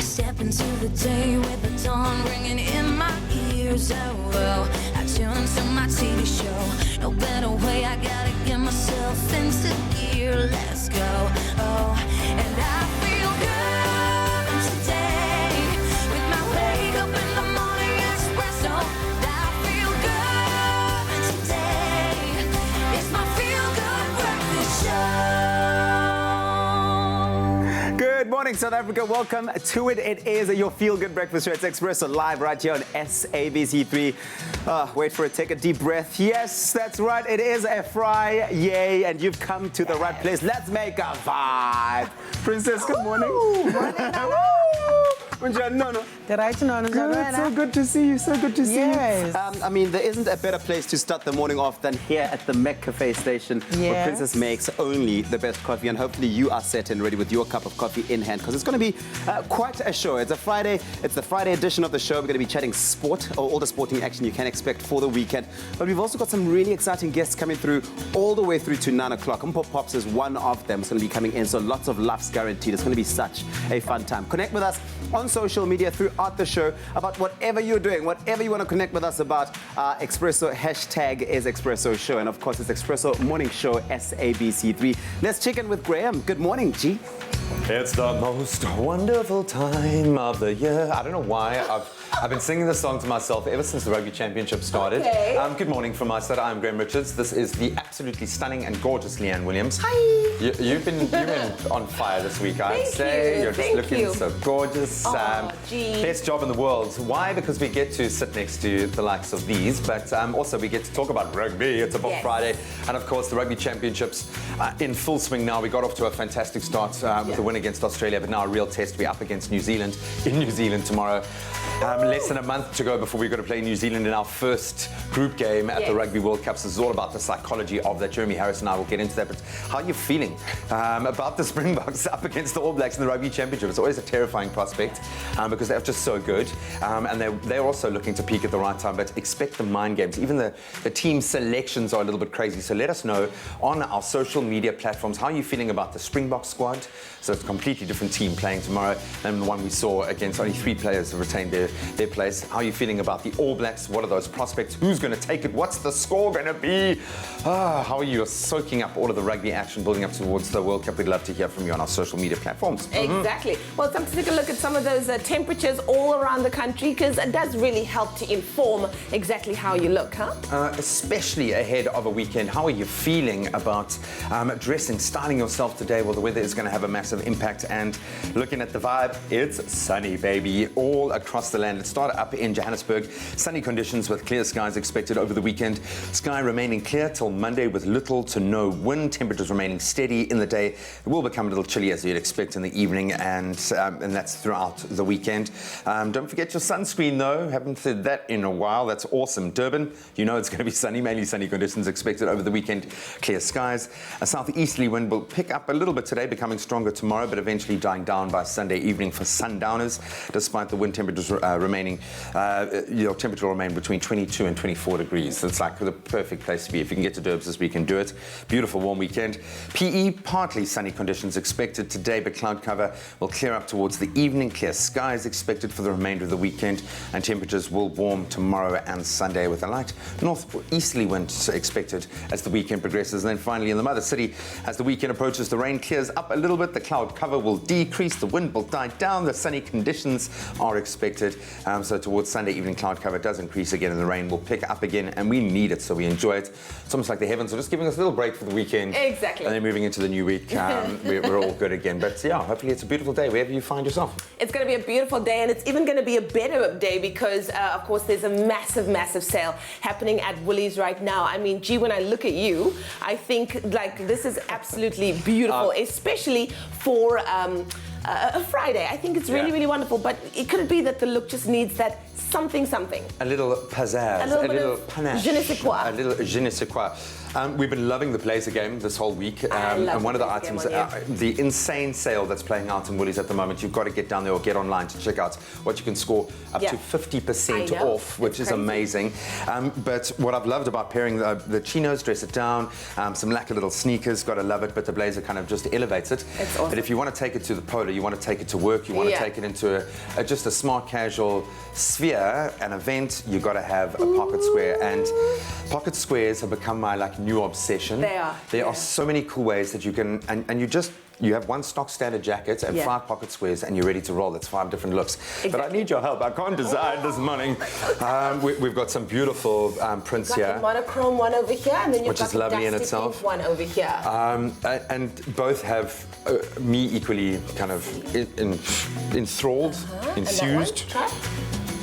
step into the day with the dawn ringing in my ears. Oh, well, I tune into my TV show. No better way, I gotta get myself into gear. Let's go. Oh, and I feel good today with my wake up in the morning espresso. I feel good today. It's my feel good breakfast show. Good morning, South Africa. Welcome to it. It is your feel-good breakfast show. It's Expresso live right here on SABC3. Wait for it. Take a deep breath. Yes, that's right. It is a Friday, and you've come to the right place. Let's make a vibe. Princess, good morning. Morning, No. Good, So good to see you. So good to see Yes. you. I mean, there isn't a better place to start the morning off than here at the Mec Cafe station, where Yes. Princess makes only the best coffee. And hopefully you are set and ready with your cup of coffee in hand, because it's going to be quite a show. It's a Friday. It's the Friday edition of the show. We're going to be chatting sport, or all the sporting action you can expect for the weekend. But we've also got some really exciting guests coming through all the way through to 9 o'clock. Mpo Pops is one of them. It's going to be coming in, so lots of laughs guaranteed. It's going to be such a fun time. Connect with us on social media throughout the show about whatever you're doing, whatever you want to connect with us about. Expresso hashtag is Expresso Show, and of course it's Expresso Morning Show SABC3. Let's check in with Graham. Good morning, G. It's the most wonderful time of the year. I don't know why I've been singing this song to myself ever since the Rugby Championship started. Okay. Good morning from my side. I'm Graham Richards. This is the absolutely stunning and gorgeous Leanne Williams. Hi. You've been on fire this week, I'd Thank say. you. You're just Thank looking you. so gorgeous. Gee. Best job in the world. Why? Because we get to sit next to the likes of these, but also we get to talk about rugby. It's about Yes. Friday, and of course the Rugby Championships in full swing now. We got off to a fantastic start with the win against Australia, but now a real test. We're up against New Zealand in New Zealand tomorrow. Less than a month to go before we've got to play New Zealand in our first group game at the Rugby World Cup. So this is all about the psychology of that. Jeremy Harris and I will get into that. But how are you feeling about the Springboks up against the All Blacks in the Rugby Championship? It's always a terrifying prospect because they're just so good. And they're also looking to peak at the right time. But expect the mind games. Even the team selections are a little bit crazy. So let us know on our social media platforms how you're feeling about the Springbok squad. So it's a completely different team playing tomorrow than the one we saw against only 3 players who retained their place. How are you feeling about the All Blacks? What are those prospects? Who's going to take it? What's the score going to be? How are you soaking up all of the rugby action building up towards the World Cup? We'd love to hear from you on our social media platforms. Exactly. Well, it's time to take a look at some of those temperatures all around the country, because it does really help to inform exactly how you look, huh? Especially ahead of a weekend. How are you feeling about dressing, styling yourself today? Well, the weather is going to have a massive impact, and looking at the vibe, it's sunny, baby, all across the land. It started up in Johannesburg. Sunny conditions with clear skies expected over the weekend. Sky remaining clear till Monday with little to no wind. Temperatures remaining steady in the day. It will become a little chilly as you'd expect in the evening, and that's throughout the weekend. Don't forget your sunscreen though. Haven't said that in a while. That's awesome. Durban, you know it's going to be sunny, mainly sunny conditions expected over the weekend. Clear skies. A southeasterly wind will pick up a little bit today, becoming stronger tomorrow, but eventually dying down by Sunday evening for sundowners. Despite the wind temperatures remaining, your temperature will remain between 22 and 24 degrees. It's like the perfect place to be. If you can get to Durbs this weekend, do it. Beautiful warm weekend. PE, partly sunny conditions expected today, but cloud cover will clear up towards the evening. Clear skies expected for the remainder of the weekend, and temperatures will warm tomorrow and Sunday with a light northeasterly wind expected as the weekend progresses. And then finally in the mother city, as the weekend approaches, the rain clears up a little bit. The cloud cover will decrease. The wind will die down. The sunny conditions are expected. So towards Sunday evening, cloud cover does increase again, and the rain will pick up again, and we need it, so we enjoy it. It's almost like the heavens are just giving us a little break for the weekend. Exactly. And then moving into the new week, we're all good again. But yeah, hopefully it's a beautiful day wherever you find yourself. It's going to be a beautiful day, and it's even going to be a better day because, of course, there's a massive sale happening at Woolies right now. I mean, gee, when I look at you, I think like this is absolutely beautiful, especially for a Friday. I think it's really wonderful, but it could be that the look just needs that something. A little pizzazz, A little bit of panache. je ne sais quoi. A little je ne sais quoi. We've been loving the Blazer game this whole week. And one of the items, the insane sale that's playing out in Woolies at the moment, you've got to get down there or get online to check out what you can score up to 50% off, which is amazing. But what I've loved about pairing the chinos, dress it down, some lacquer little sneakers, got to love it, but the Blazer kind of just elevates it. It's awesome. But if you want to take it to the polo, you want to take it to work, you want to take it into just a smart casual sphere, an event, you've got to have a pocket square. And pocket squares have become my new obsession. They are. There are so many cool ways that you can, and you have one stock standard jacket and 5 pocket squares and you're ready to roll. It's 5 different looks. Exactly. But I need your help. I can't decide this morning. We've got some beautiful prints here. A monochrome one over here, and then you've got lovely in dusty itself. pink one over here. And both have me equally kind of enthralled, enthused.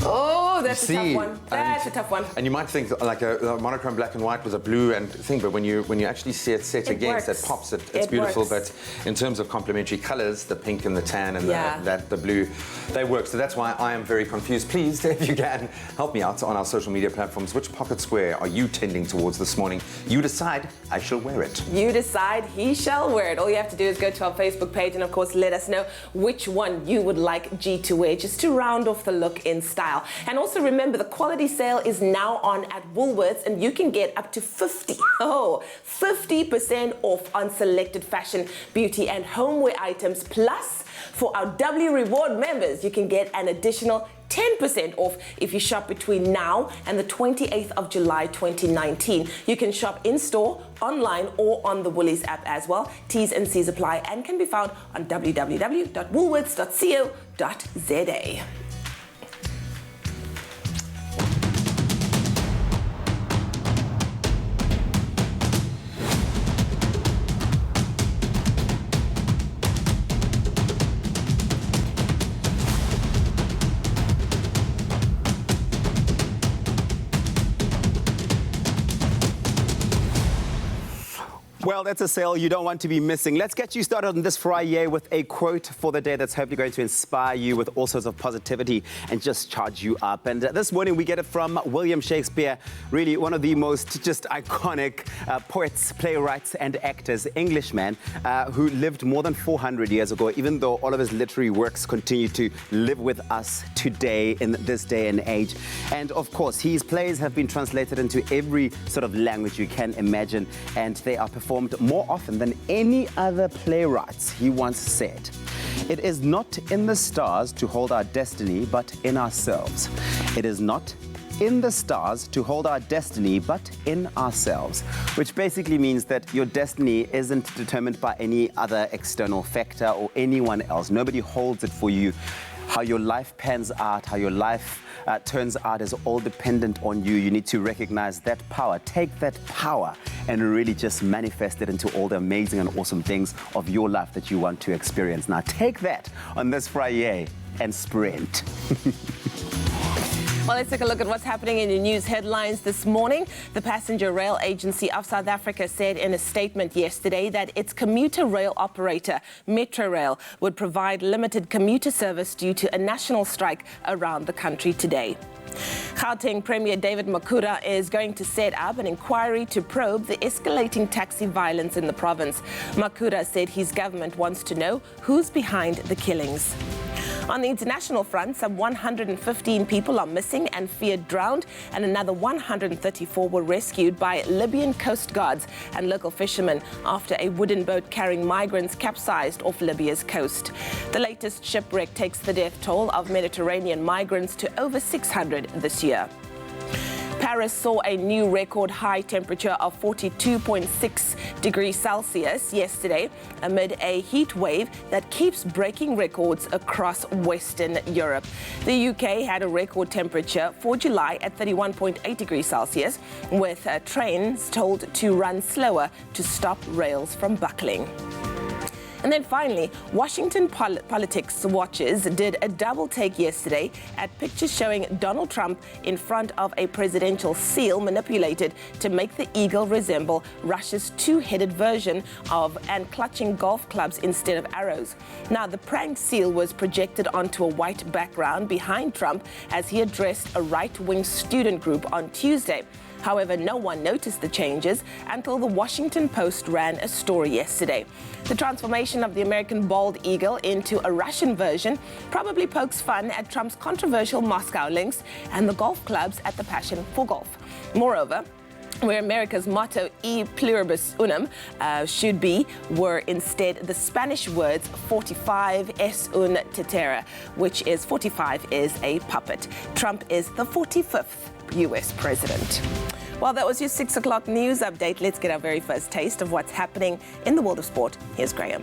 Oh, that's a tough one. That's a tough one. And you might think like a monochrome black and white was a blue and thing, but when you actually see it set against, it pops. It's beautiful. But in terms of complementary colours, the pink and the tan and the blue, they work. So that's why I am very confused. Please, if you can, help me out on our social media platforms. Which pocket square are you tending towards this morning? You decide. I shall wear it. You decide. He shall wear it. All you have to do is go to our Facebook page and, of course, let us know which one you would like G to wear, just to round off the look in style. And also remember, the quality sale is now on at Woolworths, and you can get up to 50% off on selected fashion, beauty and homeware items. Plus, for our W Reward members, you can get an additional 10% off if you shop between now and the 28th of July 2019. You can shop in-store, online or on the Woolies app as well. T's and C's apply and can be found on www.woolworths.co.za. Well, that's a sale you don't want to be missing. Let's get you started on this Friday with a quote for the day that's hopefully going to inspire you with all sorts of positivity and just charge you up. And this morning we get it from William Shakespeare, really one of the most just iconic poets, playwrights and actors, Englishman, who lived more than 400 years ago, even though all of his literary works continue to live with us today in this day and age. And of course, his plays have been translated into every sort of language you can imagine, and they are performed more often than any other playwrights. He once said, "It is not in the stars to hold our destiny, but in ourselves. It is not in the stars to hold our destiny, but in ourselves," which basically means that your destiny isn't determined by any other external factor or anyone else. Nobody holds it for you. How your life pans out, how your life turns out is all dependent on you. You need to recognize that power. Take that power and really just manifest it into all the amazing and awesome things of your life that you want to experience. Now take that on this Friday and sprint. Well, let's take a look at what's happening in the news headlines this morning. The Passenger Rail Agency of South Africa said in a statement yesterday that its commuter rail operator, Metrorail, would provide limited commuter service due to a national strike around the country today. Gauteng Premier David Makhura is going to set up an inquiry to probe the escalating taxi violence in the province. Makhura said his government wants to know who's behind the killings. On the international front, some 115 people are missing and feared drowned, and another 134 were rescued by Libyan coast guards and local fishermen after a wooden boat carrying migrants capsized off Libya's coast. The latest shipwreck takes the death toll of Mediterranean migrants to over 600 this year. Paris saw a new record high temperature of 42.6 degrees Celsius yesterday amid a heat wave that keeps breaking records across Western Europe. The UK had a record temperature for July at 31.8 degrees Celsius, with trains told to run slower to stop rails from buckling. And then finally, Washington politics watchers did a double take yesterday at pictures showing Donald Trump in front of a presidential seal manipulated to make the eagle resemble Russia's two-headed version of and clutching golf clubs instead of arrows. Now, the prank seal was projected onto a white background behind Trump as he addressed a right-wing student group on Tuesday. However, no one noticed the changes until the Washington Post ran a story yesterday. The transformation of the American bald eagle into a Russian version probably pokes fun at Trump's controversial Moscow links and the golf clubs at the passion for golf. Moreover, where America's motto E pluribus unum should be, were instead the Spanish words 45 es un tetera, which is 45 is a puppet. Trump is the 45th US president. Well, that was your 6 o'clock news update. Let's get our very first taste of what's happening in the world of sport. Here's Graham.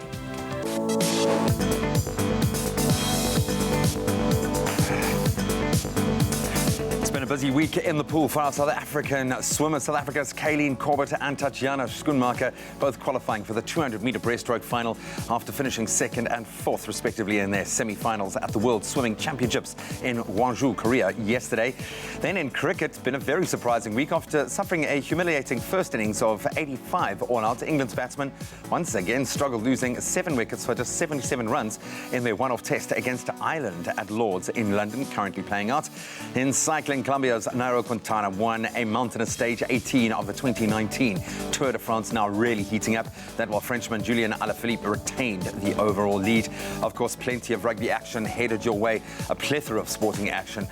It's been a busy week in the pool for our South African swimmers. South Africa's Kayleen Corbett and Tatjana Schoenmaker both qualifying for the 200-meter breaststroke final after finishing 2nd and 4th, respectively, in their semi-finals at the World Swimming Championships in Gwangju, Korea, yesterday. Then in cricket, it's been a very surprising week after suffering a humiliating first innings of 85 all-out. England's batsmen once again struggled, losing 7 wickets for just 77 runs in their one-off test against Ireland at Lord's in London, currently playing out. In cycling, Colombia's Nairo Quintana won a mountainous stage 18 of the 2019 Tour de France, now really heating up. That while Frenchman Julien Alaphilippe retained the overall lead. Of course, plenty of rugby action headed your way, a plethora of sporting action.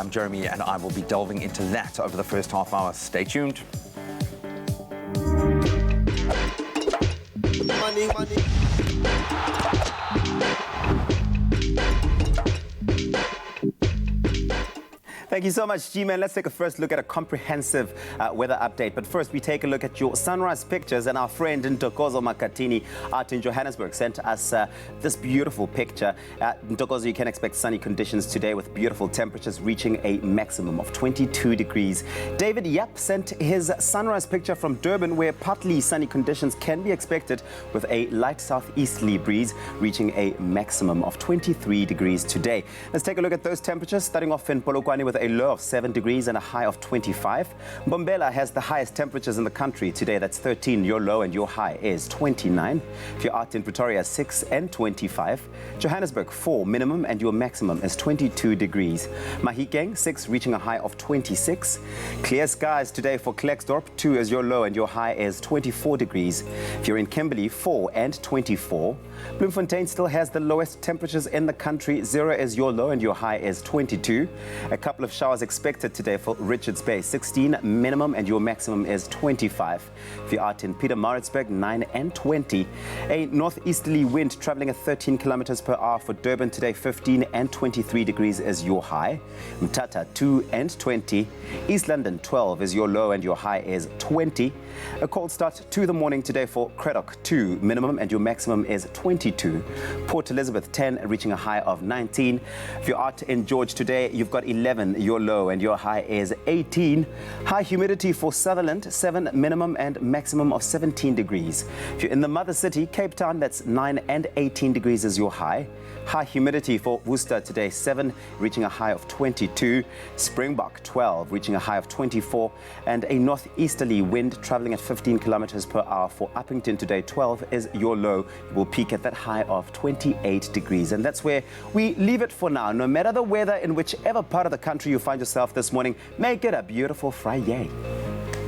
Jeremy and I will be delving into that over the first half hour. Stay tuned. Money. Thank you so much, G-Man. Let's take a first look at a comprehensive weather update. But first, we take a look at your sunrise pictures. And our friend Ntokozo Makatini out in Johannesburg sent us this beautiful picture. Ntokozo, you can expect sunny conditions today with beautiful temperatures reaching a maximum of 22 degrees. David Yap sent his sunrise picture from Durban, where partly sunny conditions can be expected with a light southeasterly breeze reaching a maximum of 23 degrees today. Let's take a look at those temperatures, starting off in Polokwane with a low of 7 degrees and a high of 25. Mbombela has the highest temperatures in the country today. That's 13. Your low and your high is 29. If you're out in Pretoria, 6 and 25. Johannesburg, 4 minimum and your maximum is 22 degrees. Mahikeng, 6, reaching a high of 26. Clear skies today for Klerksdorp, 2 is your low and your high is 24 degrees. If you're in Kimberley, 4 and 24. Bloemfontein still has the lowest temperatures in the country. 0 is your low and your high is 22. A couple of showers expected today for Richards Bay, 16 minimum and your maximum is 25. If you're out in Pietermaritzburg, 9 and 20. A northeasterly wind traveling at 13 kilometers per hour for Durban today, 15 and 23 degrees is your high. Mthatha, 2 and 20. East London, 12 is your low and your high is 20. A cold start to the morning today for Craddock, 2 minimum and your maximum is 22. Port Elizabeth, 10, reaching a high of 19. If you're out in George today, you've got 11, your low and your high is 18. High humidity for Sutherland, 7 minimum and maximum of 17 degrees. If you're in the mother city, Cape Town, that's 9 and 18 degrees is your high. High humidity for Worcester today, 7, reaching a high of 22. Springbok, 12, reaching a high of 24. And a northeasterly wind traveling at 15 kilometers per hour for Uppington today, 12 is your low. You will peak at that high of 28 degrees. And that's where we leave it for now. No matter the weather in whichever part of the country you find yourself this morning, make it a beautiful Friday.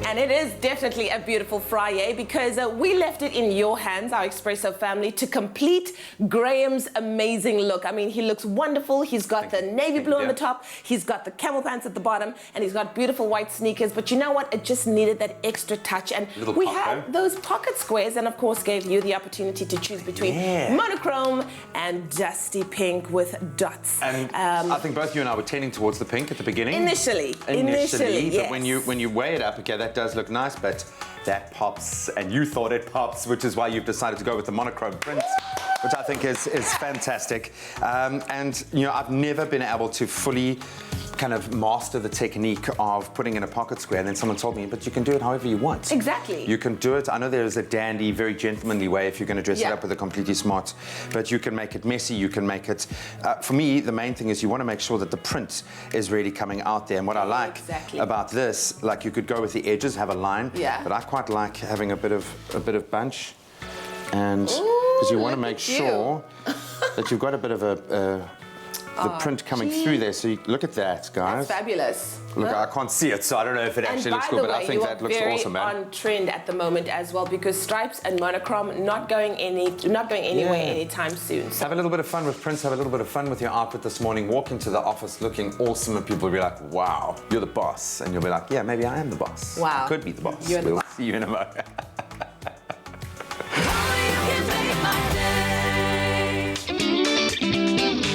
And it is definitely a beautiful Friday because we left it in your hands, our Expresso family, to complete Graham's amazing look. I mean, he looks wonderful. He's got the navy blue on the top. He's got the camel pants at the bottom, and he's got beautiful white sneakers. But you know what? It just needed that extra touch. And we had those pocket squares, and of course gave you the opportunity to choose between monochrome and dusty pink with dots. And I think both you and I were tending towards the pink at the beginning. Initially, but yes. when you weigh it up, okay, that does look nice, but that pops, and you thought it pops, which is why you've decided to go with the monochrome print, which I think is fantastic. And you know, I've never been able to fully kind of master the technique of putting in a pocket square, and then someone told me, but you can do it however you want. Exactly. You can do it. I know there's a dandy, very gentlemanly way if you're going to dress it up with a completely smart, but you can make it messy, you can make it... for me, the main thing is you want to make sure that the print is really coming out there, and what I like about this, like you could go with the edges, have a line, but I quite like having a bit of bunch, and because you want to make sure that you've got a bit of a the print coming through there. So look at that, guys. That's fabulous. Look, I can't see it, so I don't know if it actually looks cool, but I think that looks awesome, man. And by the way, you are very on trend at the moment as well, because stripes and monochrome not going anywhere anytime soon. So have a little bit of fun with prints, have a little bit of fun with your outfit this morning, walk into the office looking awesome, and people will be like, wow, you're the boss. And you'll be like, yeah, maybe I am the boss. Wow. I could be the boss. You're the We'll boss. see you in a moment.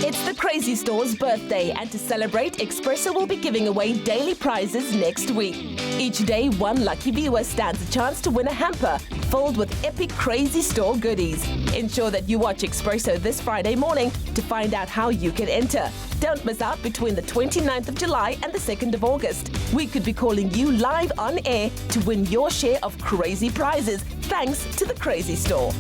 It's the Crazy Store's birthday, and to celebrate, Expresso will be giving away daily prizes next week. Each day, one lucky viewer stands a chance to win a hamper filled with epic Crazy Store goodies. Ensure that you watch Expresso this Friday morning to find out how you can enter. Don't miss out between the 29th of July and the 2nd of August. We could be calling you live on air to win your share of crazy prizes, thanks to the Crazy Store.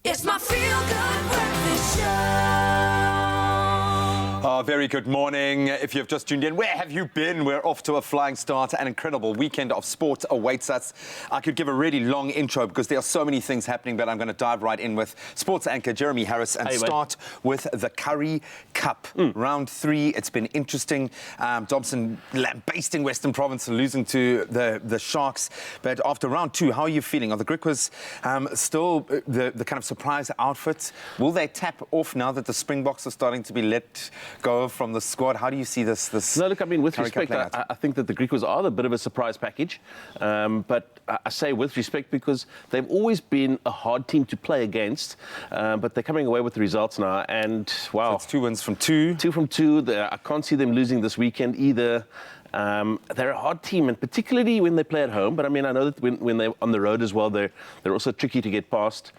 It's my feel-good breakfast show. Very good morning. If you've just tuned in, where have you been? We're off to a flying start. An incredible weekend of sport awaits us. I could give a really long intro because there are so many things happening, but I'm going to dive right in with sports anchor Jeremy Harris and start with the Curry Cup. Round 3, it's been interesting. Dobson lambasting Western Province and losing to the Sharks. But after round 2, how are you feeling? Are the Griquas still the kind of surprise outfit? Will they tap off now that the Springboks are starting to be let go from the squad. How do you see this? No, look, I mean, with Currie Cup respect, playing out? I think that the Griquas are a bit of a surprise package. But I say with respect because they've always been a hard team to play against. But they're coming away with the results now. And, wow. So it's 2 wins from 2. 2 from 2. I can't see them losing this weekend either. They're a hard team, and particularly when they play at home. But I mean, I know that when they're on the road as well, they're also tricky to get past.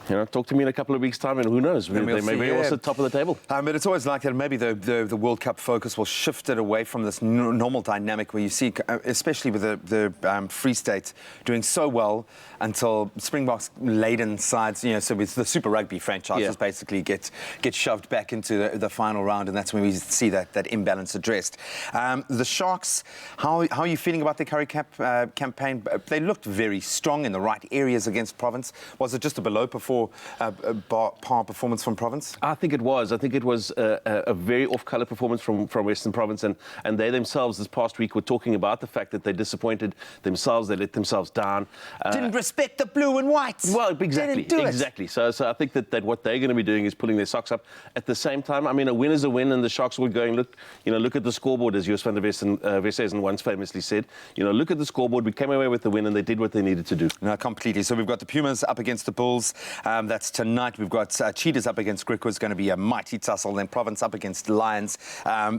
You know, talk to me in a couple of weeks' time, and who knows? They may be also top of the table. But it's always like that. Maybe the World Cup focus will shift it away from this normal dynamic where you see, especially with the Free State doing so well until Springboks laden sides, you know, so with the Super Rugby franchises basically get shoved back into the final round, and that's when we see that imbalance addressed. The Sharks, how are you feeling about the Currie Cup campaign? They looked very strong in the right areas against Province. Was it just a below par performance from Province? I think it was. I think it was a very off-colour performance from Western Province, and they themselves this past week were talking about the fact that they disappointed themselves, they let themselves down. Didn't respect the blue and whites. Well, exactly. Didn't do exactly. So I think that what they're going to be doing is pulling their socks up. At the same time, I mean, a win is a win, and the Sharks will go and look at the scoreboard, as Joos van der Westhuizen once famously said. You know, look at the scoreboard. We came away with the win, and they did what they needed to do. No, completely. So we've got the Pumas up against the Bulls. That's tonight. We've got Cheetahs up against Griquas, going to be a mighty tussle. Then Province up against Lions.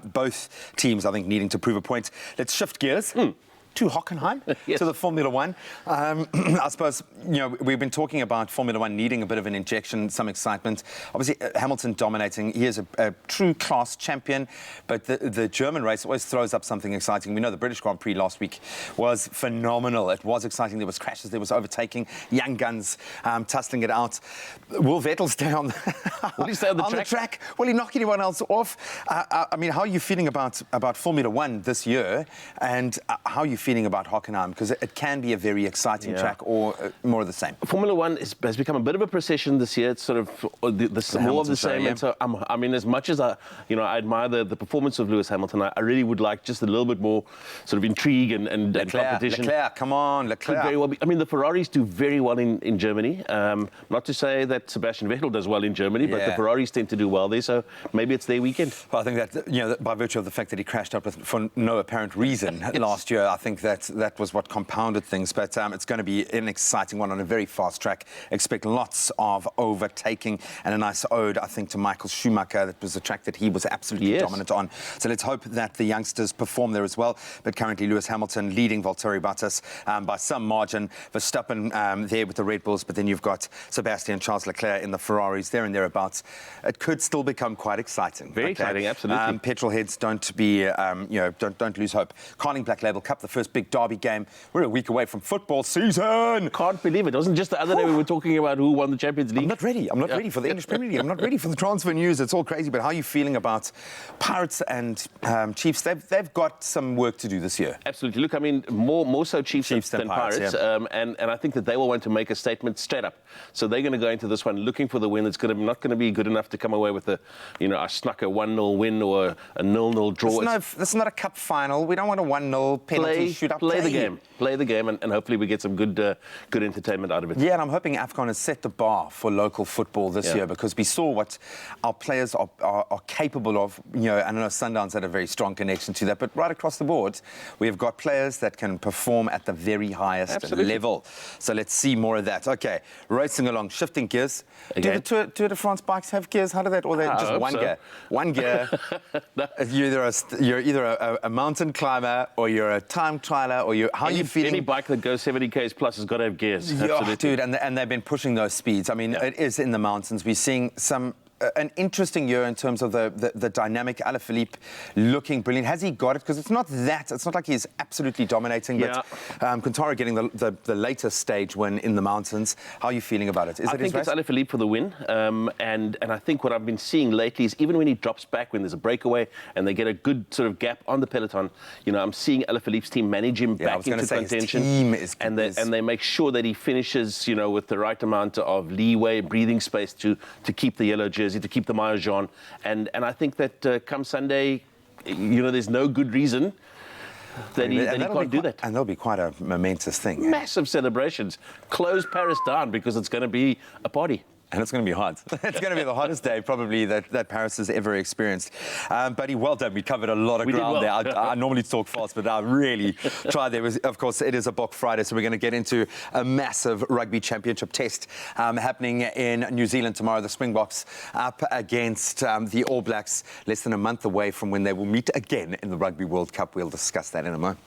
Both teams, I think, needing to prove a point. Let's shift gears. To Hockenheim, yes. To the Formula One. I suppose, you know, we've been talking about Formula One needing a bit of an injection, some excitement. Obviously, Hamilton dominating. He is a true class champion, but the German race always throws up something exciting. We know the British Grand Prix last week was phenomenal. It was exciting. There was crashes, there was overtaking, young guns tussling it out. Will Vettel stay on Will he stay on the track? Will he knock anyone else off? I mean, how are you feeling about Formula One this year, and how are you feeling about Hockenheim? Because it can be a very exciting track, or more of the same. Formula One has become a bit of a procession this year. It's sort of more of the same. And so, I mean, as much as I admire the performance of Lewis Hamilton, I really would like just a little bit more sort of intrigue and competition. Leclerc, come on, Leclerc. Could very well be. I mean, the Ferraris do very well in Germany. Not to say that Sebastian Vettel does well in Germany, but the Ferraris tend to do well there. So maybe it's their weekend. Well, I think that, you know, by virtue of the fact that he crashed up for no apparent reason last year, I think that was what compounded things. But it's going to be an exciting one on a very fast track. Expect lots of overtaking, and a nice ode, I think, to Michael Schumacher. That was a track that he was absolutely dominant on. So let's hope that the youngsters perform there as well. But currently, Lewis Hamilton leading Valtteri Bottas by some margin. Verstappen there with the Red Bulls, but then you've got Sebastian Charles Leclerc in the Ferraris, there and thereabouts. It could still become quite exciting. Very exciting, absolutely. Petrol heads, don't be, don't lose hope. Carling Black Label Cup, the first big derby game. We're a week away from football season. Can't believe it. It wasn't just the other day we were talking about who won the Champions League. I'm not ready. I'm not ready for the English Premier League. I'm not ready for the transfer news. It's all crazy. But how are you feeling about Pirates and Chiefs? They've got some work to do this year. Absolutely. Look, I mean, more so Chiefs than Pirates. And I think that they will want to make a statement straight up. So they're going to go into this one looking for the win. It's not going to be good enough to come away with I snuck a 1-0 win or a 0-0 draw. This is not a cup final. We don't want a 1-0 penalty shootout. Play the game, and hopefully we get some good entertainment out of it. Yeah, and I'm hoping AFCON has set the bar for local football this year, because we saw what our players are capable of. You know, I know Sundowns had a very strong connection to that, but right across the board, we have got players that can perform at the very highest level. So let's see more of that. Okay, racing along, shifting gears. Again? Do the Tour de France bikes have gears? How do that? Or they just one gear? One gear. You're either a mountain climber, or you're a time trialer, or how are you feeling? Any bike that goes 70 k's plus has got to have gears. Yeah, dude, and they've been pushing those speeds. I mean, it is in the mountains. We're seeing an interesting year in terms of the dynamic. Alaphilippe looking brilliant. Has he got it? Because it's not like he's absolutely dominating, but Quintana getting the later stage win in the mountains. How are you feeling about it? I think it's Alaphilippe for the win. And I think what I've been seeing lately is even when he drops back, when there's a breakaway and they get a good sort of gap on the peloton, I'm seeing Alaphilippe's team manage him back into contention. And they make sure that he finishes, with the right amount of leeway, breathing space to keep the yellow jersey, to keep the maillot jaune, and I think that come Sunday, there's no good reason that he can't do that. And that'll be quite a momentous thing. Massive celebrations. Close Paris down because it's going to be a party. And it's going to be hot. It's going to be the hottest day probably that Paris has ever experienced. Buddy, well done. We covered a lot of ground there. I normally talk fast, but I really tried. There was, of course, it is a Bok Friday, so we're going to get into a massive Rugby Championship test happening in New Zealand tomorrow. The Springboks up against the All Blacks, less than a month away from when they will meet again in the Rugby World Cup. We'll discuss that in a moment.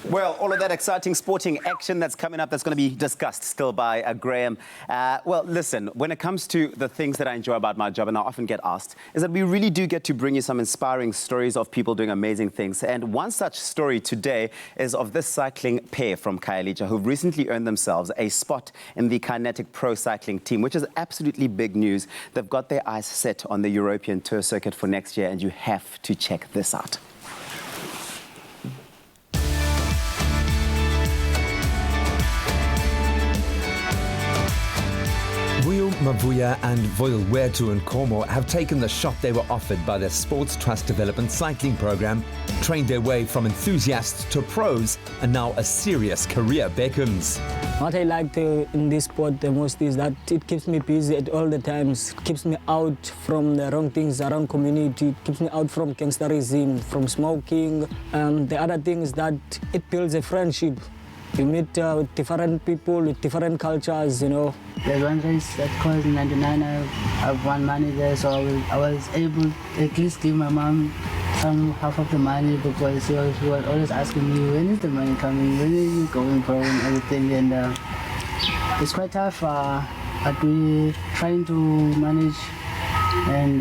Well, all of that exciting sporting action that's coming up, that's going to be discussed still by Graham. Well, listen, when it comes to the things that I enjoy about my job, and I often get asked, is that we really do get to bring you some inspiring stories of people doing amazing things. And one such story today is of this cycling pair from Khayelitsha who've recently earned themselves a spot in the Kinetic Pro Cycling team, which is absolutely big news. They've got their eyes set on the European Tour circuit for next year, and you have to check this out. Vuyo, Mavuya and Voyelwetu and Komo have taken the shot they were offered by the Sports Trust Development Cycling Program, trained their way from enthusiasts to pros, and now a serious career beckons. What I like in this sport the most is that it keeps me busy at all the times, keeps me out from the wrong things around community, keeps me out from gangsterism, from smoking. The other thing is that it builds a friendship. You meet different people with different cultures, you know. There's one race that cost 99. I've won money there, so I was able to at least give my mom half of the money, because she was always asking me, when is the money coming, when are you going for and everything. And it's quite tough, but we're trying to manage and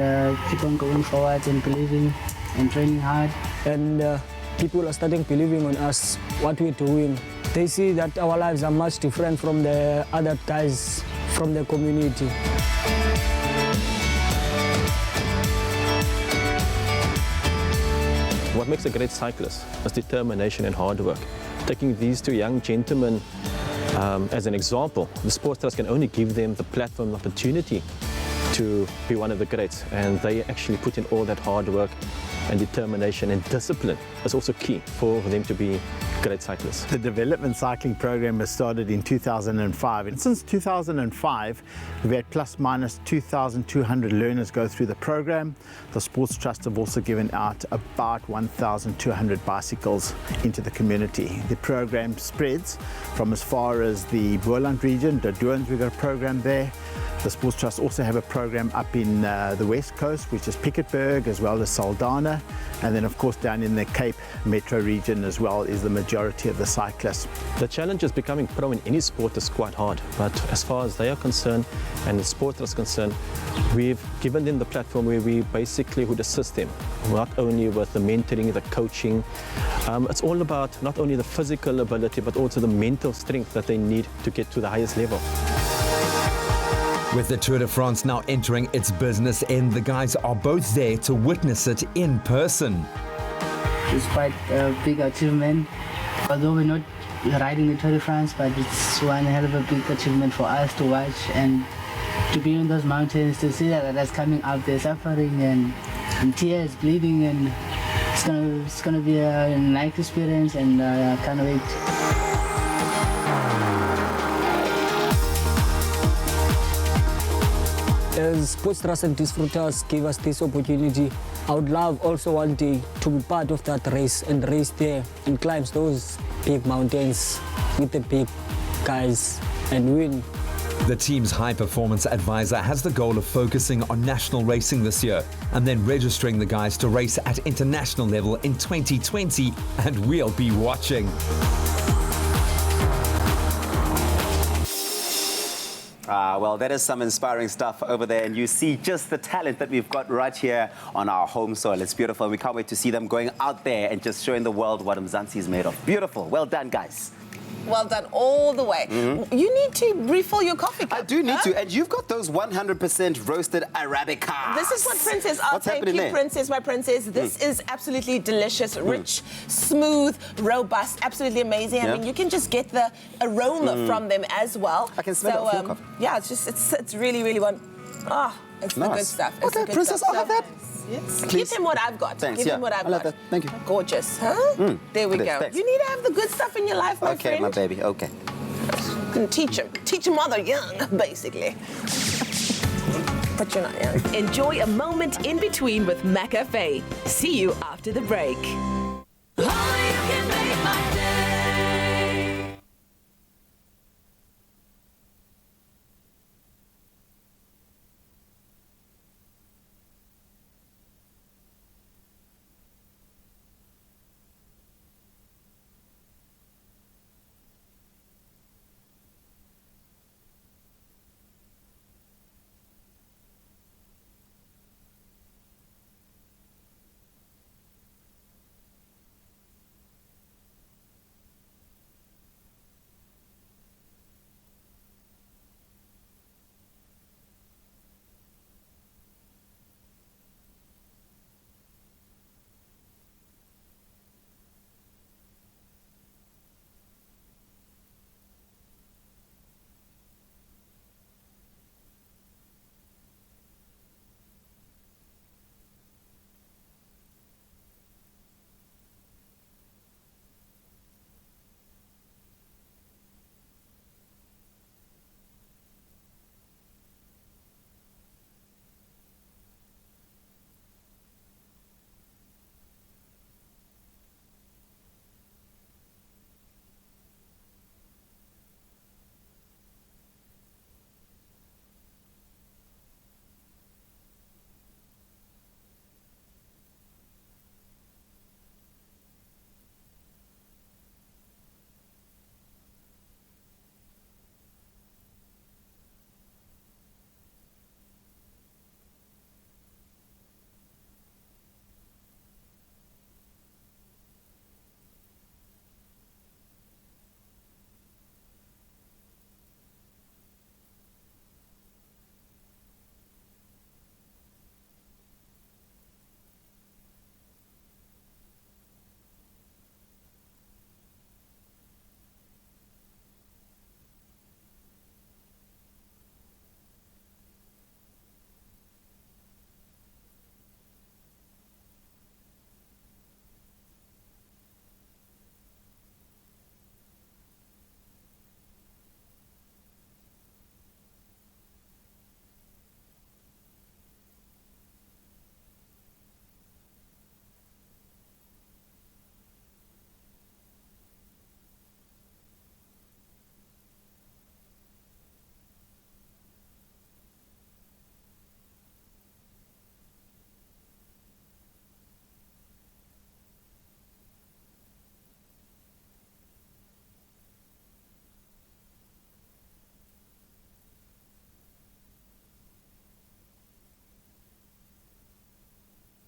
keep on going forward and believing and training hard. And people are starting believing on us, what we're doing. They see that our lives are much different from the other guys from the community. What makes a great cyclist is determination and hard work. Taking these two young gentlemen as an example, the Sports Trust can only give them the platform and opportunity to be one of the greats, and they actually put in all that hard work and determination and discipline is also key for them to be great cyclists. The development cycling program was started in 2005, and since 2005 we've had plus minus 2,200 learners go through the program. The Sports Trust have also given out about 1,200 bicycles into the community. The program spreads from as far as the Boland region, the Doorns, we've got a program there. The Sports Trust also have a program up in the West Coast, which is Piketberg, as well as Saldanha. And then, of course, down in the Cape Metro region as well is the majority of the cyclists. The challenge of becoming pro in any sport is quite hard, but as far as they are concerned and the sport is concerned, we've given them the platform where we basically would assist them, not only with the mentoring, the coaching. It's all about not only the physical ability, but also the mental strength that they need to get to the highest level. With the Tour de France now entering its business end, the guys are both there to witness it in person. It's quite a big achievement, although we're not riding the Tour de France, but it's one hell of a big achievement for us to watch and to be in those mountains, to see that that's coming up there, suffering and tears, bleeding, and it's gonna be a nice experience, and I can't wait. As Sports Trust and Disfrutas gave us this opportunity, I would love also one day to be part of that race and race there and climb those big mountains with the big guys and win. The team's high-performance advisor has the goal of focusing on national racing this year and then registering the guys to race at international level in 2020, and we'll be watching. Well, that is some inspiring stuff over there, and you see just the talent that we've got right here on our home soil. It's beautiful. We can't wait to see them going out there and just showing the world what Mzansi is made of. Beautiful. Well done, guys. Well done all the way. You need to refill your coffee cup. I do need to, and you've got those 100% roasted Arabica. This is what Princess are. What's Thank happening you, there? Princess, my princess. This is absolutely delicious, rich, smooth, robust, absolutely amazing. I mean, you can just get the aroma from them as well. I can smell it off your coffee. Yeah, it's really, really one. It's the good stuff. It's Okay, the good Princess, stuff. I'll have that. Yes. Please. Give him what I've got. Thanks, Give him what I've I'll got. have that. Thank you. Gorgeous, huh? There we It is, go. thanks. You need to have the good stuff in your life, my Okay, friend. my baby, okay. Teach him while they're young, basically. But you're not young. Enjoy a moment in between with McCafe. See you after the break. Only you can make my day.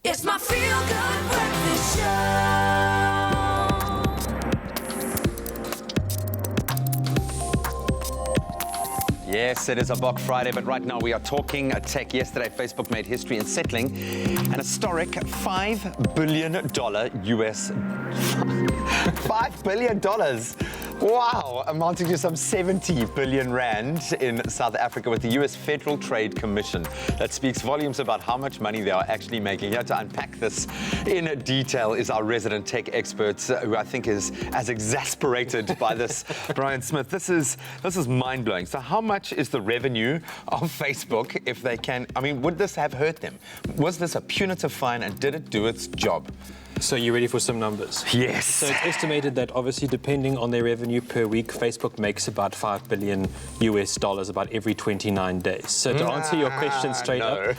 It's my feel-good breakfast show. Yes, it is a Bok Friday, but right now we are talking tech. Yesterday, Facebook made history in settling an historic $5 billion US. $5 billion. Wow, amounting to some 70 billion rand in South Africa with the US Federal Trade Commission. That speaks volumes about how much money they are actually making. Here to unpack this in detail is our resident tech expert, who I think is as exasperated by this, Brian Smith. This is mind-blowing. So how much is the revenue of Facebook if they can? I mean, would this have hurt them? Was this a punitive fine and did it do its job? So you ready for some numbers? Yes. So it's estimated that obviously depending on their revenue per week, Facebook makes about $5 billion US about every 29 days. So to answer your question straight up,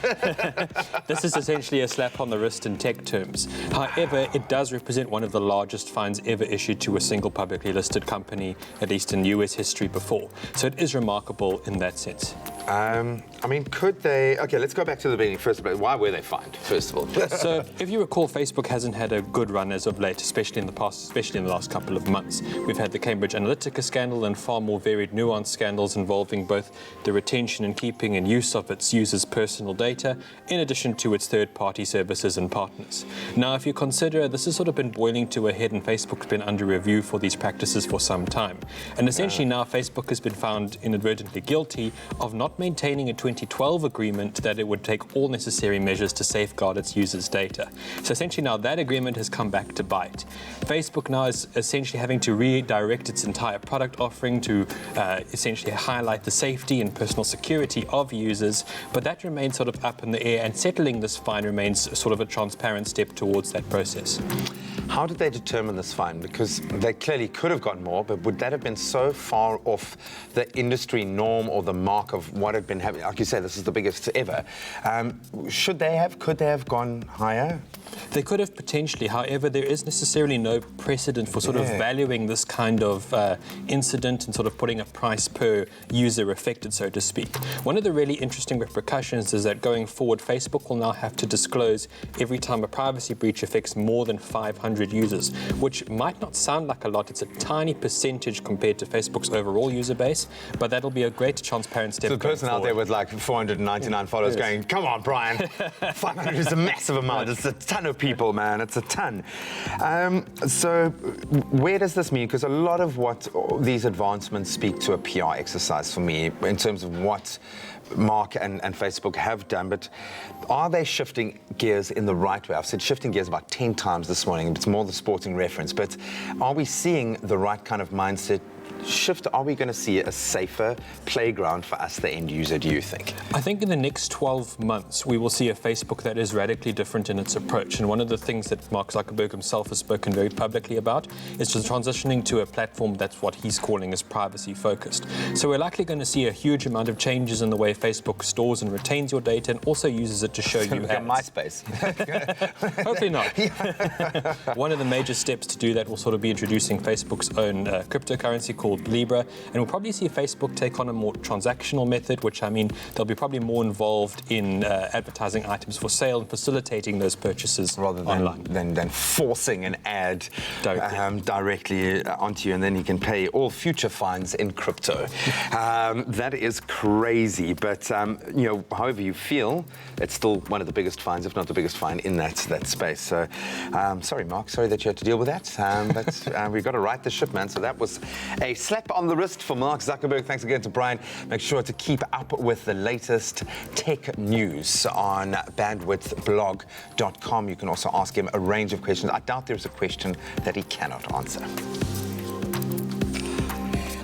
this is essentially a slap on the wrist in tech terms. However, it does represent one of the largest fines ever issued to a single publicly listed company, at least in US history before. So it is remarkable in that sense. I mean, could they... Okay, let's go back to the beginning first. But why were they fined, first of all? So if you recall, Facebook hasn't had a good run as of late, especially in the past, especially in the last couple of months. We've had the Cambridge Analytica scandal and far more varied, nuanced scandals involving both the retention and keeping and use of its users' personal data, in addition to its third-party services and partners. Now, if you consider this has sort of been boiling to a head, and Facebook's been under review for these practices for some time. And essentially now Facebook has been found inadvertently guilty of not maintaining a 2012 agreement that it would take all necessary measures to safeguard its users' data. So essentially now that agreement has come back to bite. Facebook now is essentially having to redirect its entire product offering to essentially highlight the safety and personal security of users, but that remains sort of up in the air, and settling this fine remains sort of a transparent step towards that process. How did they determine this fine? Because they clearly could have got more, but would that have been so far off the industry norm or the mark of what had been happening? Like you say, this is the biggest ever. Could they have gone higher? They could have potentially. However, there is necessarily no precedent for sort of valuing this kind of incident and sort of putting a price per user affected, so to speak. One of the really interesting repercussions is that going forward, Facebook will now have to disclose every time a privacy breach affects more than 500 users, which might not sound like a lot. It's a tiny percentage compared to Facebook's overall user base, but that'll be a great transparent step. So the person out there with like 499 followers going, come on, Brian, 500 is a massive amount. It's a ton of people, man. It's a ton. So where does this mean? Because a lot of what these advancements speak to a PR exercise for me in terms of what Mark and Facebook have done, but are they shifting gears in the right way? I've said shifting gears about 10 times this morning. It's more the sporting reference, but are we seeing the right kind of mindset shift? Are we going to see a safer playground for us, the end user, do you think? I think in the next 12 months, we will see a Facebook that is radically different in its approach. And one of the things that Mark Zuckerberg himself has spoken very publicly about is just transitioning to a platform that's what he's calling as privacy focused. So we're likely going to see a huge amount of changes in the way Facebook stores and retains your data and also uses it to show you ads. MySpace. Hopefully not. One of the major steps to do that will sort of be introducing Facebook's own cryptocurrency called Libra, and we'll probably see Facebook take on a more transactional method, which I mean they'll be probably more involved in advertising items for sale and facilitating those purchases rather than forcing an ad directly onto you, and then you can pay all future fines in crypto. That is crazy, but you know, however you feel, it's still one of the biggest fines, if not the biggest fine in that space. So sorry, Mark, sorry that you had to deal with that, but we've got to right the ship, man. So that was a slap on the wrist for Mark Zuckerberg. Thanks again to Brian. Make sure to keep up with the latest tech news on bandwidthblog.com. You can also ask him a range of questions. I doubt there's a question that he cannot answer.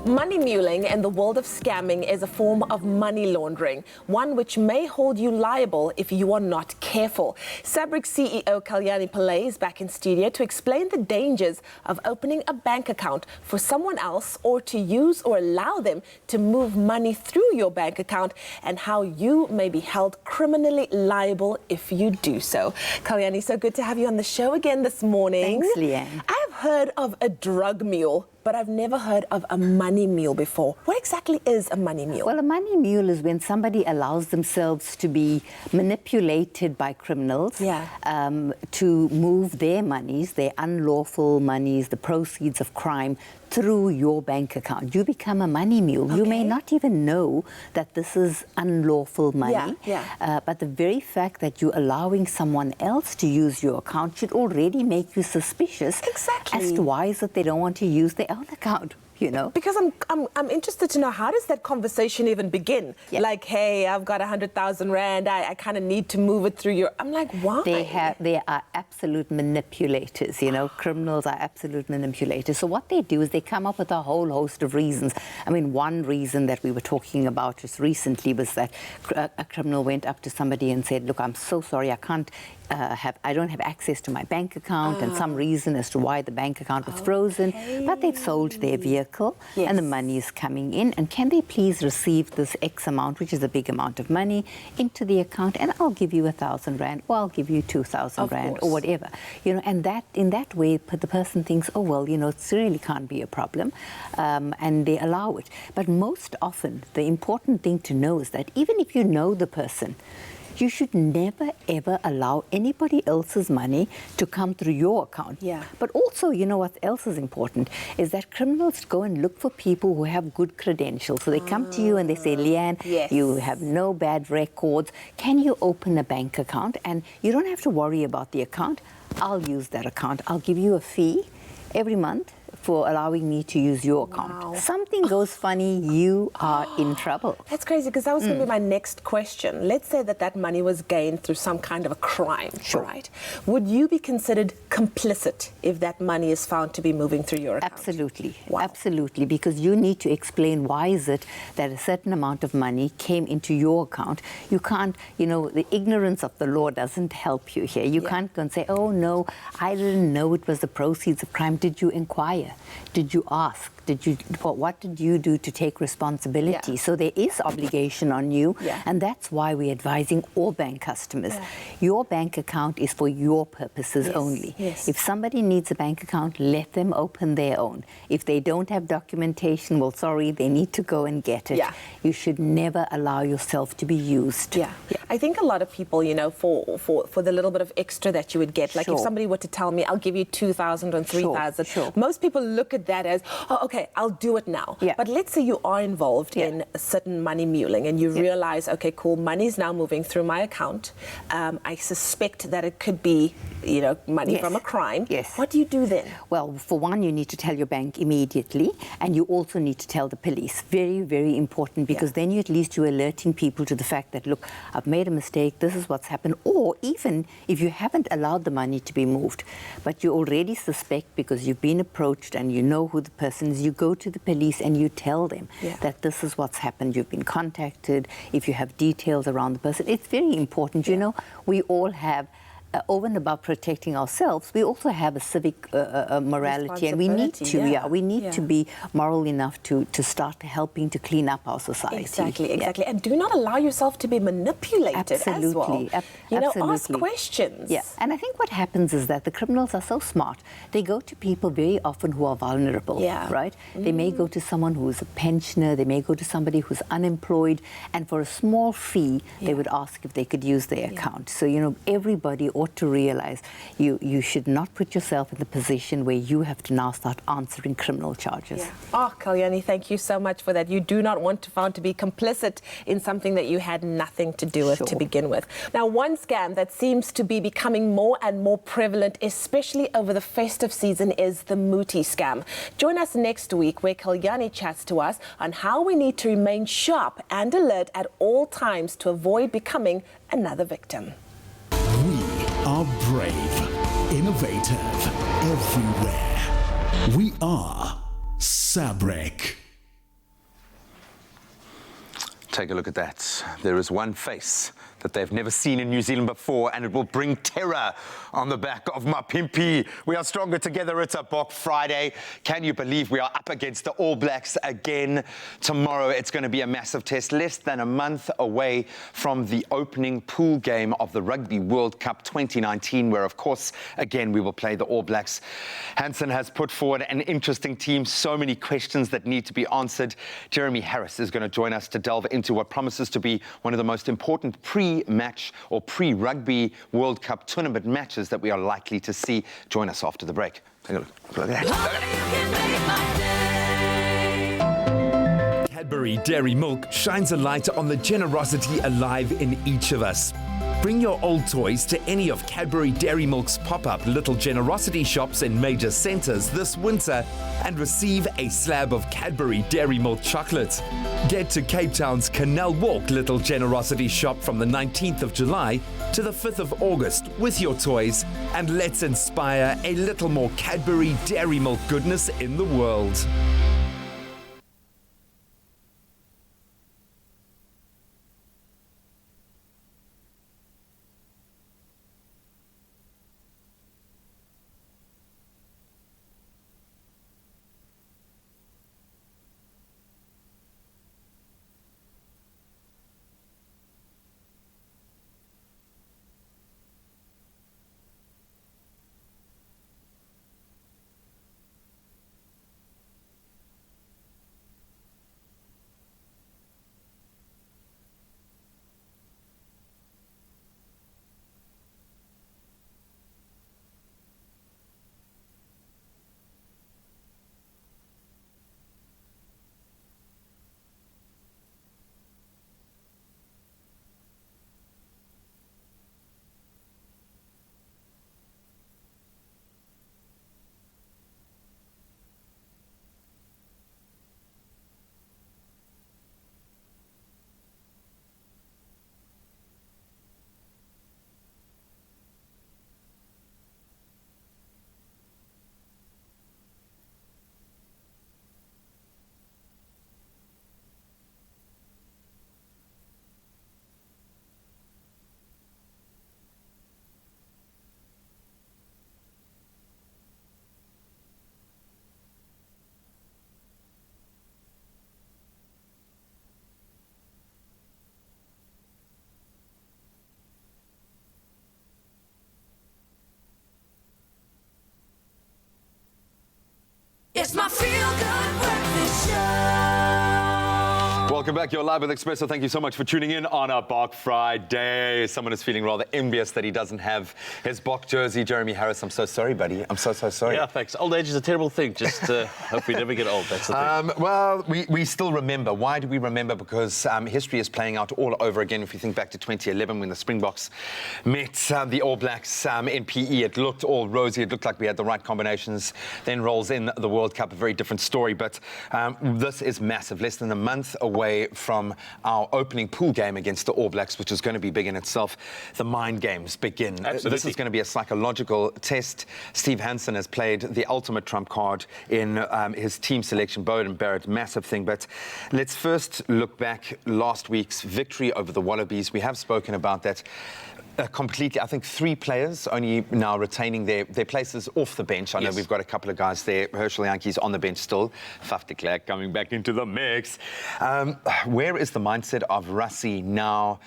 Money muling in the world of scamming is a form of money laundering, one which may hold you liable if you are not careful. Sabric CEO Kalyani Pillay is back in studio to explain the dangers of opening a bank account for someone else or to use or allow them to move money through your bank account and how you may be held criminally liable if you do so. Kalyani, so good to have you on the show again this morning. Thanks, Leanne. I've heard of a drug mule, but I've never heard of a money mule before. What exactly is a money mule? Well, a money mule is when somebody allows themselves to be manipulated by criminals to move their monies, their unlawful monies, the proceeds of crime, through your bank account. You become a money mule. Okay. You may not even know that this is unlawful money, but the very fact that you're allowing someone else to use your account should already make you suspicious as to why is it they don't want to use their own account. You know, because I'm interested to know, how does that conversation even begin? Like, hey, I've got 100,000 rand. I kind of need to move it through your. I'm like, why? They are absolute manipulators. You know, criminals are absolute manipulators. So what they do is they come up with a whole host of reasons. I mean, one reason that we were talking about just recently was that a criminal went up to somebody and said, "Look, I'm so sorry, I can't." I don't have access to my bank account, and some reason as to why the bank account was frozen, but they've sold their vehicle and the money is coming in, and can they please receive this X amount, which is a big amount of money, into the account, and I'll give you 1,000 rand, or I'll give you 2,000 rand, or whatever. You know, and that in that way the person thinks, oh well, you know, it really can't be a problem, and they allow it. But most often the important thing to know is that even if you know the person, you should never, ever allow anybody else's money to come through your account. But also, you know what else is important, is that criminals go and look for people who have good credentials. So they come to you and they say, Leanne, you have no bad records. Can you open a bank account? And you don't have to worry about the account. I'll use that account. I'll give you a fee every month for allowing me to use your account. Wow. Something goes funny, you are in trouble. That's crazy, because that was going to be my next question. Let's say that money was gained through some kind of a crime, right? Would you be considered complicit if that money is found to be moving through your account? Absolutely. Wow. Absolutely, because you need to explain why is it that a certain amount of money came into your account. You can't, the ignorance of the law doesn't help you here. You can't go and say, oh no, I didn't know it was the proceeds of crime. Did you inquire? Did you ask? What did you do to take responsibility? Yeah. So there is obligation on you, and that's why we're advising all bank customers. Your bank account is for your purposes only. Yes. If somebody needs a bank account, let them open their own. If they don't have documentation, well, sorry, they need to go and get it. Yeah. You should never allow yourself to be used. Yeah. I think a lot of people, for the little bit of extra that you would get, like if somebody were to tell me, I'll give you 2,000 or 3,000, most people look at that as, oh, okay, I'll do it now. Yeah. But let's say you are involved in a certain money muling and you realize, okay, cool, money's now moving through my account. I suspect that it could be, money from a crime. Yes. What do you do then? Well, for one, you need to tell your bank immediately, and you also need to tell the police. Very, very important, because then at least you're alerting people to the fact that, look, I've made a mistake, this is what's happened. Or even if you haven't allowed the money to be moved, but you already suspect because you've been approached and you know who the person is, you go to the police and you tell them that this is what's happened. You've been contacted. If you have details around the person, it's very important. We all have, over and above protecting ourselves, we also have a civic morality, and we need to be moral enough to start helping to clean up our society. Exactly. And do not allow yourself to be manipulated as well. Absolutely. Ask questions. Yeah, and I think what happens is that the criminals are so smart. They go to people very often who are vulnerable, right? They may go to someone who is a pensioner, they may go to somebody who's unemployed, and for a small fee, they would ask if they could use their account. So, everybody ought to realize you should not put yourself in the position where you have to now start answering criminal charges. Yeah. Oh, Kalyani, thank you so much for that. You do not want to be found to be complicit in something that you had nothing to do with to begin with. Now, one scam that seems to be becoming more and more prevalent, especially over the festive season, is the Muti scam. Join us next week where Kalyani chats to us on how we need to remain sharp and alert at all times to avoid becoming another victim. Are brave, innovative, everywhere. We are Sabrek. Take a look at that. There is one face that they've never seen in New Zealand before, and it will bring terror on the back of my pimpy. We are stronger together. It's a Bok Friday. Can you believe we are up against the All Blacks again tomorrow? It's going to be a massive test, less than a month away from the opening pool game of the Rugby World Cup 2019, where, of course, again, we will play the All Blacks. Hansen has put forward an interesting team, so many questions that need to be answered. Jeremy Harris is going to join us to delve into what promises to be one of the most important pre-match or pre-Rugby World Cup tournament matches that we are likely to see. Join us after the break. Take a look. Look at that. Cadbury Dairy Milk shines a light on the generosity alive in each of us. Bring your old toys to any of Cadbury Dairy Milk's pop-up Little Generosity shops in major centres this winter and receive a slab of Cadbury Dairy Milk chocolate. Get to Cape Town's Canal Walk Little Generosity shop from the 19th of July to the 5th of August with your toys, and let's inspire a little more Cadbury Dairy Milk goodness in the world. my feel-good breakfast show. Welcome back. You're live with Expresso. Thank you so much for tuning in on a Bok Friday. Someone is feeling rather envious that he doesn't have his Bok jersey. Jeremy Harris, I'm so sorry, buddy. I'm so sorry. Yeah, thanks. Old age is a terrible thing. Just hope we never get old. That's the thing. Well, we still remember. Why do we remember? Because history is playing out all over again. If you think back to 2011 when the Springboks met the All Blacks in PE, it looked all rosy. It looked like we had the right combinations. Then rolls in the World Cup, a very different story. But this is massive. Less than a month away from our opening pool game against the All Blacks, which is going to be big in itself. The mind games begin. Absolutely. This is going to be a psychological test. Steve Hansen has played the ultimate trump card in his team selection. Beauden Barrett, massive thing. But let's first look back last week's victory over the Wallabies. We have spoken about that. Completely, I think 3 players only now retaining their places off the bench. I know we've got a couple of guys there. Herschel Yankees on the bench still. Faf de Klerk coming back into the mix. Where is the mindset of Rassie now?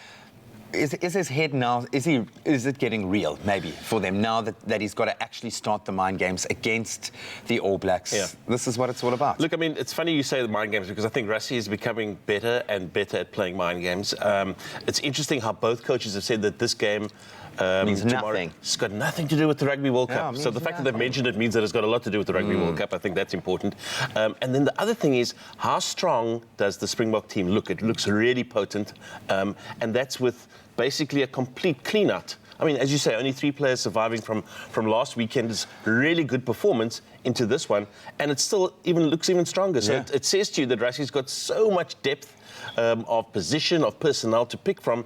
Is his head now, is it getting real, maybe, for them now that he's got to actually start the mind games against the All Blacks? Yeah. This is what it's all about. Look, I mean, it's funny you say the mind games because I think Rassie is becoming better and better at playing mind games. It's interesting how both coaches have said that this game means nothing. It's got nothing to do with the Rugby World Cup. So the fact that they've mentioned it means that it's got a lot to do with the Rugby World Cup. I think that's important. And then the other thing is, how strong does the Springbok team look? It looks really potent. And that's with basically a complete clean-out. I mean, as you say, only 3 players surviving from last weekend's really good performance into this one, and it still looks even stronger. So it says to you that Rassie's got so much depth of position, of personnel to pick from.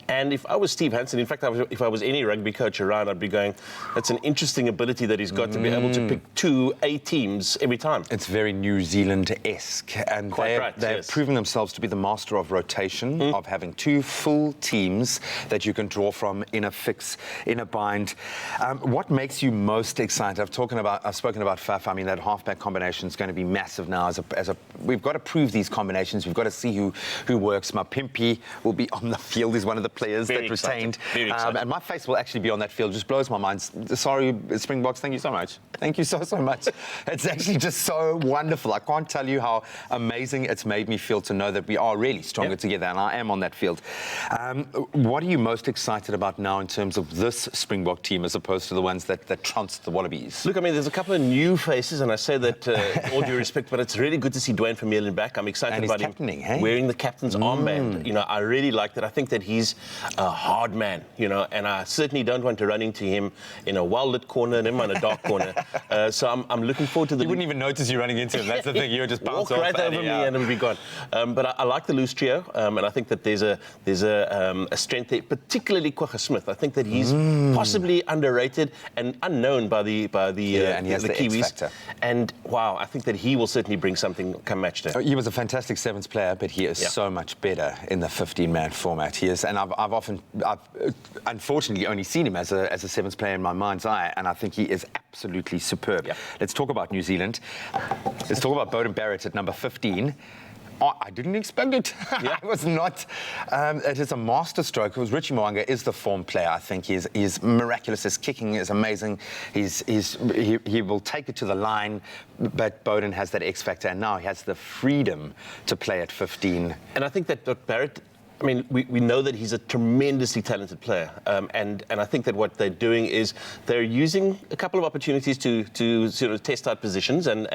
And if I was Steve Hansen, in fact, if I was any rugby coach around, I'd be going, that's an interesting ability that he's got to be able to pick 2 A teams every time. It's very New Zealand-esque. And they've proven themselves to be the master of rotation, of having 2 full teams that you can draw from in a fix, in a bind. What makes you most excited? I've spoken about Faf. I mean, that halfback combination is going to be massive now. We've got to prove these combinations. We've got to see who works. Mapimpi will be on the field. He's one of the players that retained. And my face will actually be on that field. Just blows my mind. Sorry, Springboks, thank you so much. Thank you so much. It's actually just so wonderful. I can't tell you how amazing it's made me feel to know that we are really stronger together, and I am on that field. What are you most excited about now in terms of this Springbok team as opposed to the ones that trounced the Wallabies? Look, I mean, there's a couple of new faces, and I say that with all due respect, but it's really good to see Dwayne Vermeulen back. I'm excited about him wearing the captain's armband. You know, I really like that. I think that he's a hard man, you know, and I certainly don't want to run into him in a well-lit corner and him on a dark corner. So I'm looking forward to the... You wouldn't even notice you running into him. That's the thing. You would just bounce walk off right over me and it'll be gone. But I like the loose trio, and I think that there's a strength there, particularly Quagga Smith. I think that he's possibly underrated and unknown by the and he has the Kiwis. X factor. And wow, I think that he will certainly bring something come match day. He was a fantastic sevens player, but he is so much better in the 15-man format. He is, and I've unfortunately only seen him as a sevens player in my mind's eye, and I think he is absolutely superb. Let's talk about New Zealand. Let's talk about Beauden Barrett at number 15. Oh, I didn't expect it. I was not. It is a master stroke. Richie Mo'unga is the form player. I think he's miraculous. His kicking is amazing. He will take it to the line, but Beauden has that X factor, and now he has the freedom to play at 15. And I think that Barrett, I mean, we know that he's a tremendously talented player, and I think that what they're doing is they're using a couple of opportunities to sort of test out positions and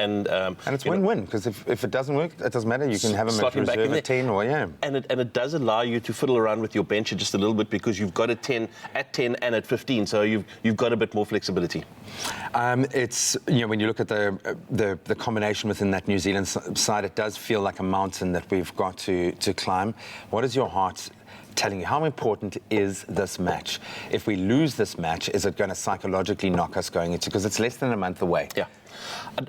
it's win-win, because if it doesn't work, it doesn't matter. You can have him at reserve at 10 or and it does allow you to fiddle around with your bench just a little bit because you've got a 10 at 10 and at 15, so you've got a bit more flexibility. It's, you know, when you look at the combination within that New Zealand side, it does feel like a mountain that we've got to climb. What is your heart telling you? How important is this match? If we lose this match, is it going to psychologically knock us going into, because it's less than a month away? Yeah.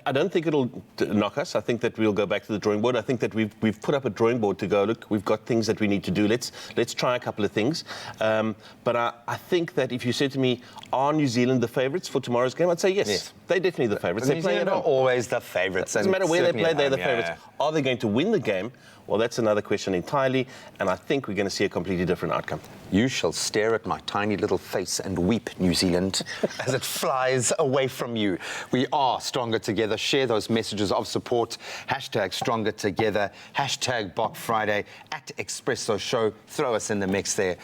I don't think it'll knock us. I think that we'll go back to the drawing board. I think that we've put up a drawing board to go, look, we've got things that we need to do. Let's try a couple of things. But I think that if you said to me, are New Zealand the favourites for tomorrow's game? I'd say yes. They're definitely the favourites. New Zealand are always the favourites. Doesn't matter where they play, they're the favourites. Are they going to win the game? Well, that's another question entirely, and I think we're going to see a completely different outcome. You shall stare at my tiny little face and weep, New Zealand, as it flies away from you. We are stronger together. Share those messages of support. Hashtag stronger together. Hashtag Bok Friday at Expresso Show. Throw us in the mix there.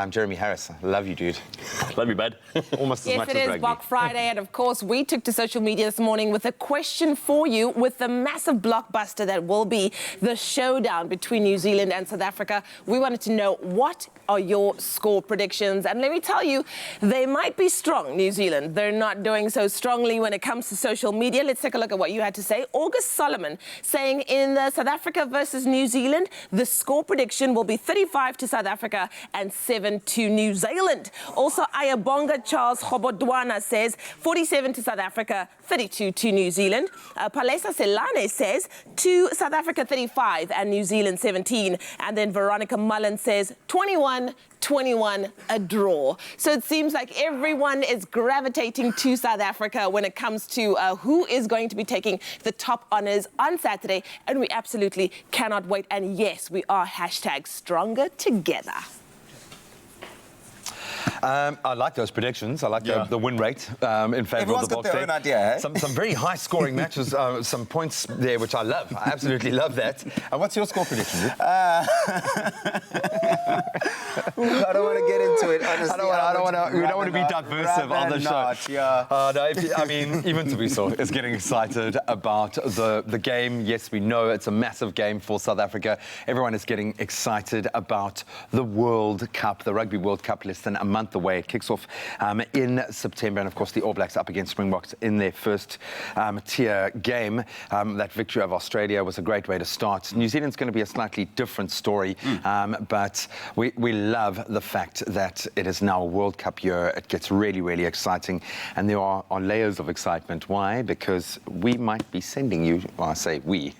Jeremy Harris, I love you, dude. Love you, bud. Almost as Yes, much it as is rugby. Bok Friday, and of course, we took to social media this morning with a question for you with the massive blockbuster that will be the showdown between New Zealand and South Africa. We wanted to know, what are your score predictions? And let me tell you, they might be strong, New Zealand. They're not doing so strongly when it comes to social media. Let's take a look at what you had to say. August Solomon saying in South Africa versus New Zealand, the score prediction will be 35 to South Africa and 7 to New Zealand. Also, Ayabonga Charles Hobodwana says 47 to South Africa, 32 to New Zealand. Palesa Selane says to South Africa 35 and New Zealand 17. And then Veronica Mullen says 21, a draw. So it seems like everyone is gravitating to South Africa when it comes to who is going to be taking the top honours on Saturday. And we absolutely cannot wait. And yes, we are hashtag stronger together. I like those predictions. I like the win rate in favour of the Boks. Everyone's got their own idea, eh? Some very high-scoring matches, some points there, which I love. I absolutely love that. What's your score prediction, Luke? I don't want to get into it, honestly. We don't want to be divisive on the show. Not, yeah. I mean, even Tabiso is getting excited about the game. Yes, we know it's a massive game for South Africa. Everyone is getting excited about the World Cup, the Rugby World Cup, less than a month away. It kicks off in September, and of course the All Blacks up against Springboks in their first tier game. That victory of Australia was a great way to start. New Zealand's going to be a slightly different story, but we love the fact that it is now a World Cup year. It gets really, really exciting, and there are layers of excitement. Why? Because we might be sending you, well, I say we,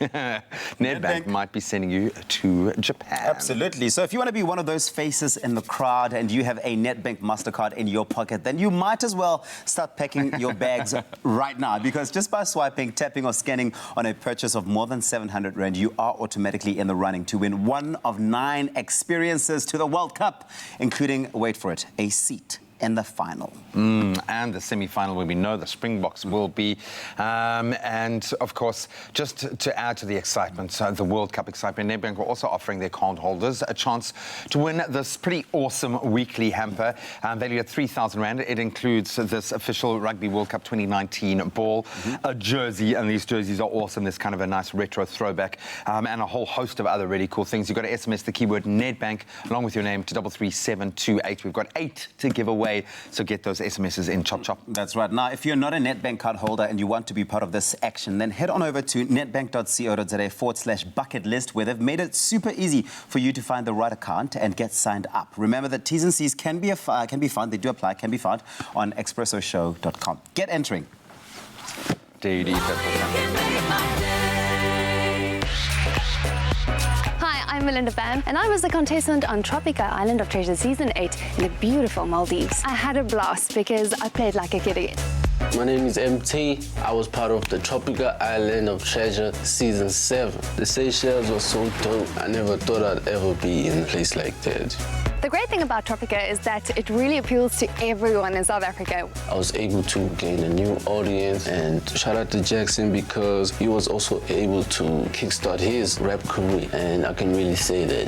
Nedbank might be sending you to Japan. Absolutely. So if you want to be one of those faces in the crowd and you have a Nedbank MasterCard in your pocket, then you might as well start packing your bags right now, because just by swiping, tapping or scanning on a purchase of more than 700 Rand, you are automatically in the running to win one of 9 experiences to the World Cup, including, wait for it, a seat in the final. And the semi-final, where we know the Springboks will be. And, of course, just to add to the excitement, the World Cup excitement, Nedbank are also offering their card holders a chance to win this pretty awesome weekly hamper, valued at 3,000 Rand. It includes this official Rugby World Cup 2019 ball, a jersey, and these jerseys are awesome. There's kind of a nice retro throwback, and a whole host of other really cool things. You've got to SMS the keyword Nedbank along with your name to 33728. We've got 8 to give away. So get those SMSs in, chop, chop. That's right. Now, if you're not a Nedbank card holder and you want to be part of this action, then head on over to nedbank.co.za/bucket list, where they've made it super easy for you to find the right account and get signed up. Remember that T's and C's can be found, they do apply, can be found on expressoshow.com. Get entering. Hi, I'm Melinda Bam, and I was a contestant on Tropica Island of Treasure Season 8 in the beautiful Maldives. I had a blast because I played like a kid again. My name is MT. I was part of the Tropica Island of Treasure Season 7. The Seychelles was so dope. I never thought I'd ever be in a place like that. The great thing about Tropica is that it really appeals to everyone in South Africa. I was able to gain a new audience, and shout out to Jackson because he was also able to kickstart his rap career, and I can really say that.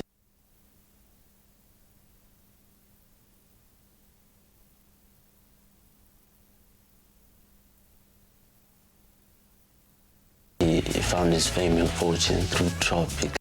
He found his fame and fortune through Tropica.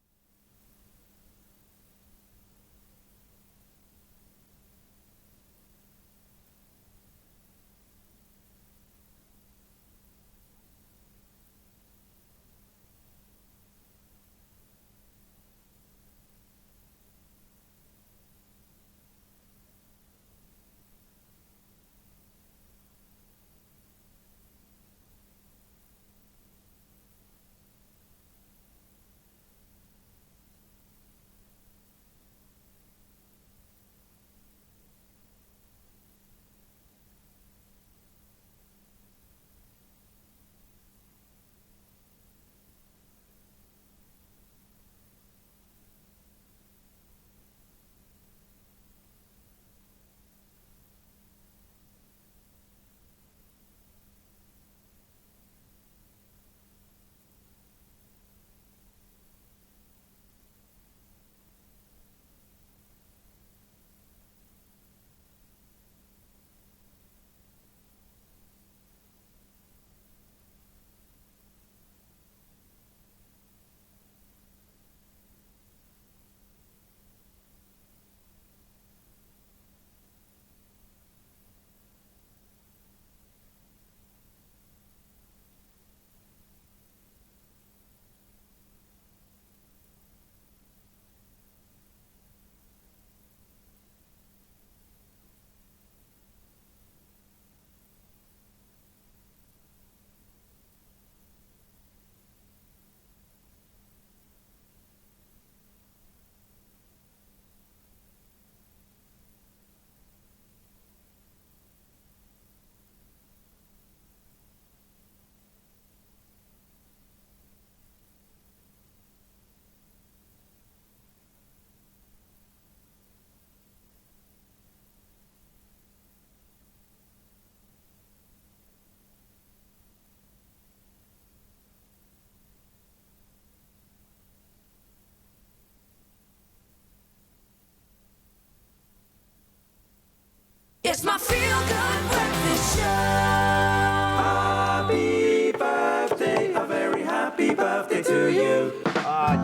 to you.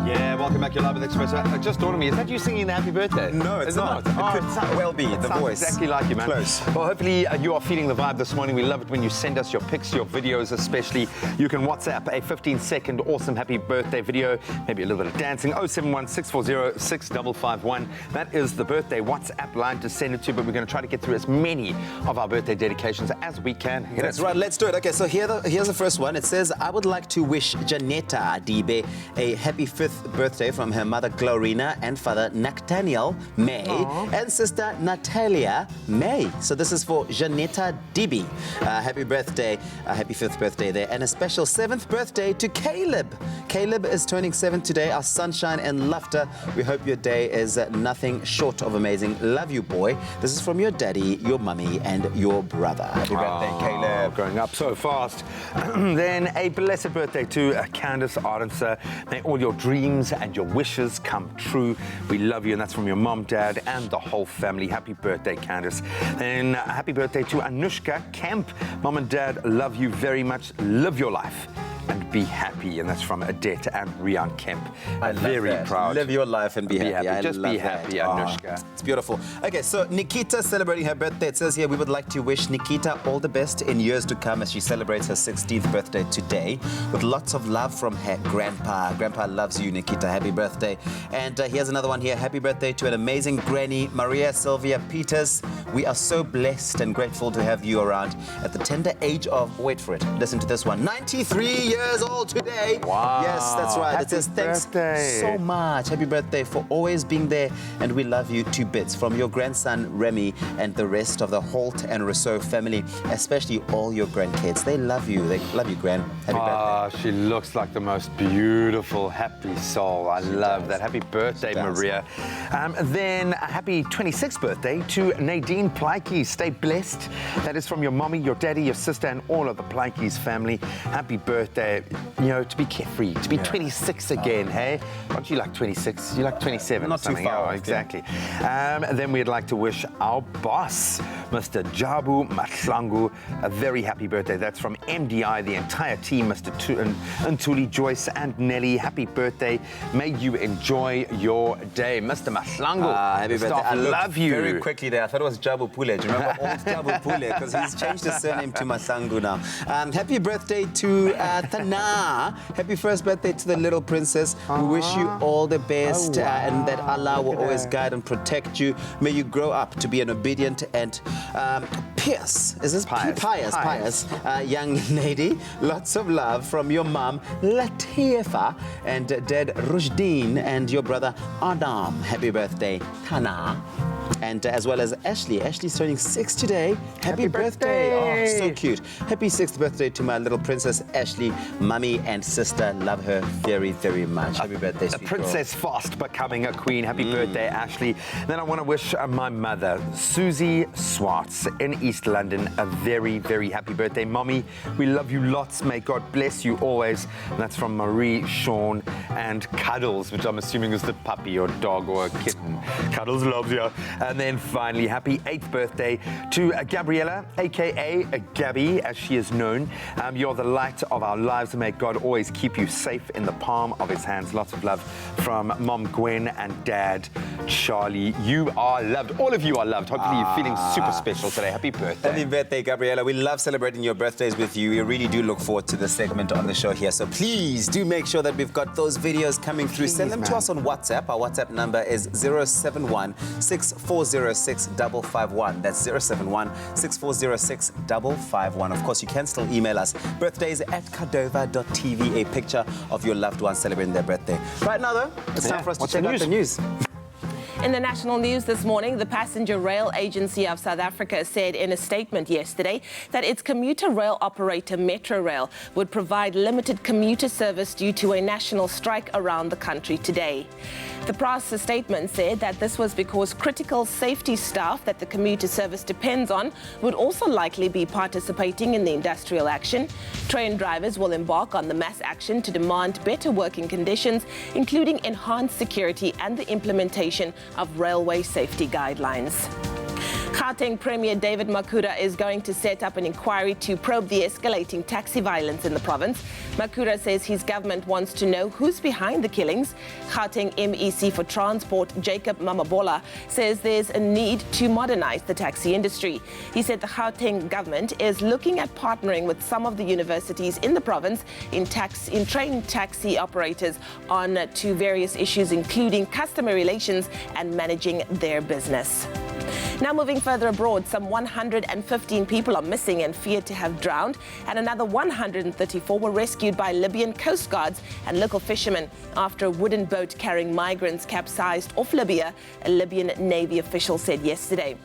Yeah, welcome back. You're live with Expresso. It just dawned on me, is that you singing the happy birthday? No, it's not. It could well be the sounds voice. Exactly like you, man. Close. Well, hopefully you are feeling the vibe this morning. We love it when you send us your pics, your videos especially. You can WhatsApp a 15-second awesome happy birthday video, maybe a little bit of dancing, 071-640-6551. That is the birthday WhatsApp line to send it to, but we're going to try to get through as many of our birthday dedications as we can. That's right, let's do it. Okay, so here's the first one. It says, I would like to wish Janetta Adibe a happy 5th birthday from her mother Glorina and father Nathaniel May and sister Natalia May. So this is for Janetta Dibi. Happy birthday, happy 5th birthday there. And a special 7th birthday to Caleb. Caleb is turning 7 today, our sunshine and laughter. We hope your day is nothing short of amazing. Love you, boy. This is from your daddy, your mummy, and your brother. Happy birthday, Caleb. Growing up so fast. Then a blessed birthday to Candice Ardenser. May all your dreams and your wishes come true. We love you, and that's from your mom, dad, and the whole family. Happy birthday, Candice. Then happy birthday to Anushka Kemp. Mom and dad love you very much. Live your life and be happy, and that's from Adette and Rian Kemp. I love very that. proud. Live your life and be happy. I Just love be happy, that. Anushka. It's beautiful. Okay, so Nikita celebrating her birthday. It says here we would like to wish Nikita all the best in years to come as she celebrates her 60th birthday today with lots of love from her grandpa. Grandpa loves you, Nikita. Happy birthday. And here's another one here. Happy birthday to an amazing granny, Maria Sylvia Peters. We are so blessed and grateful to have you around at the tender age of, wait for it, listen to this one, 93 years old today. Wow. Yes, that's right. It says thanks so much. Happy birthday for always being there, and we love you to bits. From your grandson Remy and the rest of the Holt and Rousseau family, especially all your grandkids. They love you. They love you, Gran. Happy birthday. She looks like the most beautiful, happy soul. I love that. Happy birthday, Maria. Then a happy 26th birthday to Nadine Plaikey. Stay blessed. That is from your mommy, your daddy, your sister, and all of the Plaikey's family. Happy birthday. You know, to be carefree, to be 26 again, hey? Aren't you like 26? You like 27 Not or something? too far. Oh, exactly. Then we'd like to wish our boss, Mr. Jabu Mahlangu, a very happy birthday. That's from MDI, the entire team, Mr. Ntuli, Joyce, and Nelly. Happy birthday. May you enjoy your day. Mr. Mahlangu, happy birthday. I love you. Very quickly there. I thought it was Jabu Pule. Do you remember old Jabu Pule? Because he's changed his surname to Mahlangu now. Happy birthday to Thana. Happy first birthday to the little princess. We wish you all the best and that Allah will always guide and protect you. May you grow up to be an obedient and pious. Is this pious young lady? Lots of love from your mom, Latifa, and dad, Rasdien, and your brother, Adam. Happy birthday, Thana. And as well as Ashley. Ashley's turning 6 today. Happy birthday. Oh, so cute. Happy 6th birthday to my little princess, Ashley. Mummy and sister love her very, very much. Happy birthday, sweet A princess fast becoming a queen. Happy birthday, Ashley. Then I want to wish my mother, Susie Swartz in East London, a very, very happy birthday. Mommy, we love you lots. May God bless you always. And that's from Marie, Sean, and Cuddles, which I'm assuming is the puppy or dog or a kitten. Cuddles loves you. And then finally, happy 8th birthday to Gabriella, a.k.a. Gabby, as she is known. You're the light of our lives, and may God always keep you safe in the palm of his hands. Lots of love from Mom Gwen and Dad Charlie. You are loved. All of you are loved. Hopefully you're feeling super special today. Happy birthday. Happy birthday, Gabriella. We love celebrating your birthdays with you. We really do look forward to the segment on the show here. So please do make sure that we've got those videos coming through. Send them to us on WhatsApp. Our WhatsApp number is 071-6406-551. That's 071-6406-551. Of course, you can still email us birthdays@cardova.tv, a picture of your loved one celebrating their birthday. Right now, though, it's time for us to check out the news. In the national news this morning, the Passenger Rail Agency of South Africa said in a statement yesterday that its commuter rail operator Metrorail would provide limited commuter service due to a national strike around the country today. The press statement said that this was because critical safety staff that the commuter service depends on would also likely be participating in the industrial action. Train drivers will embark on the mass action to demand better working conditions, including enhanced security and the implementation of railway safety guidelines. Gauteng Premier David Makhura is going to set up an inquiry to probe the escalating taxi violence in the province. Makhura says his government wants to know who's behind the killings. Gauteng MEC for Transport Jacob Mamabola says there's a need to modernize the taxi industry. He said the Gauteng government is looking at partnering with some of the universities in the province in training taxi operators on to various issues, including customer relations and managing their business. Now moving further abroad, some 115 people are missing and feared to have drowned, and another 134 were rescued by Libyan coast guards and local fishermen after a wooden boat carrying migrants capsized off Libya, a Libyan Navy official said yesterday.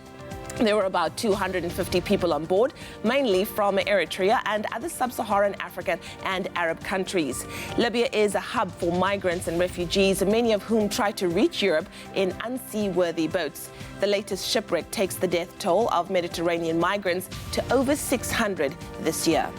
There were about 250 people on board, mainly from Eritrea and other sub-Saharan African and Arab countries. Libya is a hub for migrants and refugees, many of whom try to reach Europe in unseaworthy boats. The latest shipwreck takes the death toll of Mediterranean migrants to over 600 this year.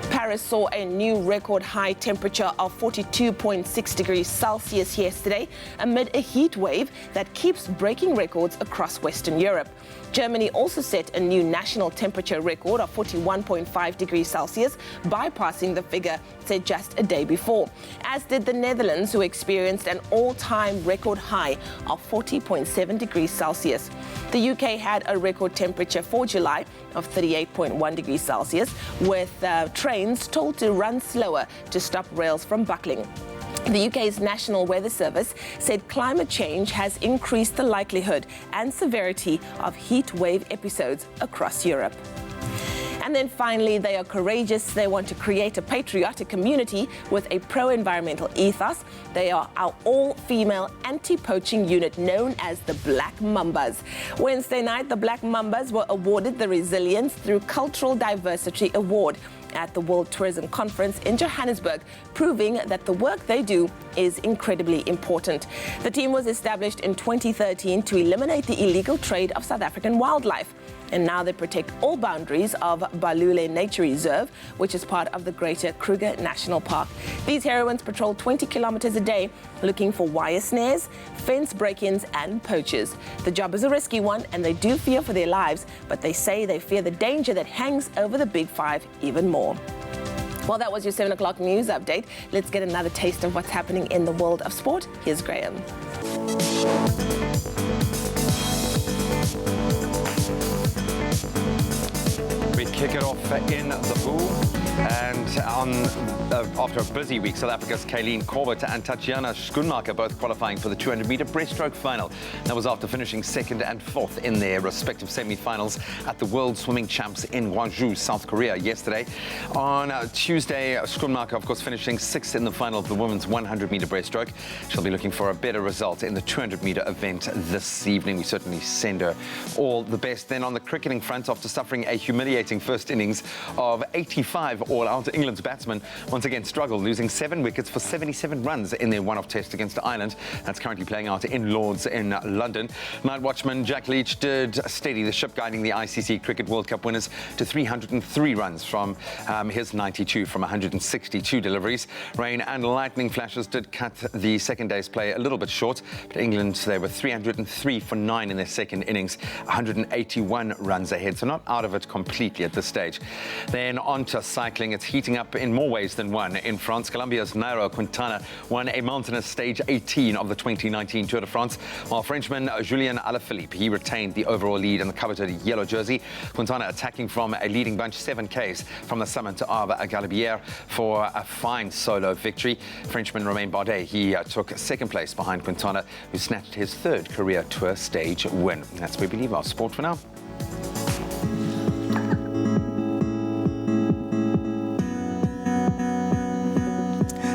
Paris saw a new record high temperature of 42.6 degrees Celsius yesterday amid a heat wave that keeps breaking records across Western Europe. Germany also set a new national temperature record of 41.5 degrees Celsius, bypassing the figure set just a day before, as did the Netherlands, who experienced an all-time record high of 40.7 degrees Celsius. The UK had a record temperature for July of 38.1 degrees Celsius, with trains told to run slower to stop rails from buckling. The UK's National Weather Service said climate change has increased the likelihood and severity of heat wave episodes across Europe. And then finally, they are courageous. They want to create a patriotic community with a pro-environmental ethos. They are our all-female anti-poaching unit known as the Black Mambas. Wednesday night, the Black Mambas were awarded the Resilience Through Cultural Diversity Award at the World Tourism Conference in Johannesburg, proving that the work they do is incredibly important. The team was established in 2013 to eliminate the illegal trade of South African wildlife. And now they protect all boundaries of Balule Nature Reserve, which is part of the Greater Kruger National Park. These heroines patrol 20 kilometers a day looking for wire snares, fence break-ins and poachers. The job is a risky one and they do fear for their lives, but they say they fear the danger that hangs over the Big Five even more. Well, that was your 7 o'clock news update. Let's get another taste of what's happening in the world of sport. Here's Graham. We kick it off in the pool, and after a busy week, South Africa's Kayleen Corbett and Tatiana Schoenmaker both qualifying for the 200-meter breaststroke final. That was after finishing 2nd and 4th in their respective semi-finals at the World Swimming Champs in Gwangju, South Korea yesterday. On Tuesday, Schoenmaker, of course, finishing 6th in the final of the women's 100-meter breaststroke. She'll be looking for a better result in the 200-meter event this evening. We certainly send her all the best. Then on the cricketing front, after suffering a humiliating first innings of 85 all out, England's batsmen once again struggled, losing 7 wickets for 77 runs in their one-off test against Ireland. That's currently playing out in Lords in London. Night watchman Jack Leach did steady the ship, guiding the ICC Cricket World Cup winners to 303 runs from his 92 from 162 deliveries. Rain and lightning flashes did cut the second day's play a little bit short, but England, they were 303 for 9 in their second innings, 181 runs ahead, so not out of it completely at this stage. Then on to cycling. It's heating up in more ways than one. In France, Colombia's Nairo Quintana won a mountainous stage 18 of the 2019 Tour de France, while Frenchman Julien Alaphilippe, he retained the overall lead in the coveted yellow jersey. Quintana attacking from a leading bunch 7 Ks from the summit of Galibier for a fine solo victory. Frenchman Romain Bardet, he took 2nd place behind Quintana, who snatched his 3rd career Tour stage win. That's where we leave our sport for now.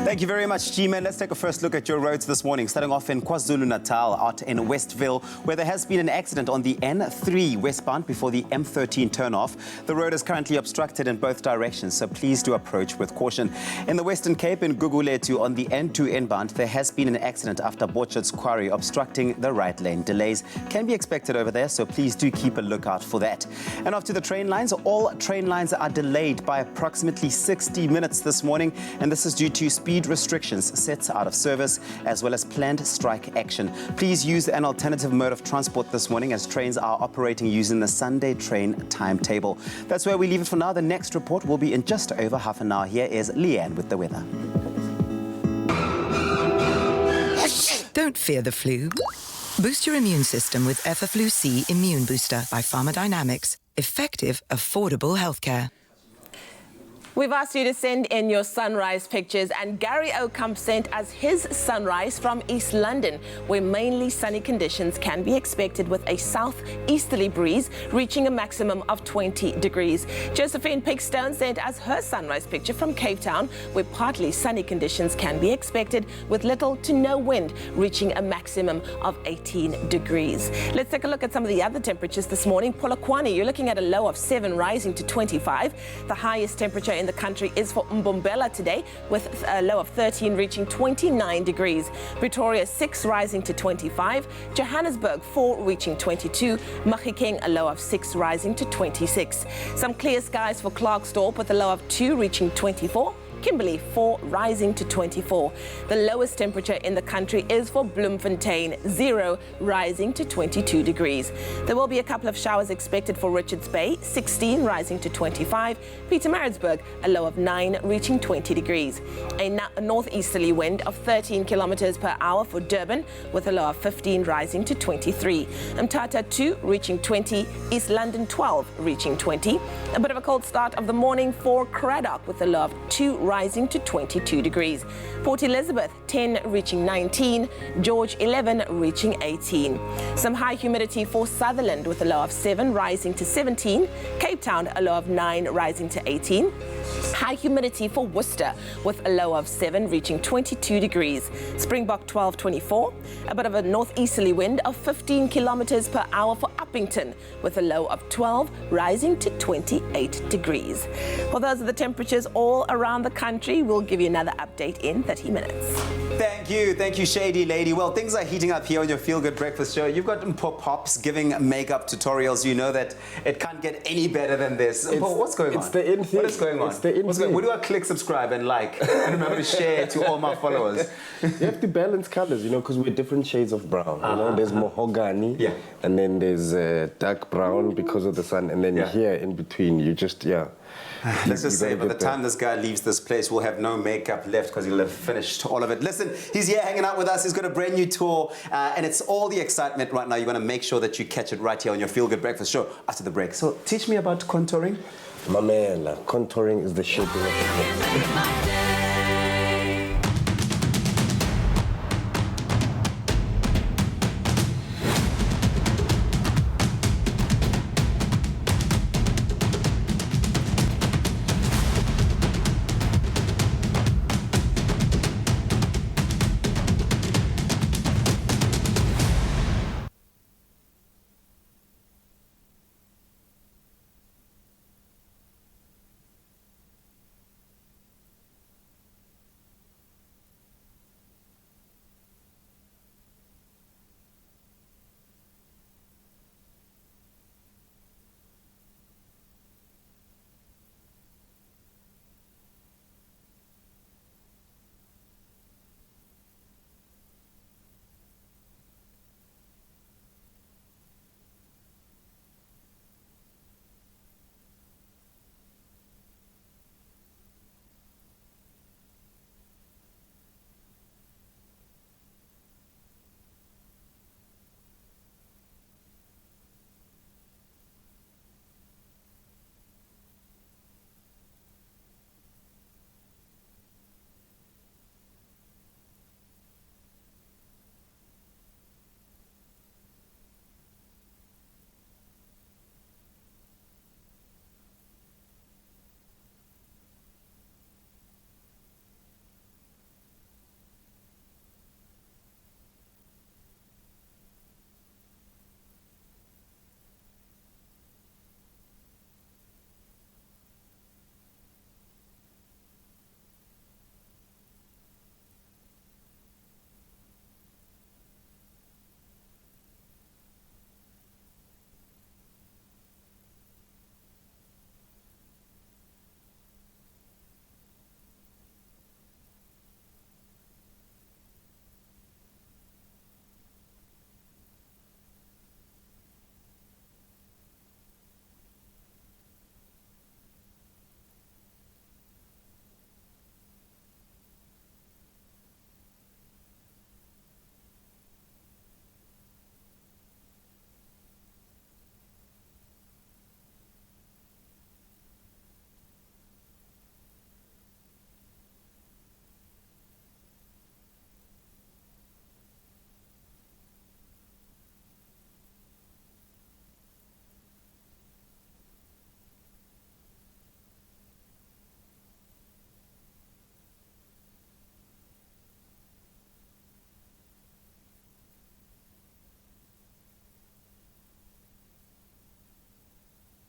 Thank you very much, G-Man. Let's take a first look at your roads this morning, starting off in KwaZulu-Natal, out in Westville, where there has been an accident on the N3 westbound before the M13 turnoff. The road is currently obstructed in both directions, so please do approach with caution. In the Western Cape, in Gugulethu, on the N2 inbound, there has been an accident after Borchard's Quarry obstructing the right lane. Delays can be expected over there, so please do keep a lookout for that. And off to the train lines. All train lines are delayed by approximately 60 minutes this morning, and this is due to speed speed restrictions set out of service, as well as planned strike action. Please use an alternative mode of transport this morning, as trains are operating using the Sunday train timetable. That's where we leave it for now. The next report will be in just over half an hour. Here is Leanne with the weather. Don't fear the flu. Boost your immune system with Effaflu-C Immune Booster by Pharmadynamics. Effective, affordable healthcare. We've asked you to send in your sunrise pictures, and Gary Ocamp sent us his sunrise from East London, where mainly sunny conditions can be expected with a southeasterly breeze reaching a maximum of 20 degrees. Josephine Pigstone sent us her sunrise picture from Cape Town, where partly sunny conditions can be expected with little to no wind reaching a maximum of 18 degrees. Let's take a look at some of the other temperatures this morning. Polokwane, you're looking at a low of 7 rising to 25. The highest temperature in the country is for Mbombela today, with a low of 13 reaching 29 degrees. Pretoria 6 rising to 25. Johannesburg 4 reaching 22. Mahikeng a low of 6 rising to 26. Some clear skies for Klerksdorp with a low of 2 reaching 24. Kimberley 4 rising to 24. The lowest temperature in the country is for Bloemfontein, 0 rising to 22 degrees. There will be a couple of showers expected for Richards Bay, 16 rising to 25. Pietermaritzburg, a low of 9 reaching 20 degrees. A northeasterly wind of 13 kilometers per hour for Durban, with a low of 15 rising to 23. Mthatha 2 reaching 20. East London 12 reaching 20. A bit of a cold start of the morning for Cradock, with a low of 2 rising to 22 degrees. Port Elizabeth 10 reaching 19. George 11 reaching 18. Some high humidity for Sutherland, with a low of 7 rising to 17. Cape Town a low of 9 rising to 18. High humidity for Worcester, with a low of 7 reaching 22 degrees. Springbok 12-24. A bit of a northeasterly wind of 15 kilometers per hour for Uppington, with a low of 12 rising to 28 degrees. Well, those are the temperatures all around the country. We'll give you another update in 30 minutes. Thank you, Shady Lady. Well, things are heating up here on your Feel Good Breakfast show. You've got Pops giving makeup tutorials. You know that it can't get any better than this. What's going on? It's the in thing. What is going on? It's the in thing. Where do I click subscribe and like? And remember to share to all my followers. You have to balance colors, because we're different shades of brown. There's mahogany, and then there's dark brown because of the sun, and then here in between, you just, Let's just say, by the time this guy leaves this place, we'll have no makeup left because he'll have finished all of it. Listen, he's here hanging out with us. He's got a brand new tour, and it's all the excitement right now. You're going to make sure that you catch it right here on your Feel Good Breakfast show after the break. So teach me about contouring. My man, contouring is the shaping of the hair.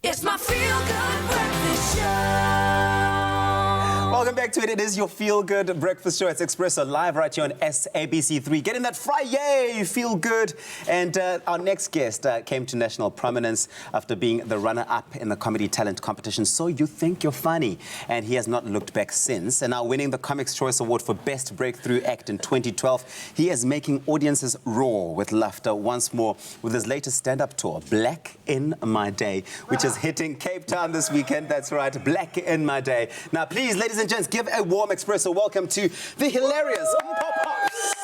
It's my feel-good breakfast show. Welcome back to it. It is your feel-good breakfast show. It's Expresso live right here on SABC3. Getting that Friday feel good. And our next guest came to national prominence after being the runner-up in the comedy talent competition, So You Think You're Funny. And he has not looked back since. And now winning the Comics Choice Award for Best Breakthrough Act in 2012, he is making audiences roar with laughter once more with his latest stand-up tour, Black in My Day, which is hitting Cape Town this weekend. That's right, Black in My Day. Now, please, ladies and gents, give a warm Expresso welcome to the hilarious Pop-Pops.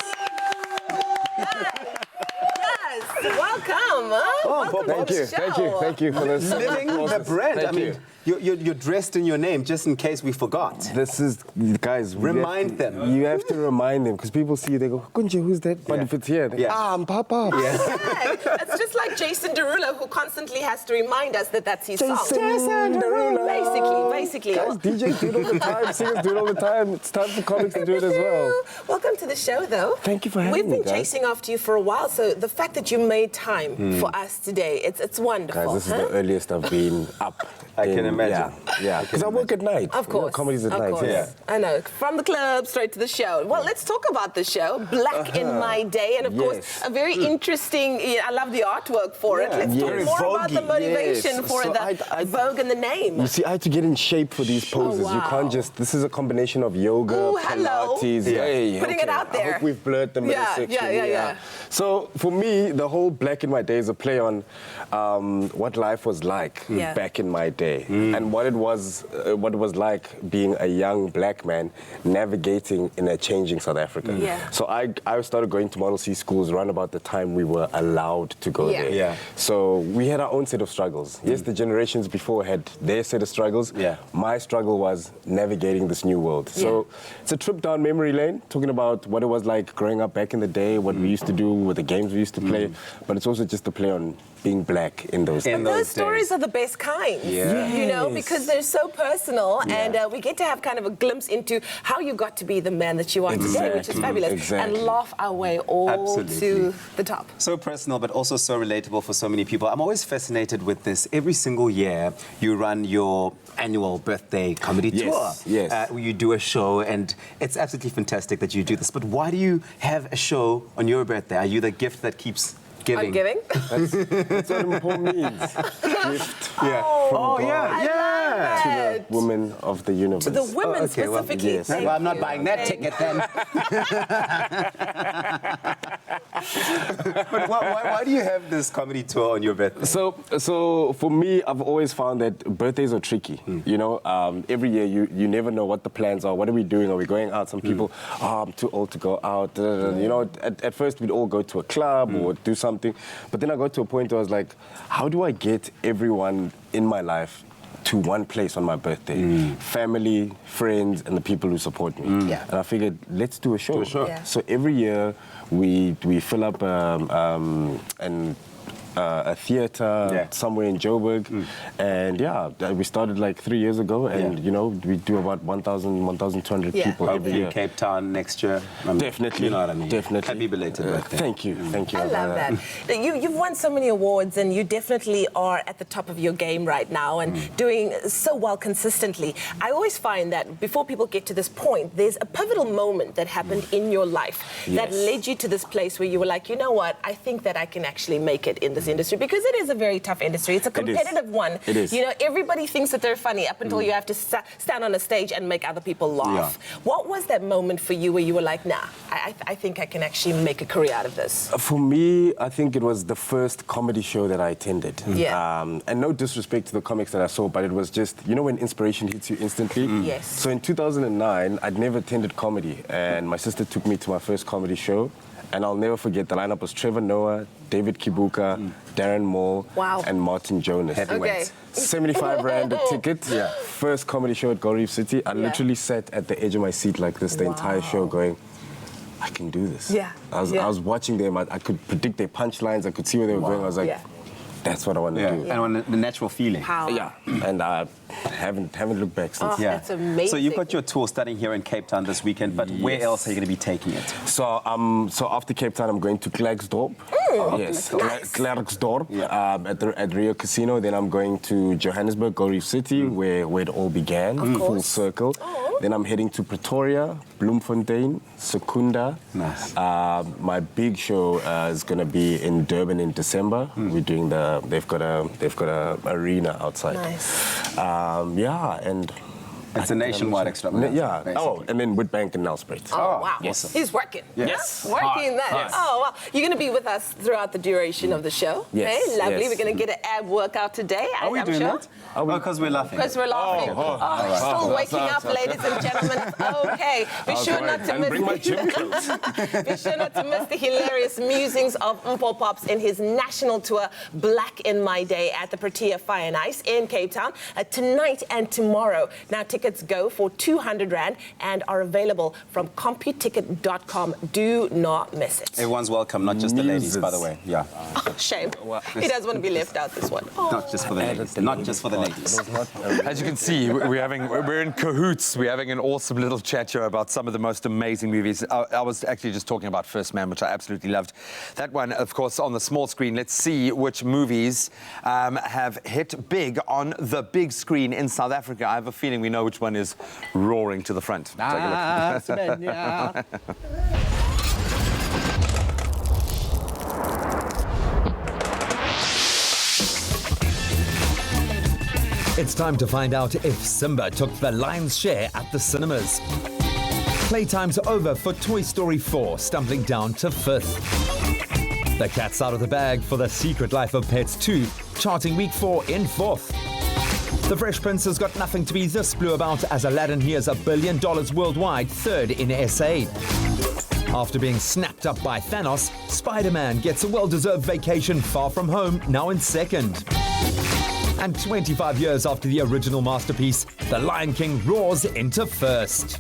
Yes, welcome. Welcome Thank to you, the show. thank you for this. Living the brand. Thank I mean, you're dressed in your name just in case we forgot. This is, guys. Remind them. You have to remind them because people see you, they go, Kunje, who's that? But if it's here, they, I'm Pop-Pops. It's just like Jason Derulo, who constantly has to remind us that that's his song. Jason Derulo. Basically. Guys, DJs do it all the time, singers do it all the time. It's time for comics to do it as well. Welcome to the show, though. Thank you for having me, We've been chasing after you for a while, so the fact that you made time for us today, it's wonderful. Guys, this is the earliest I've been up. I can imagine. Yeah, because I work at night. Of course. Comedy's at night. Course. I know. From the club straight to the show. Well, let's talk about the show, Black in My Day, and of course, a very interesting. I love the artwork for it. Let's talk more about the motivation for the Vogue and the name. You see, I had to get in shape for these poses. You can't just. This is a combination of yoga, Pilates. Putting it out there. I hope we've blurred the middle section. Yeah. So for me, the whole Black in My Day is a play on what life was like back in my day, and what it was like being a young black man navigating in a changing South Africa. So I started going to Model C schools around about the time we were allowed to go there. So we had our own set of struggles. Yes, the generations before had their set of struggles. My struggle was navigating this new world. So it's a trip down memory lane, talking about what it was like growing up back in the day, what we used to do, what the games we used to play, but it's also just a play on being black in those days. And those stories are the best kinds, you know, because they're so personal, and we get to have kind of a glimpse into how you got to be the man that you are today, which is fabulous, and laugh our way all to the top. So personal, but also so relatable for so many people. I'm always fascinated with this. Every single year, you run your annual birthday comedy tour. You do a show, and it's absolutely fantastic that you do this. But why do you have a show on your birthday? Are you the gift that keeps giving? I'm giving. That's what important means. Gift. From God to the woman of the universe. To the women specifically. Well, I'm not buying that ticket then. But why do you have this comedy tour on your birthday? So for me, I've always found that birthdays are tricky. You know, every year you never know what the plans are. What are we doing? Are we going out? Some people, I'm too old to go out. You know, at first we'd all go to a club or do something. But then I got to a point where I was like, how do I get everyone in my life to one place on my birthday? Family, friends, and the people who support me. And I figured, let's do a show. So every year we fill up a theater somewhere in Joburg, and we started like 3 years ago, and you know, we do about 1,000, 1,200 people every year. Cape Town next year. Definitely. You know what I mean? Definitely. Happy belated birthday. Thank you. I love that. You've won so many awards, and you definitely are at the top of your game right now, and doing so well consistently. I always find that before people get to this point, there's a pivotal moment that happened in your life that led you to this place where you were like, you know what, I think that I can actually make it in this industry, because it is a very tough industry. It's a competitive one. It is. You know, everybody thinks that they're funny up until you have to stand on a stage and make other people laugh. What was that moment for you where you were like, nah, I think I can actually make a career out of this? For me, I think it was the first comedy show that I attended. And no disrespect to the comics that I saw, but it was just, you know, when inspiration hits you instantly? Yes. So in 2009, I'd never attended comedy, and my sister took me to my first comedy show. And I'll never forget, the lineup was Trevor Noah, David Kibuka, Darren Moore, and Martin Jonas. Heavyweights. 75 Rand a ticket. First comedy show at Gold Reef City. I literally sat at the edge of my seat like this the entire show going, I can do this. I was watching them. I could predict their punchlines. I could see where they were going. I was like, That's what I want to do. And on the natural feeling. Power. Yeah, and I haven't looked back since. That's amazing. So you've got your tour starting here in Cape Town this weekend, but where else are you going to be taking it? So after Cape Town, I'm going to Klerksdorp. Yes, nice. Klerksdorp at Rio Casino. Then I'm going to Johannesburg, Gold Reef City, where it all began, full circle. Then I'm heading to Pretoria, Bloemfontein, Secunda. Nice. My big show is going to be in Durban in December. We're doing they've got a arena outside. Nice. And it's a nationwide extravaganza. Yeah. Basically. Oh, and then Witbank and Nelspruit. Oh, wow. Yes. He's working. Yes. Yeah? Working that. Yes. Oh, wow. You're going to be with us throughout the duration of the show. Yes. Okay, lovely. Yes. We're going to get an ab workout today. Are we doing that? Oh, because we're laughing. Because we're laughing. Still waking up, ladies and gentlemen. Okay. Be sure not to miss. Bring my gym clothes. Be sure not to miss the hilarious musings of Mpo Pops in his national tour, Black in My Day, at the Protea Fire and Ice in Cape Town tonight and tomorrow. Now tickets go for 200 Rand and are available from computicket.com. Do not miss it. Everyone's welcome, not just the ladies, by the way. Yeah. Oh, shame. He doesn't want to be left out this one. Oh. Not just for the ladies. Not just for the ladies. As you can see, we're in cahoots. We're having an awesome little chat show about some of the most amazing movies. I was actually just talking about First Man, which I absolutely loved. That one, of course, on the small screen. Let's see which movies have hit big on the big screen in South Africa. I have a feeling we know which one is roaring to the front. Take a look. It's time to find out if Simba took the lion's share at the cinemas. Playtime's over for Toy Story 4, stumbling down to 5th. The cat's out of the bag for The Secret Life of Pets 2, charting week 4 in 4th. The Fresh Prince has got nothing to be this blue about as Aladdin hears $1 billion worldwide, 3rd in SA. After being snapped up by Thanos, Spider-Man gets a well-deserved vacation far from home, now in 2nd. And 25 years after the original masterpiece, The Lion King roars into 1st.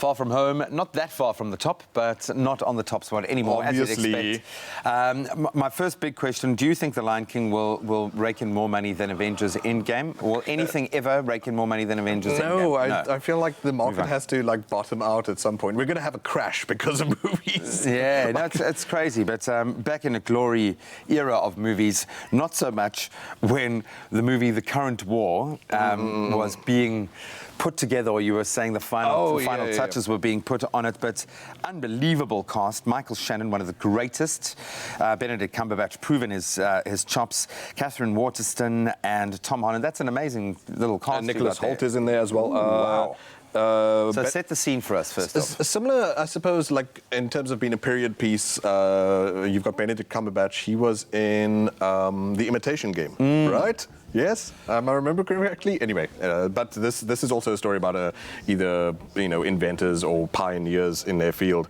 Far from home, not that far from the top, but not on the top spot anymore, Obviously. as you'd expect. My first big question, do you think The Lion King will rake in more money than Avengers Endgame? Will anything ever rake in more money than Avengers Endgame? No, I feel like the market has to bottom out at some point. We're going to have a crash because of movies. Yeah, no, it's crazy. But back in the glory era of movies, not so much when the movie The Current War was being put together, or you were saying the final touches were being put on it, but unbelievable cast. Michael Shannon, one of the greatest. Benedict Cumberbatch, proven his chops. Catherine Waterston and Tom Holland. That's an amazing little cast. And Nicholas Hoult is in there as well. Wow. So set the scene for us first off. Similar, I suppose, like in terms of being a period piece, you've got Benedict Cumberbatch. He was in The Imitation Game, right? Yes, I remember correctly. Anyway, but this is also a story about either inventors or pioneers in their field,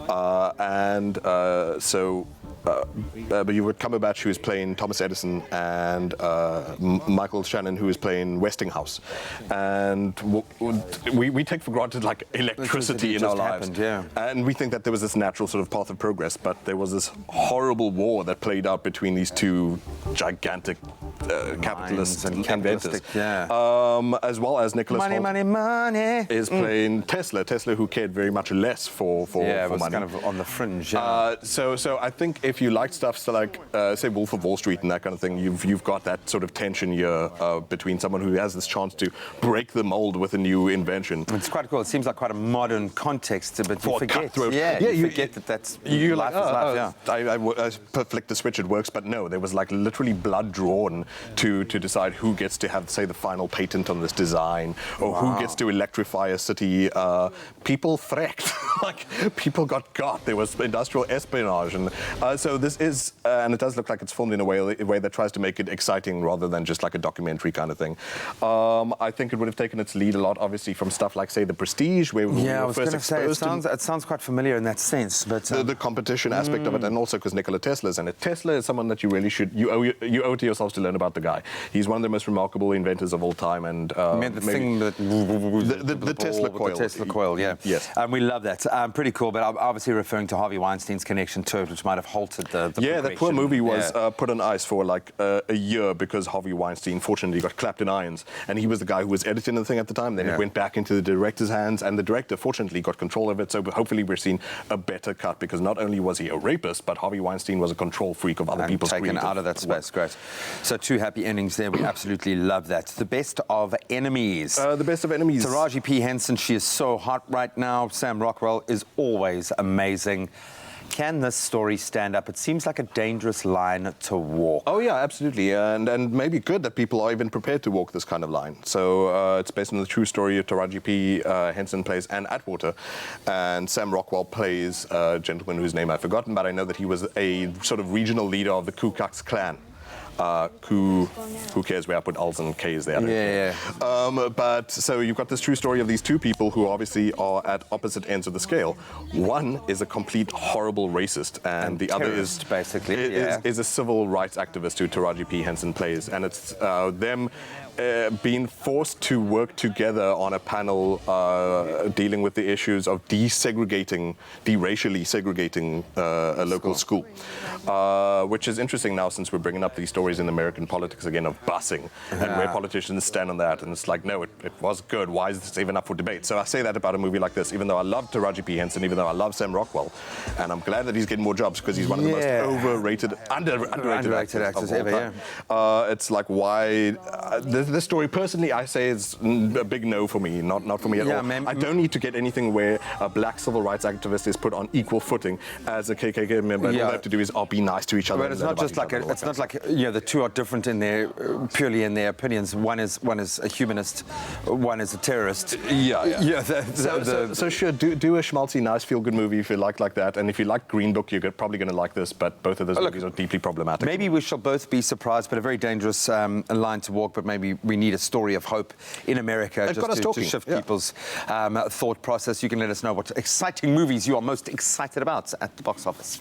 but you would Cumberbatch, who is playing Thomas Edison, and Michael Shannon, who is playing Westinghouse. And we take for granted electricity in our lives. And we think that there was this natural sort of path of progress, but there was this horrible war that played out between these two gigantic capitalists and inventors. As well as Nicholas Hoult is playing Tesla, who cared very much less for was money. kind of on the fringe. So I think if you like stuff like, say, Wolf of Wall Street and that kind of thing, you've got that sort of tension here between someone who has this chance to break the mold with a new invention. It's quite cool. It seems like quite a modern context, but you forget. Cutthroat. You forget that's life is life. I flick the switch, it works, but no, there was literally blood drawn to decide who gets to have, say, the final patent on this design, or who gets to electrify a city. People threcked. People got. There was industrial espionage, and So this is, and it does look like it's filmed in a way that tries to make it exciting rather than just like a documentary kind of thing. I think it would have taken its lead a lot, obviously, from stuff like, say, The Prestige, where we I were was first going to say, exposed. it sounds quite familiar in that sense, but the competition aspect of it, and also because Nikola Tesla's in it. Tesla is someone that you really should, you owe it to yourselves to learn about the guy. He's one of the most remarkable inventors of all time, and the Tesla coil. The Tesla coil, yeah. Yes. We love that. Pretty cool, but I'm obviously referring to Harvey Weinstein's connection to it, which might have halted the that poor movie was put on ice for like a year because Harvey Weinstein, fortunately, got clapped in irons, and he was the guy who was editing the thing at the time. Then it went back into the director's hands, and the director, fortunately, got control of it. So hopefully we're seeing a better cut, because not only was he a rapist, but Harvey Weinstein was a control freak of other people's taken out of that space. Great. So 2 happy endings there. We absolutely love that. The best of enemies. The best of enemies. Taraji P. Henson, she is so hot right now. Sam Rockwell is always amazing. Can this story stand up? It seems like a dangerous line to walk. Oh, yeah, absolutely. And maybe good that people are even prepared to walk this kind of line. So it's based on the true story of Taraji P. Henson plays Anne Atwater, and Sam Rockwell plays a gentleman whose name I've forgotten, but I know that he was a sort of regional leader of the Ku Klux Klan. Who cares where I put L's and K's there? But so you've got this true story of these two people who obviously are at opposite ends of the scale. One is a complete horrible racist, and the other is basically is a civil rights activist who Taraji P. Henson plays, and it's them being forced to work together on a panel dealing with the issues of de-racially segregating a local school, which is interesting now since we're bringing up these stories in American politics again of busing and where politicians stand on that, and it's like, no, it was good. Why is this even up for debate? So I say that about a movie like this, even though I love Taraji P. Henson, even though I love Sam Rockwell, and I'm glad that he's getting more jobs because he's one of the most overrated, underrated actors ever. It's like, why this story personally I say is a big no for me, not for me at all. I don't need to get anything where a black civil rights activist is put on equal footing as a KKK member. All they have to do is be nice to each other. But it's not just like the two are different in their purely in their opinions. One is a humanist, one is a terrorist. So sure, do a schmaltzy, nice, feel-good movie if you like that, and if you like Green Book, you're probably going to like this. But both of those movies are deeply problematic. Maybe we shall both be surprised, but a very dangerous line to walk. But maybe we need a story of hope in America just to shift people's thought process. You can let us know what exciting movies you are most excited about at the box office.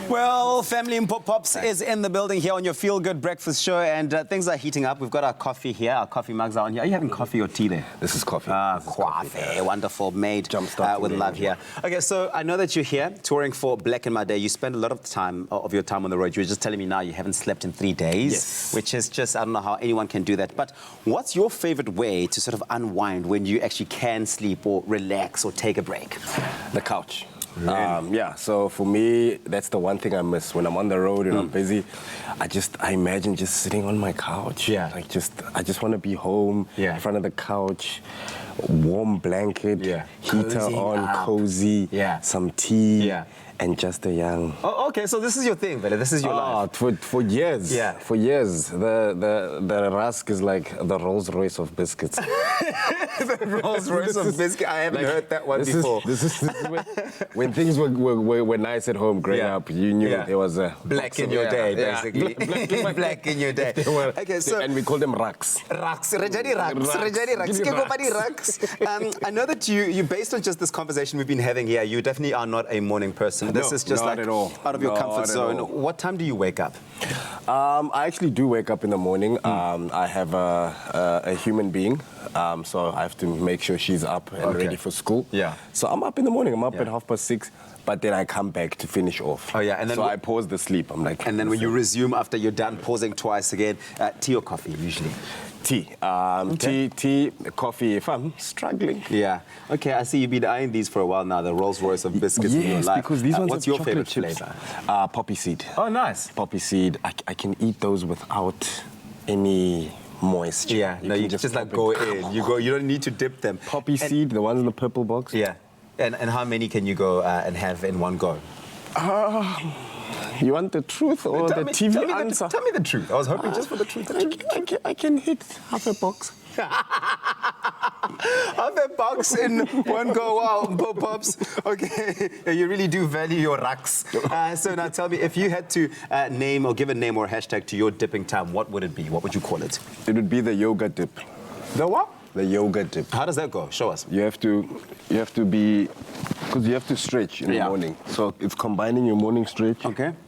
Well, Family and Pops is in the building here on your Feel Good Breakfast Show, and things are heating up. We've got our coffee here. Our coffee mugs are on here. Are you having coffee or tea there? This is coffee. Coffee. Wonderful. Made with love here. Okay, so I know that you're here touring for Black in My Day. You spend a lot of your time on the road. You were just telling me now you haven't slept in 3 days, which is just, I don't know how anyone can do that. But what's your favorite way to sort of unwind when you actually can sleep or relax or take a break? The couch. So for me, that's the one thing I miss when I'm on the road and I'm busy. I imagine just sitting on my couch. I just want to be home in front of the couch, warm blanket, heater on, cozy, some tea. And just a young. Oh, okay. So this is your thing, Vele. This is your life. For years. For years. The rusk is like the Rolls Royce of biscuits. The Rolls Royce of biscuits. I haven't heard that one before. This is when things were nice at home growing up. You knew there was a black in your day, basically. Black in your day. Okay, so and we call them racks. Racks. Rejadi racks. I know that you, based on just this conversation we've been having here, you definitely are not a morning person. This is just like out of your comfort zone. What time do you wake up? I actually do wake up in the morning. I have a human being, so I have to make sure she's up and ready for school. So I'm up in the morning. I'm up at 6:30, but then I come back to finish off. And then so I pause the sleep. I'm like, and then when you resume after you're done pausing twice again, tea or coffee usually? Tea. Tea, coffee if I'm struggling. Okay, I see you've been eyeing these for a while now, the Rolls Royce of biscuits in your life. Because these ones what's your favorite flavor? Poppy seed. Oh, nice. Poppy seed. I can eat those without any moisture. You just like go in. You don't need to dip them. Poppy seed, the ones in the purple box. And how many can you go and have in one go? You want the truth or the TV answer? Tell me the truth. I was hoping just for the truth. I can hit half a box. Half a box in one go. Wow, Pops. Okay, you really do value your racks. So now tell me, if you had to name or give a name or hashtag to your dipping time, what would it be? What would you call it? It would be the yoga dip. The what? The yoga dip. How does that go? Show us. You have to be, because you have to stretch in the morning. So it's combining your morning stretch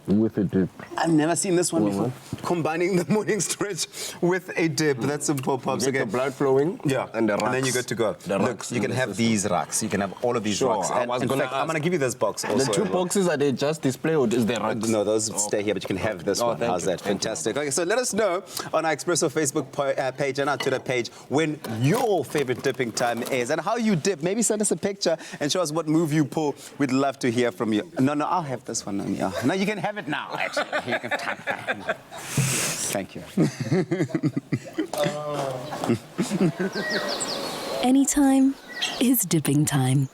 with a dip. I've never seen this one before. Combining the morning stretch with a dip. That's some Pops. Get the blood flowing. Yeah. And the racks. And then you're good to go. Look, you can have these racks. You can have all of these racks. And in fact, I'm going to give you this box also. The two boxes, are they just display or is there racks? No, those stay here, but you can have this one. How's that? Fantastic. Okay, so let us know on our Expresso Facebook page and our Twitter page when your favorite dipping time is and how you dip. Maybe send us a picture and show us what move you pull. We'd love to hear from you. No, I'll have this one. No, you can have it now, actually. You can Thank you. Anytime is dipping time.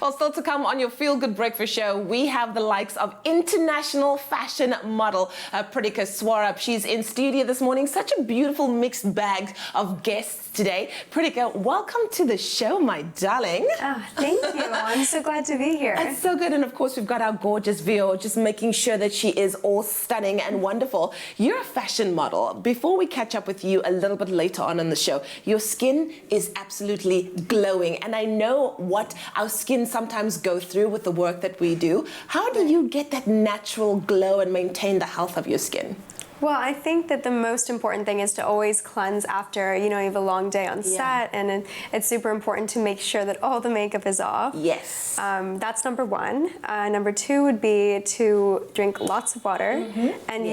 Well, still to come on your Feel Good Breakfast show, we have the likes of international fashion model Preeya Sarah. She's in studio this morning. Such a beautiful mixed bag of guests today. Preeya, welcome to the show, my darling. Thank you. I'm so glad to be here. It's so good. And of course, we've got our gorgeous Vio, just making sure that she is all stunning and wonderful. You're a fashion model. Before we catch up with you a little bit later on in the show, your skin is absolutely glowing. And I know what our skin sometimes go through with the work that we do. How do you get that natural glow and maintain the health of your skin? Well, I think that the most important thing is to always cleanse after, you have a long day on set, and it's super important to make sure that all the makeup is off. Yes. That's number one. Number two would be to drink lots of water and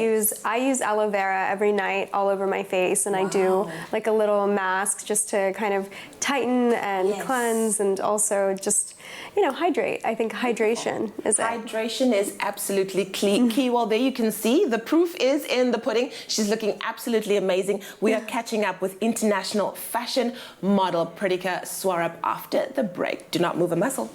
I use aloe vera every night all over my face, and I do like a little mask just to kind of tighten and cleanse and also just, hydrate. I think hydration is it. Hydration is absolutely key. Well, there you can see the proof is in the pudding. She's looking absolutely amazing. We are catching up with international fashion model Preeya Sarah after the break. Do not move a muscle.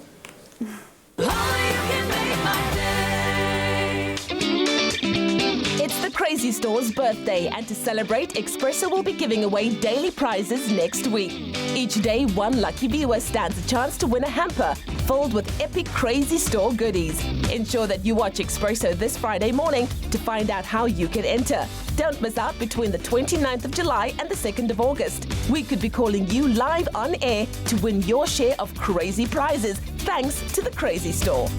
It's the Crazy Store's birthday, and to celebrate, Expresso will be giving away daily prizes next week. Each day, one lucky viewer stands a chance to win a hamper filled with epic Crazy Store goodies. Ensure that you watch Expresso this Friday morning to find out how you can enter. Don't miss out between the 29th of July and the 2nd of August. We could be calling you live on air to win your share of crazy prizes, thanks to the Crazy Store.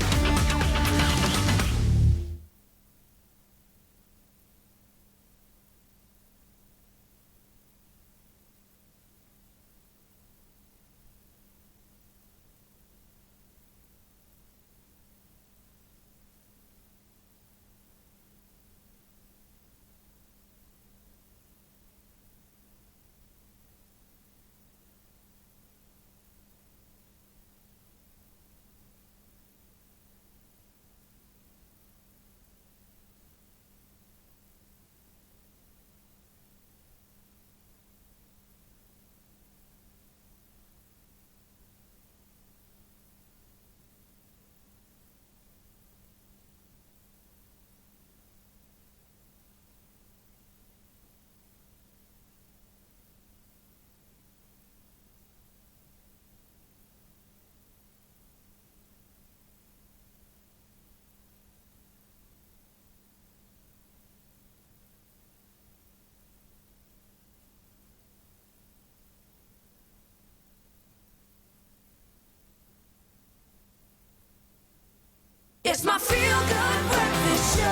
It's my Feel Good Breakfast Show.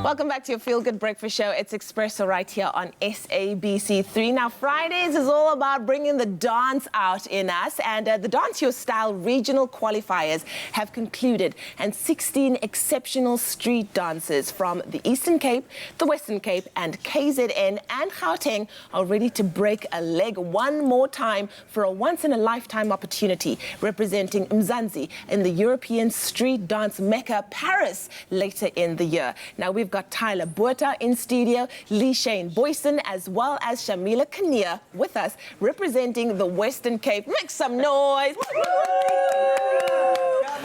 Welcome back to your Feel Good Breakfast Show. It's Expresso right here on SABC3. Now, Fridays is all about bringing the dance out in us. And the Dance Your Style regional qualifiers have concluded. And 16 exceptional street dancers from the Eastern Cape, the Western Cape, and KZN and Gauteng are ready to break a leg one more time for a once-in-a-lifetime opportunity, representing Mzansi in the European street dance mecca, Paris, later in the year. Now, we've got Tyler Buerta in studio, Lee Shane Boyson, as well as Shamila Kania with us, representing the Western Cape. Make some noise!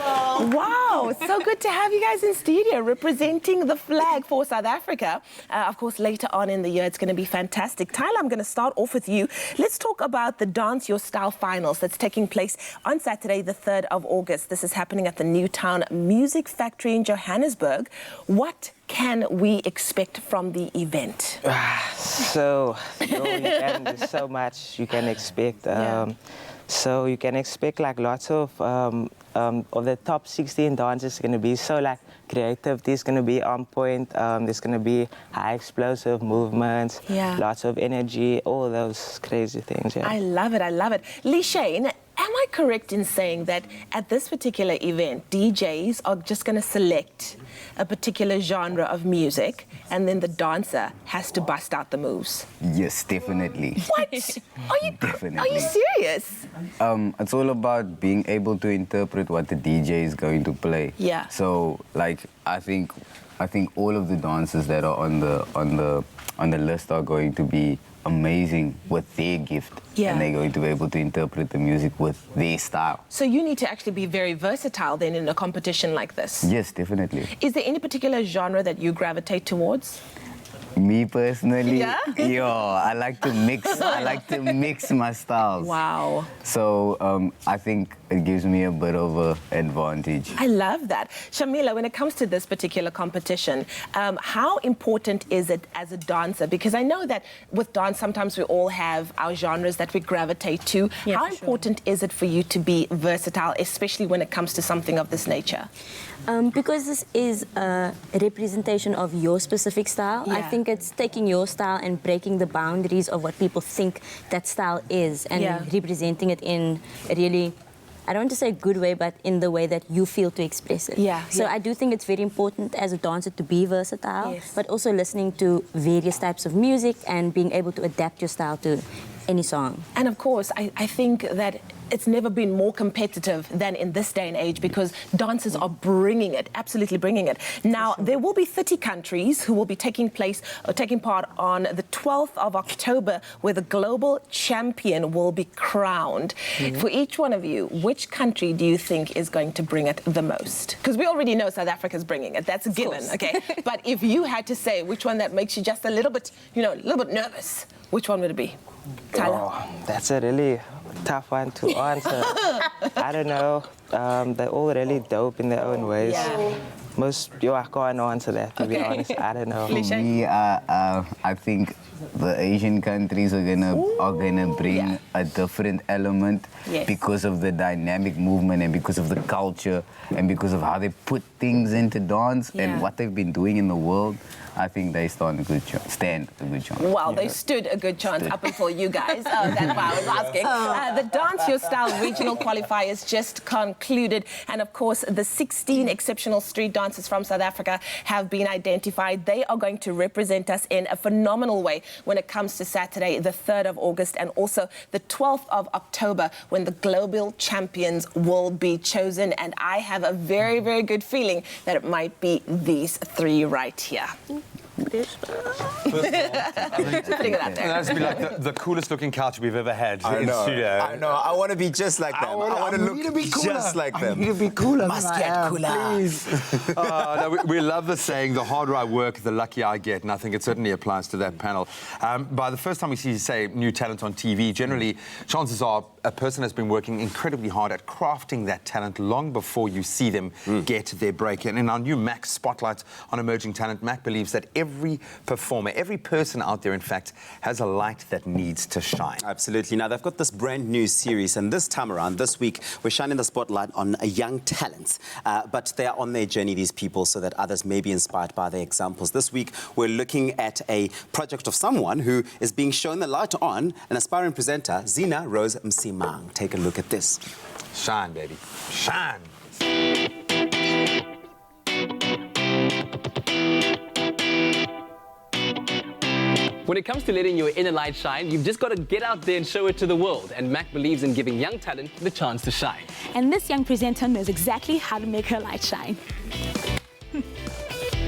Wow, so good to have you guys in studio representing the flag for South Africa. Of course, later on in the year, it's going to be fantastic. Tyler, I'm going to start off with you. Let's talk about the Dance Your Style finals that's taking place on Saturday, the 3rd of August. This is happening at the Newtown Music Factory in Johannesburg. What can we expect from the event? So, there's so much you can expect. So you can expect like lots of the top 16 dances going to be so like creative. There's going to be on point. There's going to be high explosive movements, lots of energy, all those crazy things. Yeah. I love it. I love it. Lee Shane, am I correct in saying that at this particular event, DJs are just going to select a particular genre of music and then the dancer has to bust out the moves? Yes, definitely. What? Definitely. Are you serious? It's all about being able to interpret what the DJ is going to play. Yeah. So, like, I think all of the dancers that are on the list are going to be amazing with their gift, and they're going to be able to interpret the music with their style. So you need to actually be very versatile then in a competition like this? Yes, definitely. Is there any particular genre that you gravitate towards? Me personally, I like to mix. I like to mix my styles. Wow. So I think it gives me a bit of an advantage. I love that. Shamila, when it comes to this particular competition, how important is it as a dancer? Because I know that with dance, sometimes we all have our genres that we gravitate to. How important is it for you to be versatile, especially when it comes to something of this nature? Because this is a representation of your specific style, I think it's taking your style and breaking the boundaries of what people think that style is and representing it in a really, I don't want to say good way, but in the way that you feel to express it. So I do think it's very important as a dancer to be versatile, but also listening to various types of music and being able to adapt your style to any song. And of course, I think that it's never been more competitive than in this day and age because dancers are bringing it, absolutely bringing it. Now, there will be 30 countries who will be taking part on the 12th of October where the global champion will be crowned. For each one of you, which country do you think is going to bring it the most? Because we already know South Africa's bringing it, that's a given, okay? But if you had to say which one that makes you just a little bit, a little bit nervous, which one would it be? Tyler? That's a really tough one to answer. I don't know. They're all really dope in their own ways. I can't answer that, to be honest. I don't know. For me, I think the Asian countries are gonna bring a different element because of the dynamic movement and because of the culture and because of how they put things into dance and what they've been doing in the world. I think they stand a good chance. Well, they stood a good chance up until you guys. That's why I was asking. The Dance Your Style regional qualifiers just concluded. And of course, the 16 exceptional street dancers from South Africa have been identified. They are going to represent us in a phenomenal way when it comes to Saturday, the 3rd of August, and also the 12th of October when the global champions will be chosen. And I have a very, very good feeling that it might be these three right here. Putting it out there. That's be like the coolest looking couch we've ever had in studio. I know. I want to be just like them. I want to look just like them. I need to be cooler. Must get cooler. Please. We love the saying, the harder I work, the luckier I get, and I think it certainly applies to that panel. By the first time we see, say, new talent on TV, generally, chances are a person has been working incredibly hard at crafting that talent long before you see them get their break. And in our new Mac Spotlight on Emerging Talent, Mac believes that every performer, every person out there, in fact, has a light that needs to shine. Absolutely. Now, they've got this brand new series, and this time around, this week, we're shining the spotlight on young talents. But they are on their journey, these people, so that others may be inspired by their examples. This week, we're looking at a project of someone who is being shown the light on, an aspiring presenter, Zina Rose Msimang. Take a look at this. Shine, baby. Shine. When it comes to letting your inner light shine, you've just got to get out there and show it to the world. And Mac believes in giving young talent the chance to shine. And this young presenter knows exactly how to make her light shine.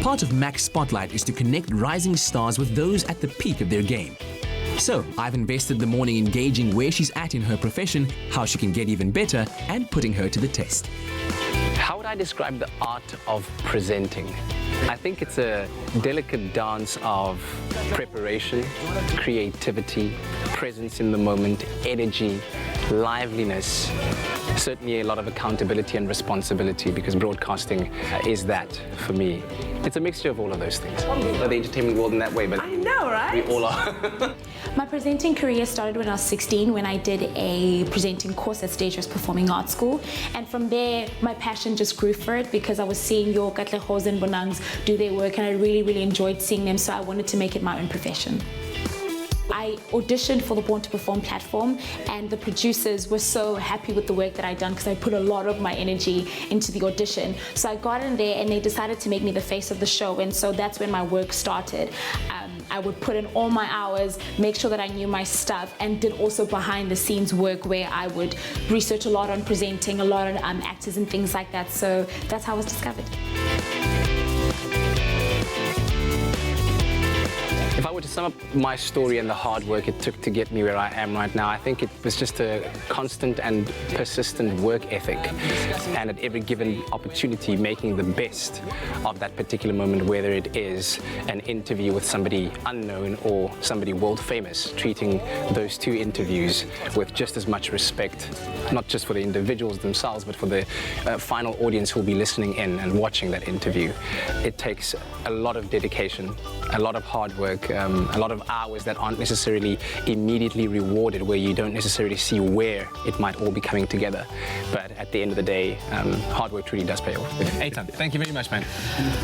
Part of Mac's Spotlight is to connect rising stars with those at the peak of their game. So, I've invested the morning engaging where she's at in her profession, how she can get even better, and putting her to the test. How would I describe the art of presenting? I think it's a delicate dance of preparation, creativity, presence in the moment, energy, liveliness, certainly a lot of accountability and responsibility, because broadcasting is that for me. It's a mixture of all of those things. The entertainment world in that way, but I know, right? We all are. My presenting career started when I was 16, when I did a presenting course at Stage Dress Performing Arts School. And from there, my passion just grew for it because I was seeing your Katlehos and Bonangs do their work, and I really, really enjoyed seeing them, so I wanted to make it my own profession. I auditioned for the Born to Perform platform, and the producers were so happy with the work that I'd done because I put a lot of my energy into the audition. So I got in there and they decided to make me the face of the show, and so that's when my work started. I would put in all my hours, make sure that I knew my stuff, and did also behind the scenes work where I would research a lot on presenting, a lot on actors and things like that. So that's how I was discovered. If I were to sum up my story and the hard work it took to get me where I am right now, I think it was just a constant and persistent work ethic, and at every given opportunity making the best of that particular moment, whether it is an interview with somebody unknown or somebody world famous, treating those two interviews with just as much respect, not just for the individuals themselves, but for the final audience who will be listening in and watching that interview. It takes a lot of dedication, a lot of hard work, a lot of hours that aren't necessarily immediately rewarded, where you don't necessarily see where it might all be coming together. But at the end of the day, hard work truly does pay off. Eitan, thank you very much, man.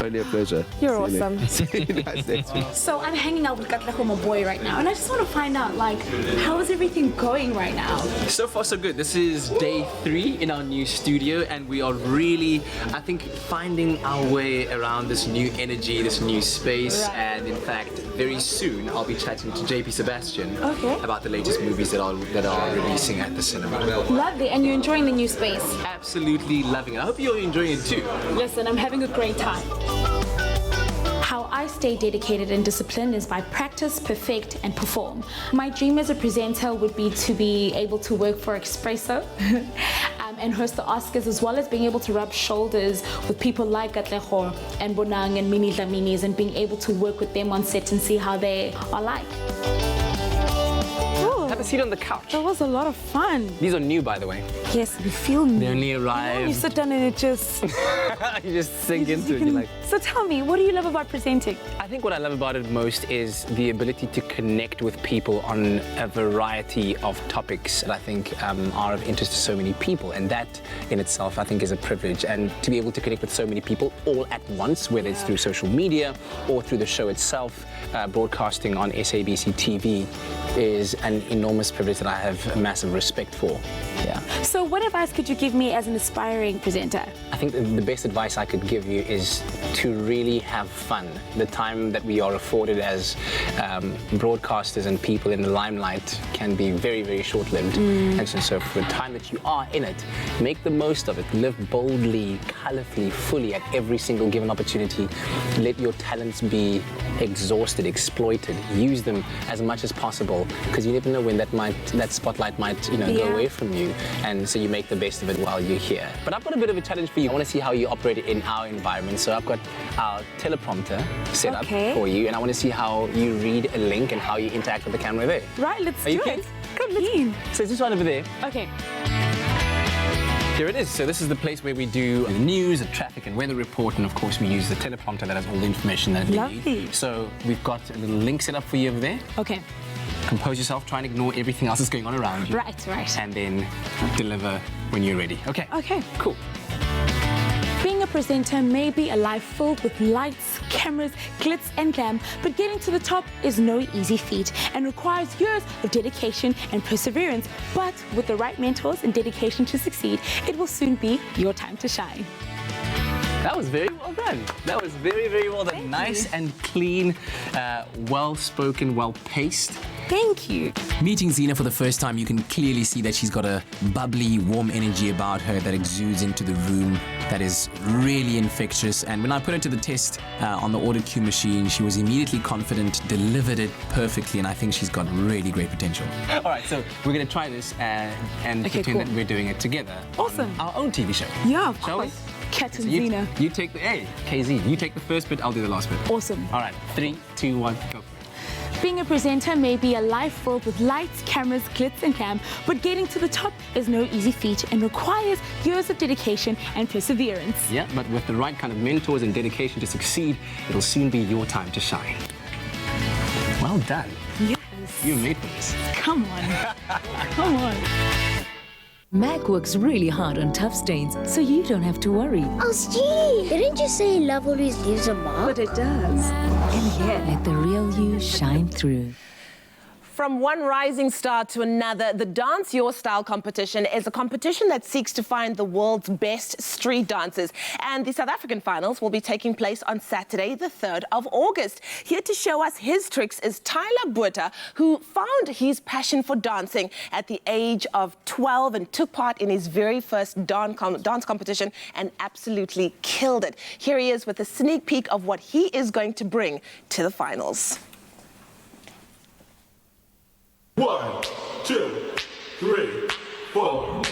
Only a pleasure. You're awesome. Nice. So I'm hanging out with Katleho, my boy, right now, and I just want to find out, like, how is everything going right now? So far, so good. This is day 3 in our new studio, and we are really, I think, finding our way around this new energy, this new space, and in fact, very soon I'll be chatting to JP Sebastian about the latest movies that are releasing at the cinema. Lovely, and you're enjoying the new space? Absolutely loving it. I hope you're enjoying it too. Listen, I'm having a great time. How I stay dedicated and disciplined is by practice, perfect, and perform. My dream as a presenter would be to be able to work for Expresso and host the Oscars, as well as being able to rub shoulders with people like Katleho and Bonang and Mini Dlaminis, and being able to work with them on set and see how they are like. Have a seat on the couch. That was a lot of fun. These are new, by the way. Yes, we feel new. They only arrived. You sit down and it just... you just sink into it. You're like... So tell me, what do you love about presenting? I think what I love about it most is the ability to connect with people on a variety of topics that I think are of interest to so many people, and that in itself I think is a privilege. And to be able to connect with so many people all at once, whether it's through social media or through the show itself, broadcasting on SABC TV, is an enormous privilege that I have a massive respect for. Yeah. So what advice could you give me as an aspiring presenter? I think the best advice I could give you is to really have fun. The time that we are afforded as broadcasters and people in the limelight can be very, very short-lived. And so for the time that you are in it, make the most of it. Live boldly, colorfully, fully at every single given opportunity. Let your talents be exhausted, exploited. Use them as much as possible, because you never know when that spotlight might go away from you, and so you make the best of it while you're here. But I've got a bit of a challenge for you. I want to see how you operate in our environment. So I've got our teleprompter set up for you, and I want to see how you read a link and how you interact with the camera there. Right, let's do it. Come in. So it's this one over there. Okay. Here it is. So this is the place where we do the news, the traffic and weather report, and of course we use the teleprompter that has all the information that we need. So we've got a little link set up for you over there. Okay. Compose yourself, try and ignore everything else that's going on around you. Right. And then deliver when you're ready. Okay. Okay. Cool. Being a presenter may be a life filled with lights, cameras, glitz and glam, but getting to the top is no easy feat and requires years of dedication and perseverance. But with the right mentors and dedication to succeed, it will soon be your time to shine. That was very well done. That was very, very well done. Thank nice you. and clean, well-spoken, well-paced. Thank you. Meeting Zina for the first time, you can clearly see that she's got a bubbly, warm energy about her that exudes into the room that is really infectious. And when I put her to the test on the auto cue machine, she was immediately confident, delivered it perfectly, and I think she's got really great potential. All right, so we're going to try this and pretend that we're doing it together. Awesome. On our own TV show. Yeah, of Shall course. we? Cat and So you, Zena. you take the KZ. You take the first bit. I'll do the last bit. Awesome. All right. 3, 2, 1, go. Being a presenter may be a life filled with lights, cameras, glitz and glam, but getting to the top is no easy feat and requires years of dedication and perseverance. Yeah, but with the right kind of mentors and dedication to succeed, it'll soon be your time to shine. Well done. Yes. You're made for this. Come on. Come on. Mac works really hard on tough stains, so you don't have to worry. Oh, Steve, didn't you say love always leaves a mark? But it does. And yeah, let the real you shine through. From one rising star to another, the Dance Your Style competition is a competition that seeks to find the world's best street dancers. And the South African finals will be taking place on Saturday, the 3rd of August. Here to show us his tricks is Tyler Botha, who found his passion for dancing at the age of 12 and took part in his very first dance competition and absolutely killed it. Here he is with a sneak peek of what he is going to bring to the finals. 1, 2, 3, 4.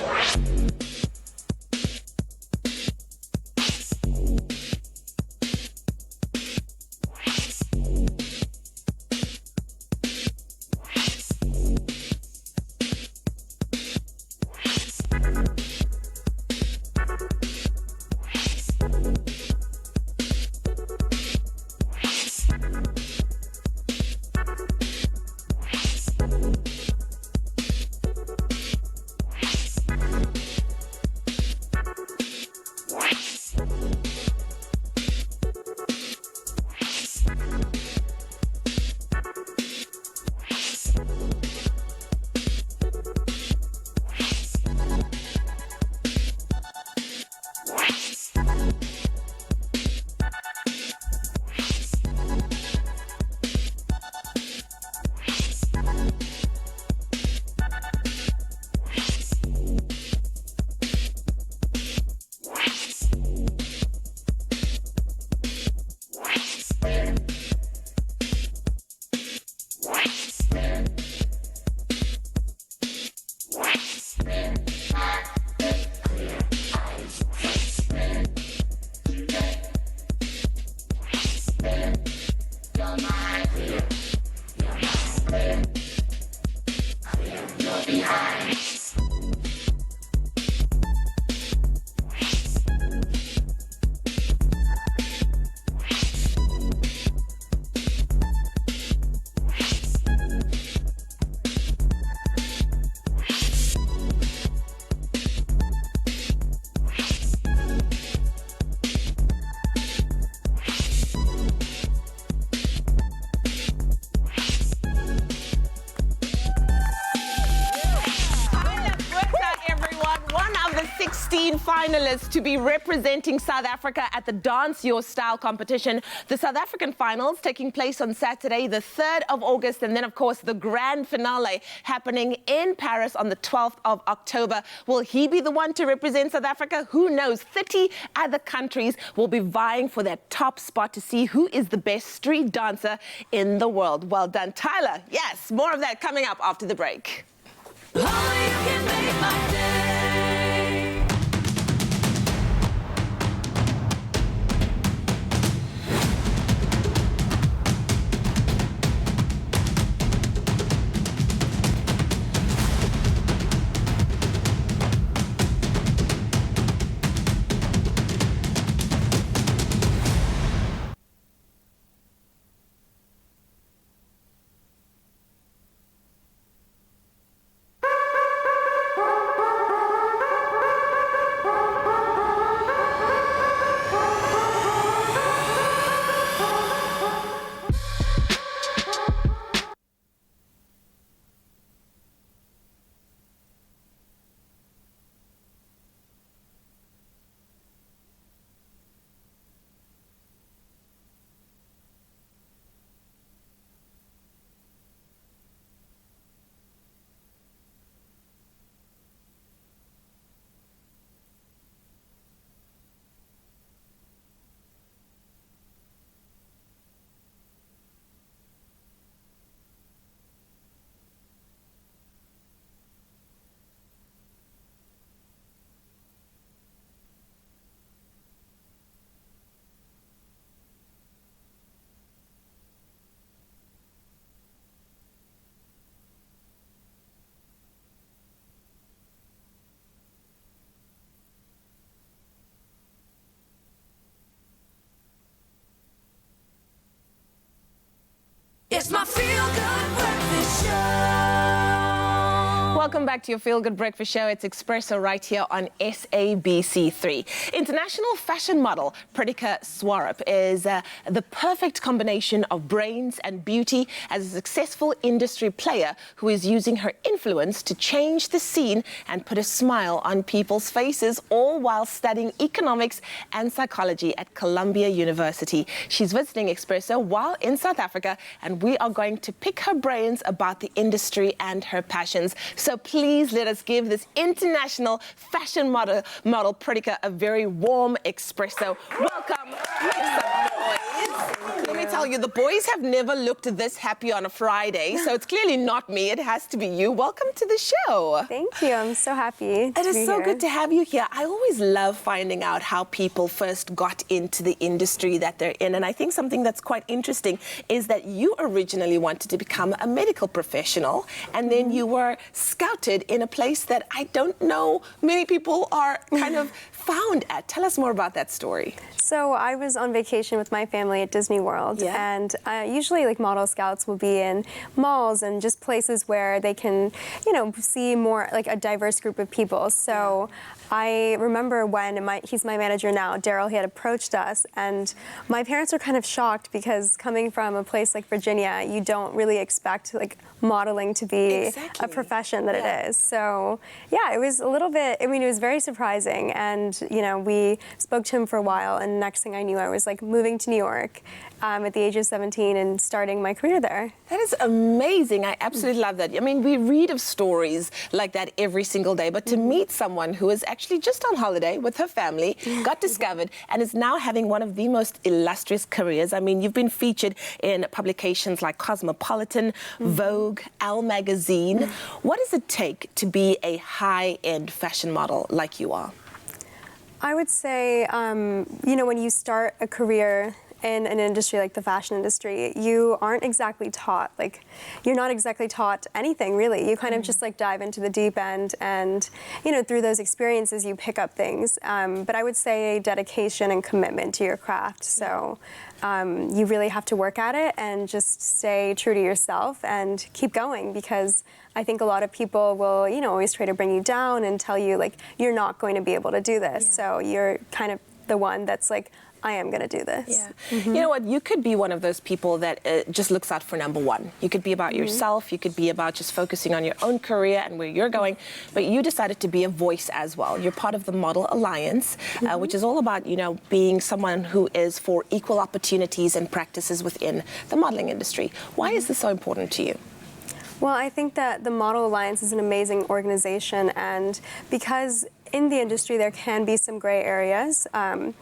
Finalists to be representing South Africa at the Dance Your Style competition. The South African finals taking place on Saturday, the 3rd of August, and then, of course, the grand finale happening in Paris on the 12th of October. Will he be the one to represent South Africa? Who knows? 30 other countries will be vying for that top spot to see who is the best street dancer in the world. Well done, Tyler. Yes, more of that coming up after the break. It's my feel-good breakfast show. Welcome back to your Feel Good Breakfast Show. It's Expresso right here on SABC3. International fashion model Preeya Sarah is the perfect combination of brains and beauty as a successful industry player who is using her influence to change the scene and put a smile on people's faces, all while studying economics and psychology at Columbia University. She's visiting Expresso while in South Africa, and we are going to pick her brains about the industry and her passions. So please let us give this international fashion model Preeya a very warm Expresso. Welcome. Make some noise. Let me tell you, the boys have never looked this happy on a Friday, so it's clearly not me. It has to be you. Welcome to the show. Thank you. I'm so happy to It is be so here. good to have you here. I always love finding out how people first got into the industry that they're in. And I think something that's quite interesting is that you originally wanted to become a medical professional, and then you were scouted in a place that I don't know many people are kind of found at. Tell us more about that story. So I was on vacation with my family at Disney World, and usually like model scouts will be in malls and just places where they can, you know, see more like a diverse group of people. So I remember when he's my manager now, Daryl, he had approached us, and my parents were kind of shocked because coming from a place like Virginia, you don't really expect like modeling to be a profession that it is. So yeah, it was a little bit, I mean, it was very surprising, and you know, we spoke to him for a while, and next thing I knew, I was like moving to New York at the age of 17 and starting my career there. That is amazing. I absolutely love that. I mean, we read of stories like that every single day, but to meet someone who is actually just on holiday with her family, got discovered, and is now having one of the most illustrious careers. I mean, you've been featured in publications like Cosmopolitan, Vogue, Elle magazine. What does it take to be a high-end fashion model like you are? I would say, you know, when you start a career in an industry like the fashion industry, you aren't exactly taught, like, you're not exactly taught anything, really. You kind of just, like, dive into the deep end, and, you know, through those experiences, you pick up things. But I would say dedication and commitment to your craft. So you really have to work at it and just stay true to yourself and keep going, because I think a lot of people will, you know, always try to bring you down and tell you, like, you're not going to be able to do this. So you're kind of the one that's like, I am going to do this. You know what? You could be one of those people that just looks out for number one. You could be about yourself. You could be about just focusing on your own career and where you're going. But you decided to be a voice as well. You're part of the Model Alliance, which is all about, you know, being someone who is for equal opportunities and practices within the modeling industry. Why is this so important to you? Well, I think that the Model Alliance is an amazing organization, and because in the industry there can be some gray areas, and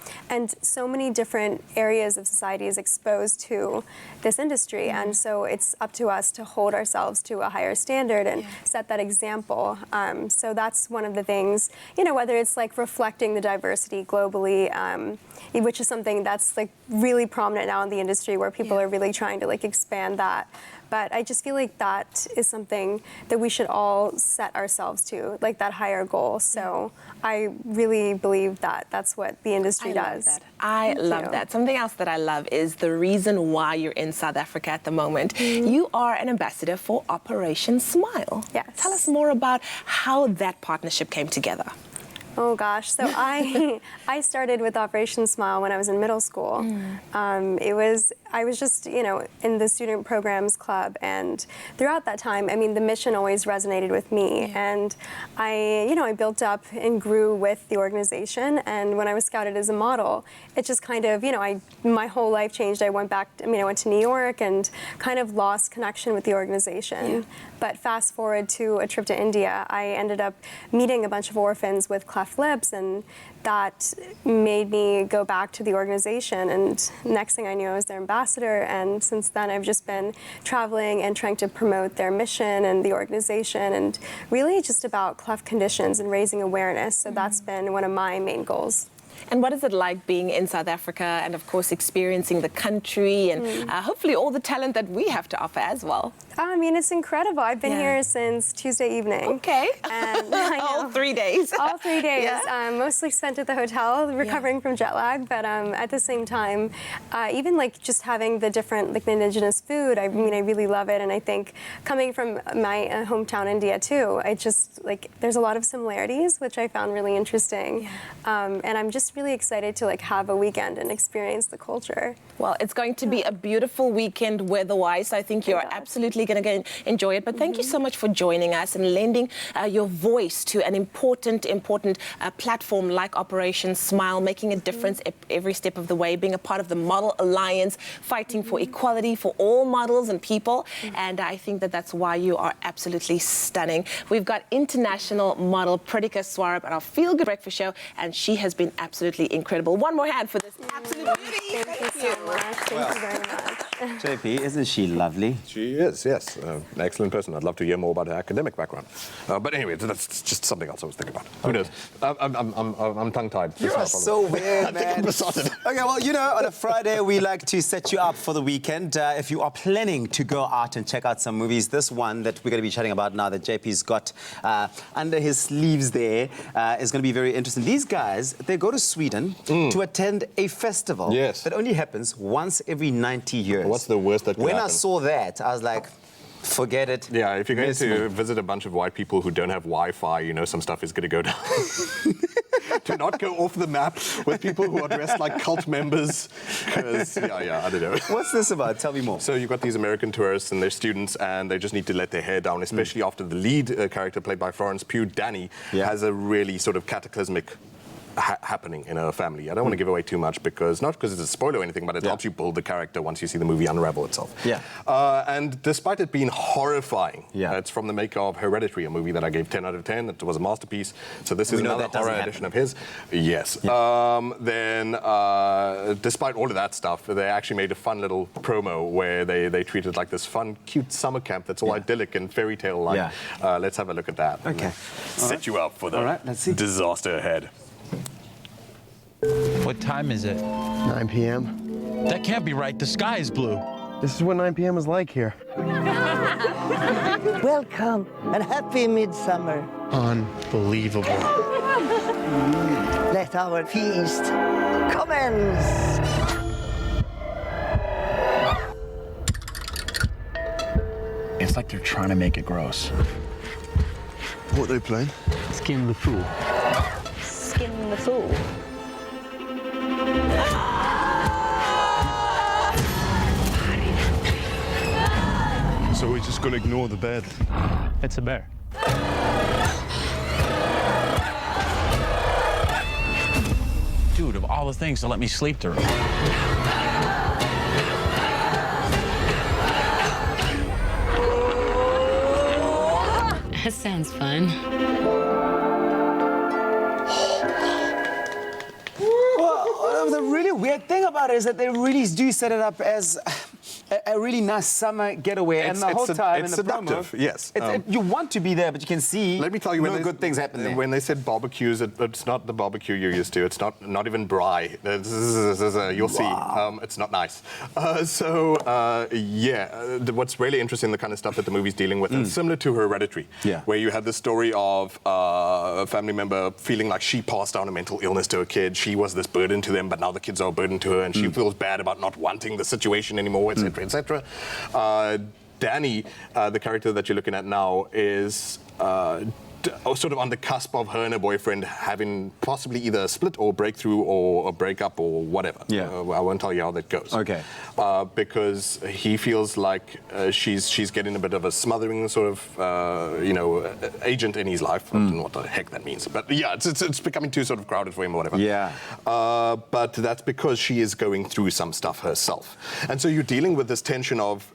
so many different areas of society is exposed to this industry, and so it's up to us to hold ourselves to a higher standard and set that example. So that's one of the things, you know, whether it's like reflecting the diversity globally, which is something that's like really prominent now in the industry, where people are really trying to like expand that. But I just feel like that is something that we should all set ourselves to, like that higher goal. So I really believe that that's what the industry does. I love that. Something else that I love is the reason why you're in South Africa at the moment. You are an ambassador for Operation Smile. Yes. Tell us more about how that partnership came together. Oh gosh, so I started with Operation Smile when I was in middle school. I was just, you know, in the student programs club, and throughout that time, I mean, the mission always resonated with me, and I built up and grew with the organization, and when I was scouted as a model, it just kind of, you know, my whole life changed. I went to New York and kind of lost connection with the organization. But fast forward to a trip to India, I ended up meeting a bunch of orphans with cleft lips, and that made me go back to the organization, and next thing I knew, I was their ambassador, and since then I've just been traveling and trying to promote their mission and the organization, and really just about cleft conditions and raising awareness. So that's been one of my main goals. And what is it like being in South Africa and, of course, experiencing the country and hopefully all the talent that we have to offer as well? I mean, it's incredible. I've been here since Tuesday evening. Okay. And all 3 days. All 3 days. Yeah. Mostly spent at the hotel, recovering from jet lag. But at the same time, even like just having the different like the indigenous food, I mean, I really love it. And I think coming from my hometown, India, too, I just like there's a lot of similarities, which I found really interesting. And I'm just really excited to like have a weekend and experience the culture. Well, it's going to be a beautiful weekend weather-wise. I think you're absolutely going to enjoy it. But thank you so much for joining us and lending your voice to an important platform like Operation Smile, making a difference every step of the way, being a part of the Model Alliance, fighting for equality for all models and people. And I think that that's why you are absolutely stunning. We've got international model Preeya Sarah at our Feel Good Breakfast Show, and she has been absolutely incredible. One more hand for this absolute beauty. Thank you so much. Thank you very much. JP, isn't she lovely? She is, yes. An excellent person. I'd love to hear more about her academic background. But anyway, that's just something else I was thinking about. Who knows? I'm tongue-tied. You are so weird, man. I think I'm besotted. Okay, well, you know, on a Friday, we like to set you up for the weekend. If you are planning to go out and check out some movies, this one that we're going to be chatting about now that JP's got under his sleeves there is going to be very interesting. These guys, they go to Sweden to attend a festival that only happens once every 90 years. What's the worst that could happen? When I saw that, I was like, forget it. Yeah, if you're going to visit a bunch of white people who don't have Wi-Fi, you know some stuff is going to go down. Do not go off the map with people who are dressed like cult members. Because, I don't know. What's this about? Tell me more. So you've got these American tourists and they're students and they just need to let their hair down, especially after the lead character played by Florence Pugh, Danny, has a really sort of cataclysmic happening in her family. I don't want to give away too much because, not because it's a spoiler or anything, but it helps you build the character once you see the movie unravel itself. And despite it being horrifying, it's from the maker of Hereditary, a movie that I gave 10 out of 10. It was a masterpiece. So this is another horror edition of his. Yes. Then, despite all of that stuff, they actually made a fun little promo where they treated like this fun, cute summer camp that's all idyllic and fairy tale-like. Let's have a look at that. Okay. Set you up for the disaster ahead. What time is it? 9 p.m. That can't be right. The sky is blue. This is what 9 p.m. is like here. Welcome and happy Midsommar. Unbelievable. Let our feast commence. It's like they're trying to make it gross. What are they playing? Skin the Fool. Skin the Fool. So we're just gonna ignore the bed? It's a bear. Dude, of all the things to let me sleep through. That sounds fun. Well, the really weird thing about it is that they really do set it up as a really nice summer getaway, and the whole time in the seductive, promo, yes. you want to be there, but you can see. Let me tell you, no good things happen there. When they said barbecues, it's not the barbecue you're used to. It's not even braai. You'll see. It's not nice. What's really interesting, the kind of stuff that the movie's dealing with, is similar to Hereditary, where you have the story of a family member feeling like she passed down a mental illness to a kid. She was this burden to them, but now the kids are a burden to her, and she feels bad about not wanting the situation anymore, etc., etc. Danny, the character that you're looking at now, is sort of on the cusp of her and her boyfriend having possibly either a split or breakthrough or a breakup or whatever. I won't tell you how that goes. Okay. Because he feels like she's getting a bit of a smothering sort of agent in his life. I don't know what the heck that means, but yeah, it's becoming too sort of crowded for him or whatever. But that's because she is going through some stuff herself, and so you're dealing with this tension of,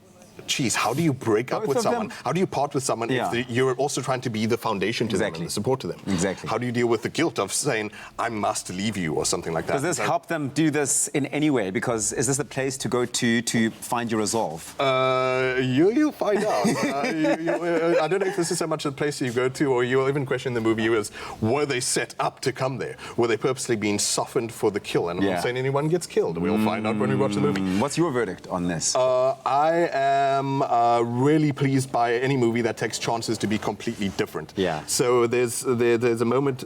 geez, how do you break up with someone? How do you part with someone if you're also trying to be the foundation to them and the support to them? How do you deal with the guilt of saying, I must leave you or something like that? Does this help them do this in any way? Because is this the place to go to find your resolve? You'll find out. I don't know if this is so much a place you go to, or you'll even question the movie as, were they set up to come there? Were they purposely being softened for the kill? And I'm not saying anyone gets killed. We'll find out when we watch the movie. What's your verdict on this? I am am really pleased by any movie that takes chances to be completely different. Yeah. So there's a moment,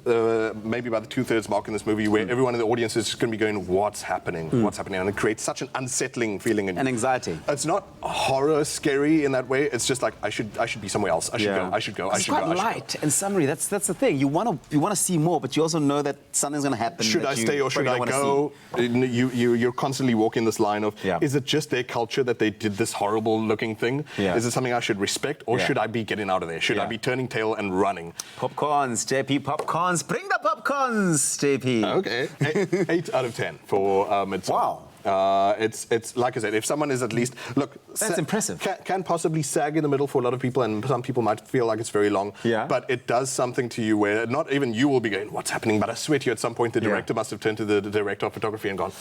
maybe about the 2/3 mark in this movie, where everyone in the audience is just going to be going, "What's happening? What's happening?" And it creates such an unsettling feeling and anxiety. It's not horror scary in that way. It's just like I should be somewhere else. I should go. I should go. I It's should go. quite light. In summary, that's the thing. You want to see more, but you also know that something's going to happen. Should I stay or should I go? You're constantly walking this line of, is it just their culture that they did this horrible looking thing? Yeah. Is it something I should respect, or should I be getting out of there? Should I be turning tail and running? Popcorns, JP, popcorns. Bring the popcorns, JP. Okay. 8 out of 10 for Midsommar. Wow. It's like I said, if someone is at least that's impressive. Can possibly sag in the middle for a lot of people, and some people might feel like it's very long. Yeah. But it does something to you where not even you will be going, "What's happening?" But I swear to you, at some point the director must have turned to the director of photography and gone,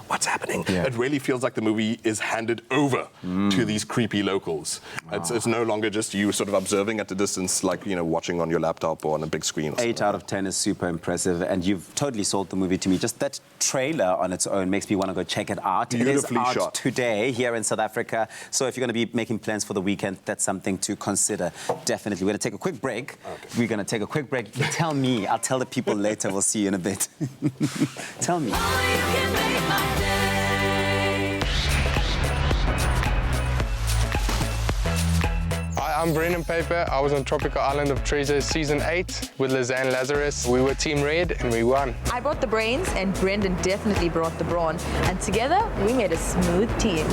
"What's happening?" Yeah. It really feels like the movie is handed over to these creepy locals. It's no longer just you sort of observing at a distance, like watching on your laptop or on a big screen. 8 out of 10 is super impressive, and you've totally sold the movie to me. Just that trailer on its own makes me want to go check it out. Beautifully it is out shot. today here in South Africa, so if you're going to be making plans for the weekend, that's something to consider. Definitely. We're going to take a quick break. Okay. We're going to take a quick break. You tell me. I'll tell the people later. We'll see you in a bit. Tell me. I'm Brendan Paper. I was on Tropical Island of Treasure Season 8 with Lizanne Lazarus. We were Team Red and we won. I brought the brains and Brendan definitely brought the brawn. And together, we made a smooth team.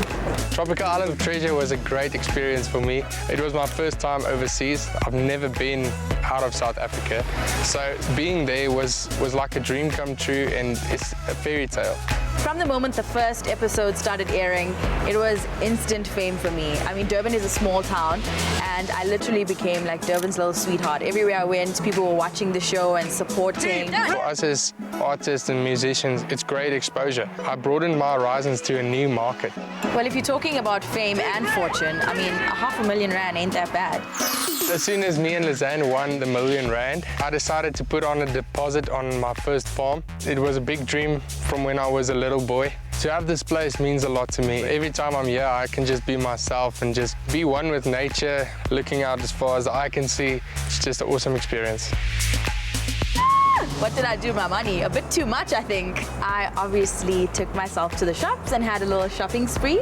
Tropical Island of Treasure was a great experience for me. It was my first time overseas. I've never been out of South Africa. So being there was like a dream come true, and it's a fairy tale. From the moment the first episode started airing, it was instant fame for me. I mean, Durban is a small town, and I literally became like Durban's little sweetheart. Everywhere I went, people were watching the show and supporting. For us as artists and musicians, it's great exposure. I broadened my horizons to a new market. Well, if you're talking about fame and fortune, I mean, R500,000 rand ain't that bad. As soon as me and Lizanne won the R1 million, I decided to put on a deposit on my first farm. It was a big dream from when I was a little boy. To have this place means a lot to me. Every time I'm here, I can just be myself and just be one with nature, looking out as far as the eye can see. It's just an awesome experience. What did I do with my money? A bit too much, I think. I obviously took myself to the shops and had a little shopping spree.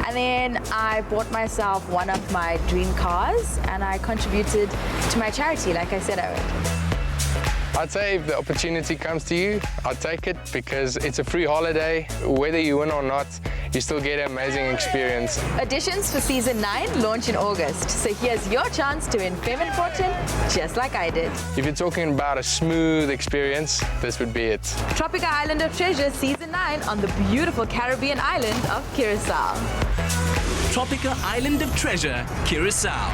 And then I bought myself one of my dream cars and I contributed to my charity, like I said I would. I'd say if the opportunity comes to you, I'd take it because it's a free holiday. Whether you win or not, you still get an amazing experience. Auditions for Season 9 launch in August. So here's your chance to win fame and fortune, just like I did. If you're talking about a smooth experience, this would be it. Tropical Island of Treasure Season 9 on the beautiful Caribbean island of Curacao. Tropical Island of Treasure, Curacao.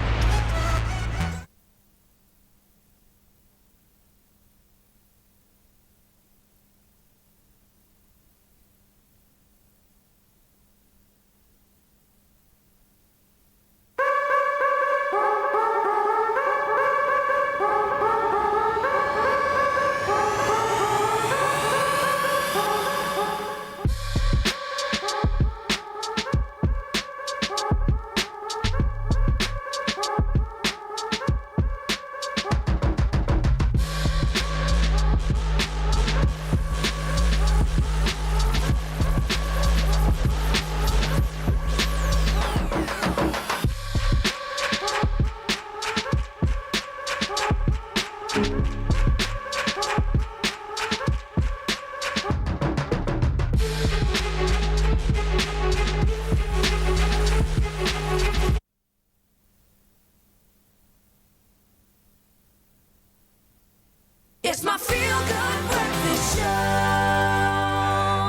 It's my feel-good breakfast show.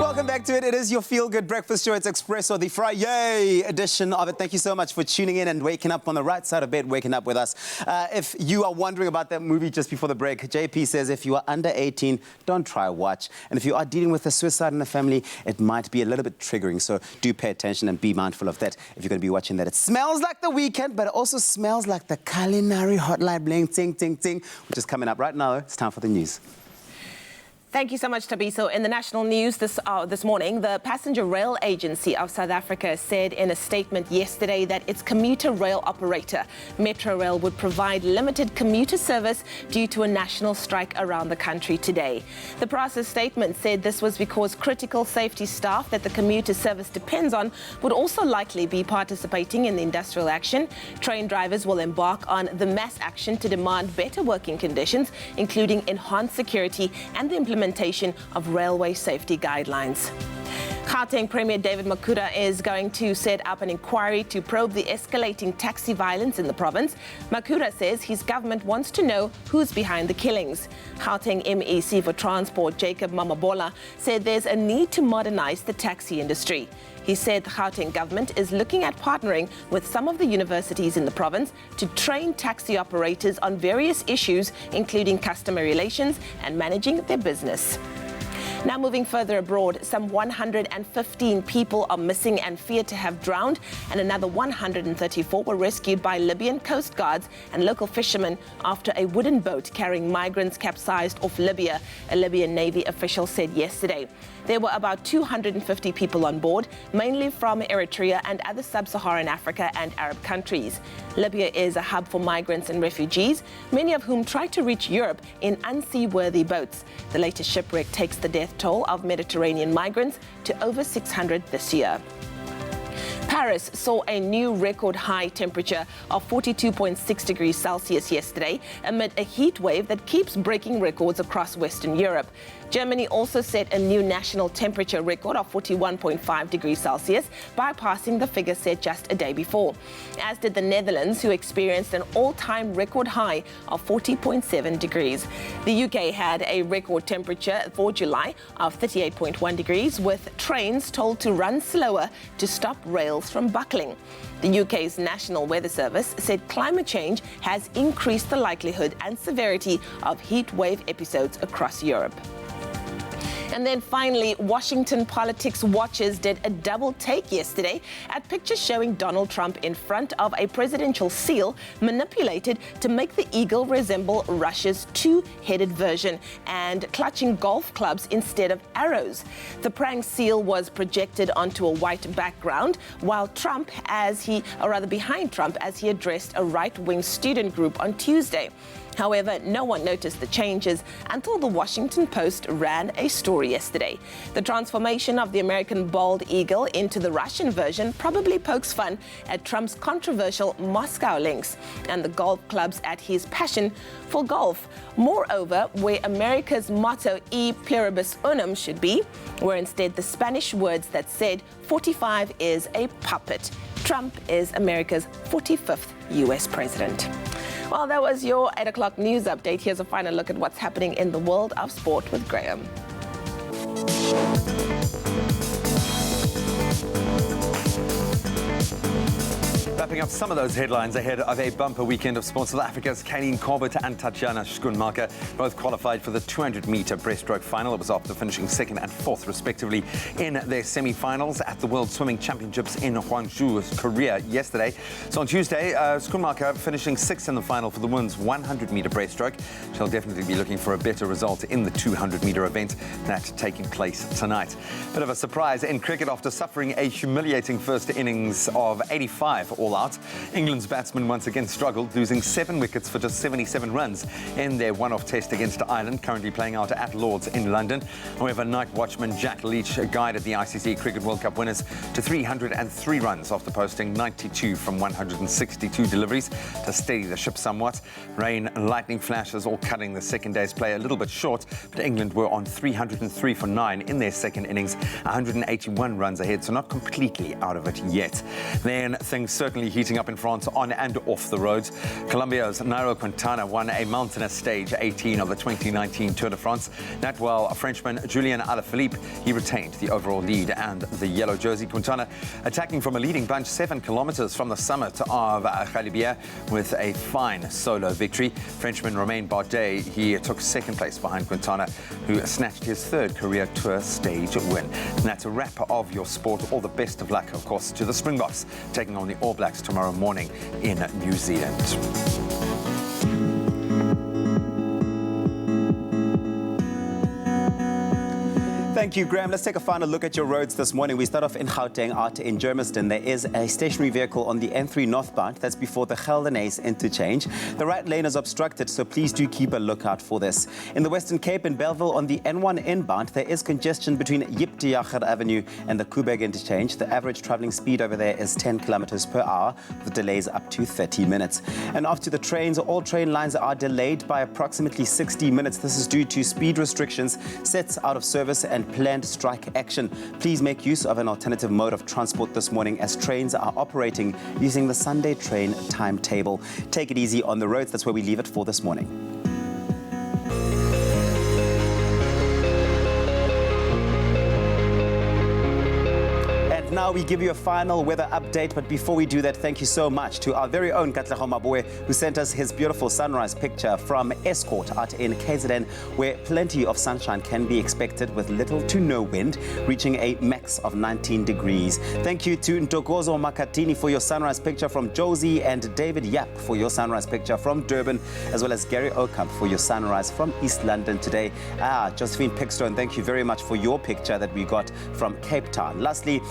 Welcome back to it. It is your feel-good breakfast show. It's Expresso, the Friday edition of it. Thank you so much for tuning in and waking up on the right side of bed, waking up with us. If you are wondering about that movie just before the break, JP says if you are under 18, don't try watch. And if you are dealing with a suicide in the family, it might be a little bit triggering. So do pay attention and be mindful of that if you're going to be watching that. It smells like the weekend, but it also smells like the culinary hotline bling, ting, ting, ting, which is coming up right now. It's time for the news. Thank you so much, Tabiso. In the national news this morning, the Passenger Rail Agency of South Africa said in a statement yesterday that its commuter rail operator, Metro Rail, would provide limited commuter service due to a national strike around the country today. The PRASA statement said this was because critical safety staff that the commuter service depends on would also likely be participating in the industrial action. Train drivers will embark on the mass action to demand better working conditions, including enhanced security and the implementation of railway safety guidelines. Gauteng Premier David Makhura is going to set up an inquiry to probe the escalating taxi violence in the province. Makhura says his government wants to know who's behind the killings. Gauteng MEC for Transport Jacob Mamabola said there's a need to modernize the taxi industry. He said the Gauteng government is looking at partnering with some of the universities in the province to train taxi operators on various issues, including customer relations and managing their business. Now moving further abroad, some 115 people are missing and feared to have drowned, and another 134 were rescued by Libyan coast guards and local fishermen after a wooden boat carrying migrants capsized off Libya, a Libyan Navy official said yesterday. There were about 250 people on board, mainly from Eritrea and other sub-Saharan Africa and Arab countries. Libya is a hub for migrants and refugees, many of whom try to reach Europe in unseaworthy boats. The latest shipwreck takes the death toll of Mediterranean migrants to over 600 this year. Paris saw a new record high temperature of 42.6 degrees Celsius yesterday amid a heat wave that keeps breaking records across Western Europe. Germany also set a new national temperature record of 41.5 degrees Celsius, bypassing the figure set just a day before, as did the Netherlands, who experienced an all-time record high of 40.7 degrees. The UK had a record temperature for July of 38.1 degrees, with trains told to run slower to stop rails from buckling. The UK's National Weather Service said climate change has increased the likelihood and severity of heat wave episodes across Europe. And then finally, Washington politics watchers did a double take yesterday at pictures showing Donald Trump in front of a presidential seal manipulated to make the eagle resemble Russia's two-headed version and clutching golf clubs instead of arrows. The prank seal was projected onto a white background while behind Trump as he addressed a right-wing student group on Tuesday. However, no one noticed the changes until the Washington Post ran a story yesterday. The transformation of the American bald eagle into the Russian version probably pokes fun at Trump's controversial Moscow links and the golf clubs at his passion for golf. Moreover, where America's motto E pluribus unum should be, were instead the Spanish words that said 45 is a puppet. Trump is America's 45th US president. Well, that was your 8 o'clock news update. Here's a final look at what's happening in the world of sport with Graham. Wrapping up some of those headlines ahead of a bumper weekend of sport. South Africa's Kaylene Corbett and Tatjana Schoenmaker both qualified for the 200-meter breaststroke final. It was after finishing second and fourth, respectively, in their semi-finals at the World Swimming Championships in Gwangju, Korea, yesterday. So on Tuesday, Schoenmaker finishing sixth in the final for the women's 100-meter breaststroke. She'll definitely be looking for a better result in the 200-meter event that's taking place tonight. Bit of a surprise in cricket after suffering a humiliating first innings of 85 all out. England's batsmen once again struggled, losing 7 wickets for just 77 runs in their one-off test against Ireland, currently playing out at Lord's in London. However, night watchman Jack Leach guided the ICC Cricket World Cup winners to 303 runs after posting 92 from 162 deliveries to steady the ship somewhat. Rain and lightning flashes all cutting the second day's play a little bit short, but England were on 303 for 9 in their second innings, 181 runs ahead, so not completely out of it yet. Then things certainly heating up in France on and off the roads. Colombia's Nairo Quintana won a mountainous stage 18 of the 2019 Tour de France. That while Frenchman Julien Alaphilippe, he retained the overall lead and the yellow jersey. Quintana attacking from a leading bunch 7 kilometers from the summit of Cabbage with a fine solo victory. Frenchman Romain Bardet, he took second place behind Quintana, who snatched his third career Tour stage win. And that's a wrap of your sport. All the best of luck, of course, to the Springboks taking on the All Blacks tomorrow morning in New Zealand. Thank you, Graham. Let's take a final look at your roads this morning. We start off in Gauteng, out in Germiston. There is a stationary vehicle on the N3 northbound. That's before the Geldenhuys interchange. The right lane is obstructed, so please do keep a lookout for this. In the Western Cape, in Belleville, on the N1 inbound, there is congestion between Jiptiacher Avenue and the Koeberg interchange. The average travelling speed over there is 10 kilometers per hour, with delays up to 30 minutes. And off to the trains, all train lines are delayed by approximately 60 minutes. This is due to speed restrictions, sets out of service and planned strike action. Please make use of an alternative mode of transport this morning as trains are operating using the Sunday train timetable. Take it easy on the roads. That's where we leave it for this morning. Now we give you a final weather update, but before we do that, thank you so much to our very own Katlego Maboe, who sent us his beautiful sunrise picture from Escort out in KZN, where plenty of sunshine can be expected with little to no wind, reaching a max of 19 degrees. Thank you to Ntokozo Makatini for your sunrise picture from Josie, and David Yap for your sunrise picture from Durban, as well as Gary Okamp for your sunrise from East London today. Josephine Pickstone, thank you very much for your picture that we got from Cape Town. Lastly,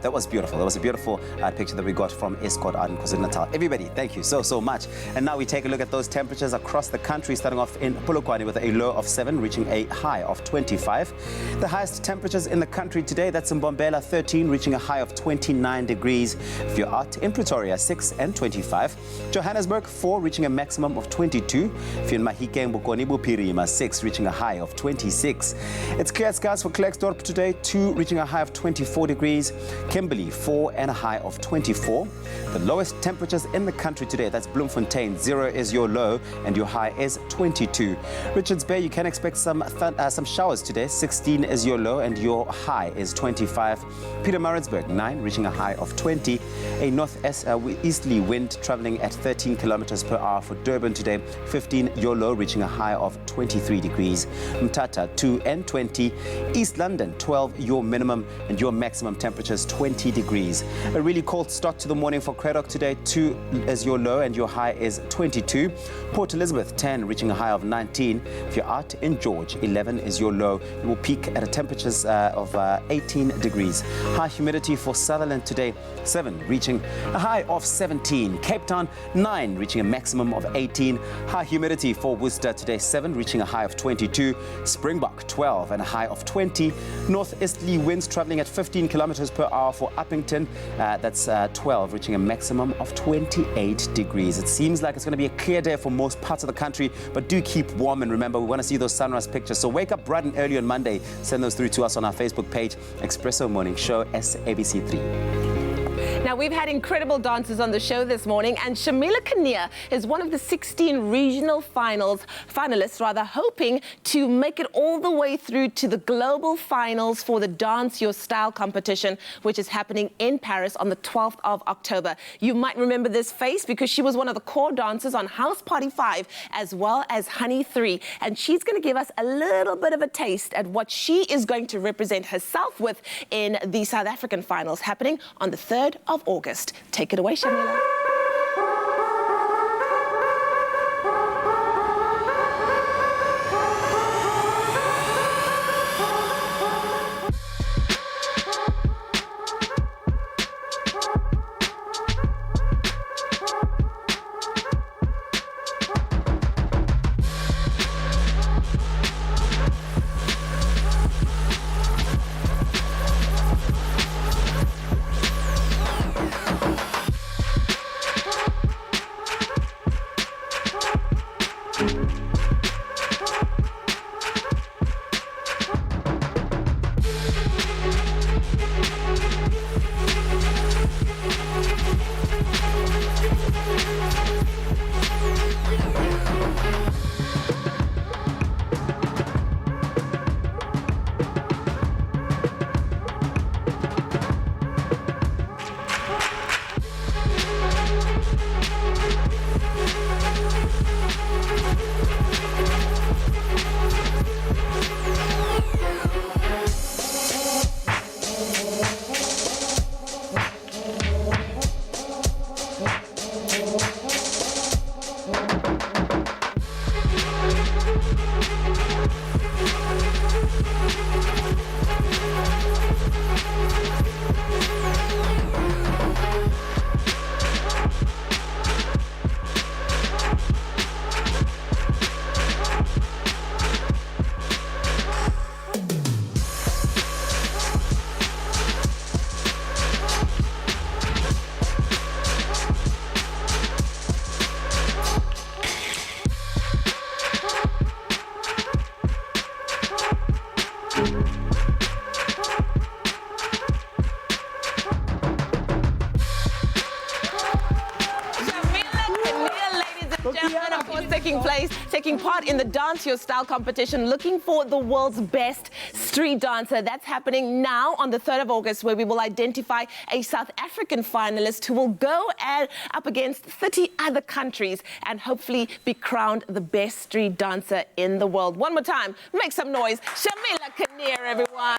that was beautiful. That was a beautiful picture that we got from Escort out in KwaZulu-Natal. Everybody, thank you so much. And now we take a look at those temperatures across the country, starting off in Polokwane with a low of 7, reaching a high of 25. The highest temperatures in the country today, that's in Mbombela, 13, reaching a high of 29 degrees. If you're out in Pretoria, 6 and 25. Johannesburg, 4, reaching a maximum of 22. If you're in Mahikeng, Bokoni, Bupirima, 6, reaching a high of 26. It's clear skies for Klerksdorp today, 2, reaching a high of 24 degrees. Kimberley, 4 and a high of 24. The lowest temperatures in the country today, that's Bloemfontein, 0 is your low and your high is 22. Richards Bay, you can expect some showers today, 16 is your low and your high is 25. Pietermaritzburg, 9, reaching a high of 20. A northeasterly wind traveling at 13 kilometers per hour for Durban today, 15 your low, reaching a high of 23 degrees. Mthatha, 2 and 20. East London, 12 your minimum and your maximum temperature is 20 degrees. A really cold start to the morning for Craddock today, 2 is your low and your high is 22. Port Elizabeth, 10, reaching a high of 19. If you're out in George, 11 is your low. You will peak at a temperatures of 18 degrees. High humidity for Sutherland today, 7, reaching a high of 17. Cape Town, 9, reaching a maximum of 18. High humidity for Worcester today, 7, reaching a high of 22. Springbok, 12 and a high of 20. Northeasterly winds traveling at 15 kilometers per hour for Uppington, that's 12, reaching a maximum of 28 degrees. It seems like it's going to be a clear day for most parts of the country, but do keep warm, and remember, we want to see those sunrise pictures. So wake up bright and early on Monday. Send those through to us on our Facebook page, Expresso Morning Show, SABC3. Now, we've had incredible dancers on the show this morning, and Shamila Kania is one of the 16 regional finalists, hoping to make it all the way through to the global finals for the Dance Your Style competition, which is happening in Paris on the 12th of October. You might remember this face because she was one of the core dancers on House Party 5 as well as Honey 3, and she's going to give us a little bit of a taste at what she is going to represent herself with in the South African finals happening on the 3rd of August. Take it away, Shamila. taking part in the Dance Your Style competition, looking for the world's best street dancer. That's happening now on the 3rd of August, where we will identify a South African finalist who will go up against 30 other countries and hopefully be crowned the best street dancer in the world. One more time, make some noise. Shamila Kinnear, everyone.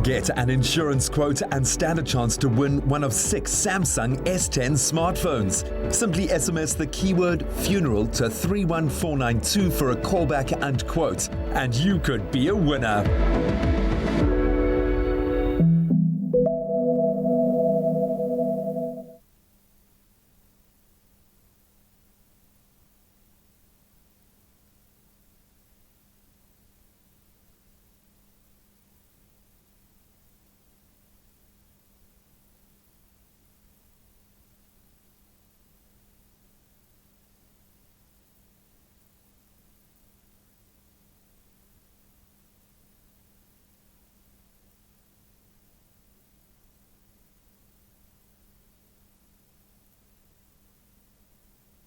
Get an insurance quote and stand a chance to win one of 6 Samsung S10 smartphones. Simply SMS the keyword funeral to 31492 for a callback and quote, and you could be a winner.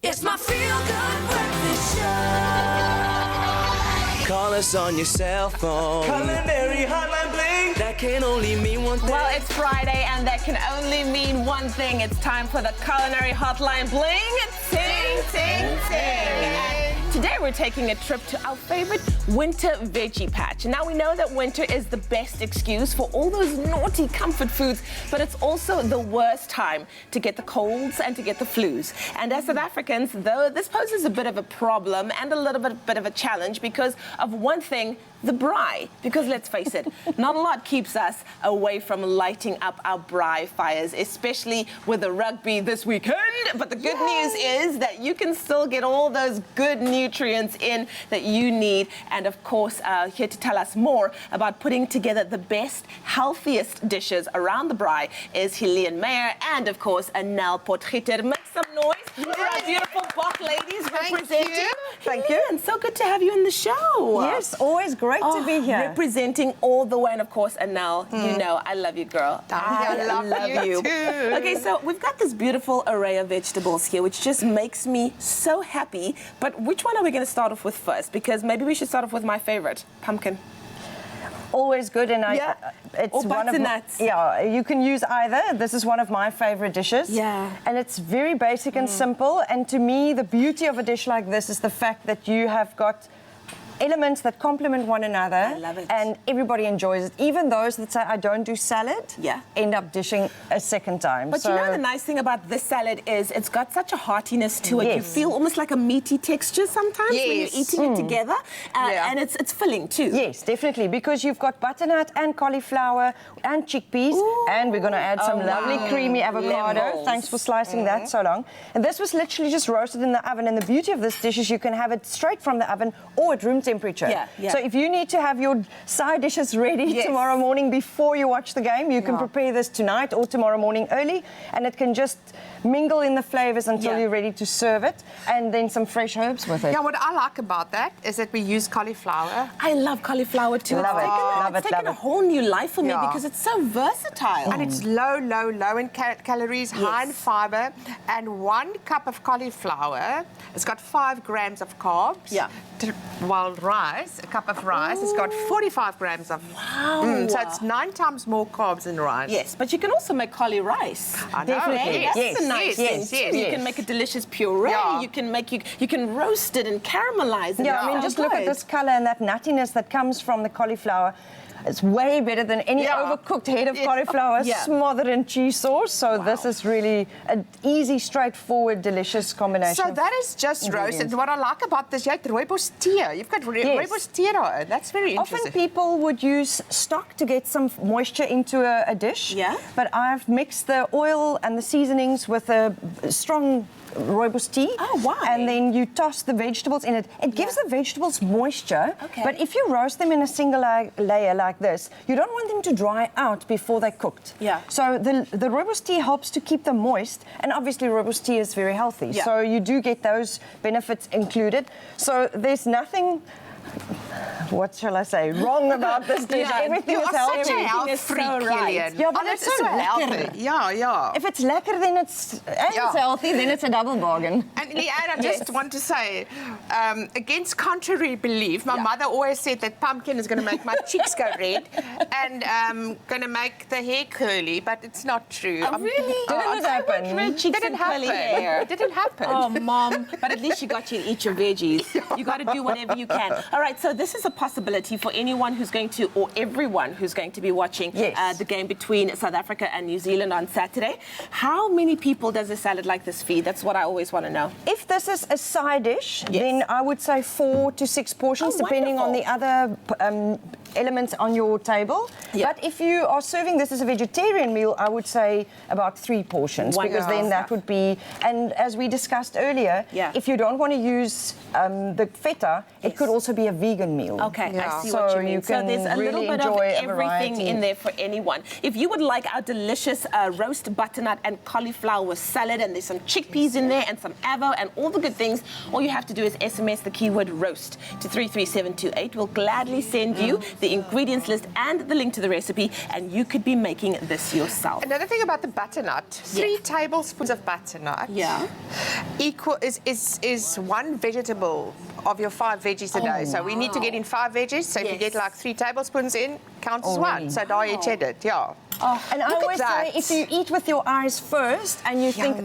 It's my feel-good breakfast show. Call us on your cell phone. Culinary hotline bling. That can only mean one thing. Well, it's Friday, and that can only mean one thing. It's time for the culinary hotline bling. Ting, ting, ting. And today we're taking a trip to our favorite winter veggie patch. Now, we know that winter is the best excuse for all those naughty comfort foods, but it's also the worst time to get the colds and to get the flus. And as South Africans, though, this poses a bit of a problem and a little bit of a challenge because of one thing, the braai. Because let's face it, not a lot keeps us away from lighting up our braai fires, especially with the rugby this weekend. But the good news is that you can still get all those good nutrients in that you need. And of course, here to tell us more about putting together the best, healthiest dishes around the braai is Helene Meyer and, of course, Nell Potgieter. Make some noise for our beautiful Bok ladies representing. Thank you. And so good to have you in the show. Yes, always great to be here. Representing all the way, and of course, Nell, you know, I love you, girl. I love you too. Okay, so we've got this beautiful array of vegetables here, which just makes me so happy. But which one are we going to start off with first? Because maybe we should start off with my favorite, pumpkin. Always good, and it's or one of butternuts. Yeah, you can use either. This is one of my favorite dishes. Yeah. And it's very basic and simple. And to me, the beauty of a dish like this is the fact that you have got elements that complement one another. I love it. And everybody enjoys it. Even those that say I don't do salad end up dishing a second time. But you know the nice thing about this salad is it's got such a heartiness to it. Yes. You feel almost like a meaty texture sometimes when you're eating it together. And it's filling too. Yes, definitely, because you've got butternut and cauliflower and chickpeas. Ooh. And we're going to add some lovely creamy avocado. Levels. Thanks for slicing that so long. And this was literally just roasted in the oven. And the beauty of this dish is you can have it straight from the oven or at room temperature. So if you need to have your side dishes ready tomorrow morning before you watch the game, you can prepare this tonight or tomorrow morning early, and it can just mingle in the flavors until you're ready to serve it, and then some fresh herbs with it. Yeah, what I like about that is that we use cauliflower. I love cauliflower too. It's taken a whole new life for me because it's so versatile. And it's low in calories, high in fiber, and 1 cup of cauliflower has got 5 grams of carbs. While rice, a cup of rice, has got 45 grams of. So it's 9 times more carbs than rice. Yes, but you can also make cauli rice. I know. Definitely. That's a nice thing too. You can make a delicious puree. You can roast it and caramelize it. I mean, just look at this color and that nuttiness that comes from the cauliflower. It's way better than any overcooked head of cauliflower smothered in cheese sauce. So this is really an easy, straightforward, delicious combination. So that is just roasted. What I like about this, you have rooibos tea. You've got rooibos tea. That's very interesting. Often people would use stock to get some moisture into a dish. But I've mixed the oil and the seasonings with a strong rooibos tea. Oh, wow. And then you toss the vegetables in it. It gives the vegetables moisture. Okay. But if you roast them in a single layer like this, you don't want them to dry out before they're cooked. So the rooibos tea helps to keep them moist. And obviously rooibos tea is very healthy. So you do get those benefits included. So there's nothing what shall I say, wrong about this dish. Everything is healthy. Such a health freak, Gillian. Yeah, but it's so healthy. Yeah. If it's lekker, then it's healthy, then it's a double bargain. And Leanne, I just want to say, against contrary belief, my mother always said that pumpkin is going to make my cheeks go red and going to make the hair curly, but it's not true. Oh, really? Didn't it happen? Red cheeks and curly hair. It didn't happen. Oh, Mom, but at least you got you to eat your veggies. You got to do whatever you can. All right, so this is a possibility for anyone who's going to, or everyone who's going to be watching the game between South Africa and New Zealand on Saturday. How many people does a salad like this feed? That's what I always want to know. If this is a side dish, then I would say 4 to 6 portions, depending on the other elements on your table. But if you are serving this as a vegetarian meal, I would say about 3 portions, because then that would be, and as we discussed earlier, if you don't want to use the feta, it could also be a vegan meal. Okay, I see what you mean. So there's a little bit of everything in there for anyone. If you would like our delicious roast butternut and cauliflower salad, and there's some chickpeas in there and some avo and all the good things, all you have to do is SMS the keyword roast to 33728. We'll gladly send you the ingredients list and the link to the recipe, and you could be making this yourself. Another thing about the butternut, 3 tablespoons of butternut equal is 1 vegetable of your 5 veggies a day. So we need to get in 5 veggies. So if you get like 3 tablespoons in, counts as 1. So daar you check it, And I always say, if you eat with your eyes first and you think,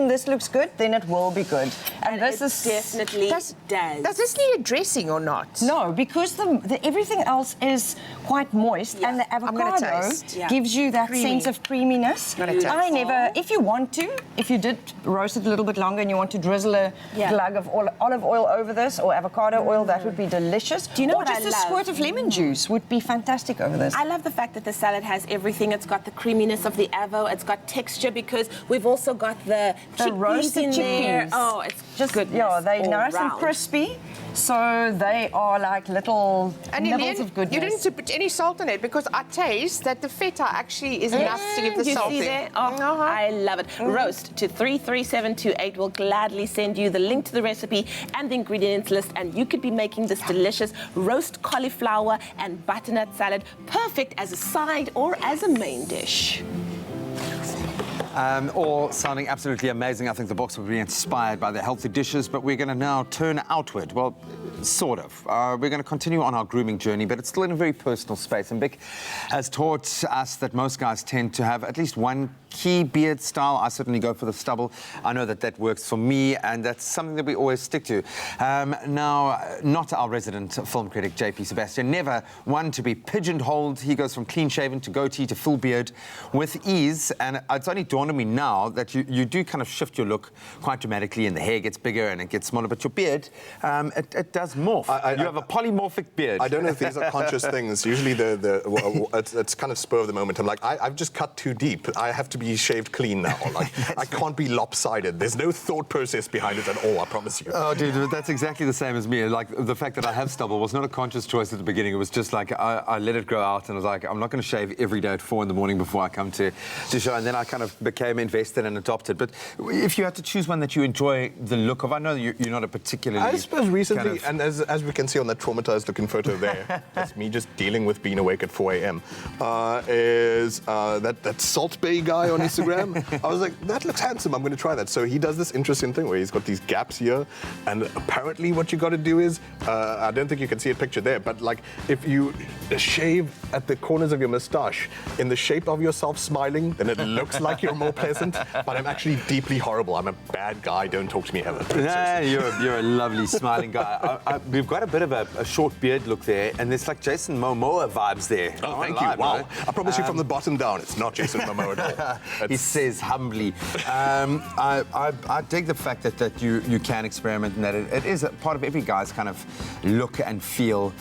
this looks good, then it will be good. And this is definitely does. Does this need a dressing or not? No, because everything else is quite moist, and the avocado gives you that sense of creaminess. I never, if you want to, if you did roast it a little bit longer and you want to drizzle a glug of olive oil over this or avocado oil, that would be delicious. Do you know or what just I a love? squirt of lemon juice would be fantastic over this. I love the fact that the salad has everything. It's got the creaminess of the avo. It's got texture because we've also got the chickpeas roasted in there. chickpeas. Oh, it's just goodness. Yeah, they're all nice round. and crispy. So they are like little nibbles of goodness. You didn't put any salt in it, because I taste that the feta actually is enough to give the you salt see in. there? Oh, I love it. Roast to 33728. We'll gladly send you the link to the recipe and the ingredients list, and you could be making this delicious roast cauliflower and butternut salad, perfect as a side or as a main dish. All sounding absolutely amazing. I think the box will be inspired by the healthy dishes, but we're going to now turn outward. Well, sort of. We're going to continue on our grooming journey, but it's still in a very personal space. And Vic has taught us that most guys tend to have at least one key beard style. I certainly go for the stubble. I know that that works for me, and that's something that we always stick to. Now, not our resident film critic, JP Sebastian, never one to be pigeonholed. He goes from clean-shaven to goatee to full beard with ease, and it's only dawned on me now that you do kind of shift your look quite dramatically, and the hair gets bigger and it gets smaller, but your beard, it does morph. You have a polymorphic beard. I don't know if these are conscious things. Usually it's kind of spur of the moment. I'm like, I've just cut too deep. I have to be shaved clean now. Like, I can't be lopsided. There's no thought process behind it at all, I promise you. Oh, dude, that's exactly the same as me. Like, the fact that I have stubble was not a conscious choice at the beginning. It was just like, I let it grow out, and I was like, I'm not going to shave every day at 4 in the morning before I come to show. And then I kind of became invested and adopted. But if you had to choose one that you enjoy the look of, I know you're not a particularly... I suppose recently, kind of... and as we can see on that traumatized looking photo there, that's me just dealing with being awake at 4 a.m., is that Salt Bay guy on Instagram. I was like, that looks handsome, I'm going to try that. So he does this interesting thing where he's got these gaps here, and apparently what you got to do is, I don't think you can see a picture there, but like if you shave at the corners of your moustache in the shape of yourself smiling, then it looks like you're more pleasant, but I'm actually deeply horrible. I'm a bad guy, don't talk to me ever. No, you're a lovely smiling guy. We've got a bit of a short beard look there, and there's like Jason Momoa vibes there. Oh, thank you. Wow. I promise you from the bottom down, it's not Jason Momoa at all. He says humbly. I dig the fact that you can experiment, and that it is a part of every guy's kind of look and feel.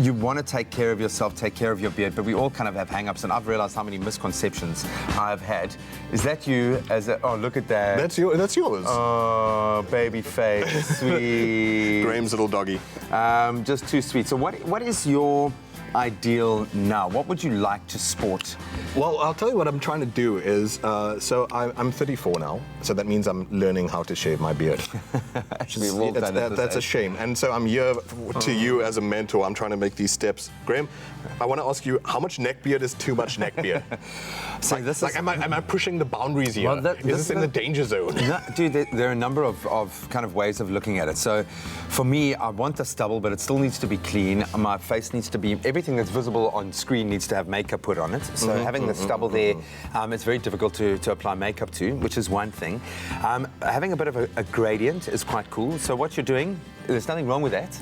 You want to take care of yourself, take care of your beard, but we all kind of have hang-ups, and I've realized how many misconceptions I've had. Is that you? Oh, look at that. That's yours. Oh, baby face, sweet. Graham's little doggy. Just too sweet. So what is your ideal now? What would you like to sport? Well, I'll tell you what I'm trying to do is, so I'm 34 now, so that means I'm learning how to shave my beard. Actually, we've all done it. That's a shame. And so I'm here to you as a mentor. I'm trying to make these steps. Graham, I want to ask you, how much neck beard is too much neck beard? So am I pushing the boundaries here? Well, is this in the danger zone? No, dude, there are a number of kind of ways of looking at it. So for me, I want the stubble, but it still needs to be clean. My face needs to be, everything that's visible on screen needs to have makeup put on it. So having the stubble there, it's very difficult to apply makeup to, which is one thing. Having a bit of a gradient is quite cool. So what you're doing, there's nothing wrong with that.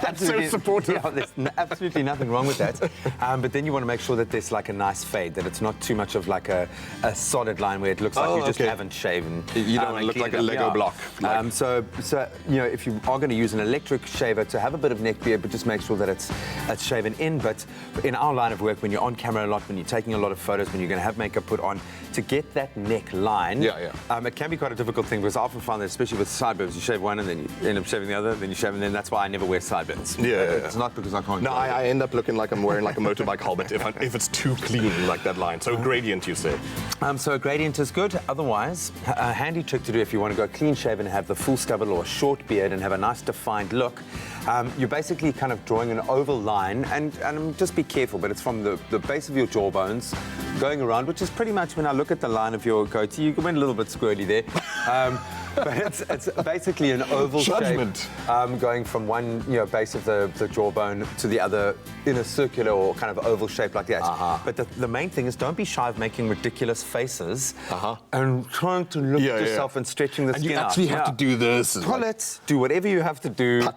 That's so supportive. Yeah, there's absolutely nothing wrong with that. But then you want to make sure that there's like a nice fade, that it's not too much of like a solid line where it looks like you just haven't shaven. You don't want to look like a Lego block. So you know, if you are going to use an electric shaver, to have a bit of neck beard, but just make sure that it's shaven in. But in our line of work, when you're on camera a lot, when you're taking a lot of photos, when you're going to have makeup put on, to get that neck line, it can be quite a difficult thing, because I often find that, especially with sideburns, you shave one and then you end up shaving the other, then you shave, and then that's why I never wear sideburns. It's not because I can't. No, I end up looking like I'm wearing like a motorbike helmet if it's too clean like that line. So gradient, you say? So a gradient is good. Otherwise, a handy trick to do if you want to go clean shaven and have the full stubble or a short beard and have a nice defined look, you're basically kind of drawing an oval line, and just be careful, but it's from the base of your jawbones going around, which is pretty much, when I look at the line of your goatee, you went a little bit squirrely there. But it's basically an oval shape, going from one base of the jawbone to the other in a circular or kind of oval shape like that. But the main thing is, don't be shy of making ridiculous faces and trying to look at yourself and stretching the skin out. You actually have to do this. Pull it, do whatever you have to do.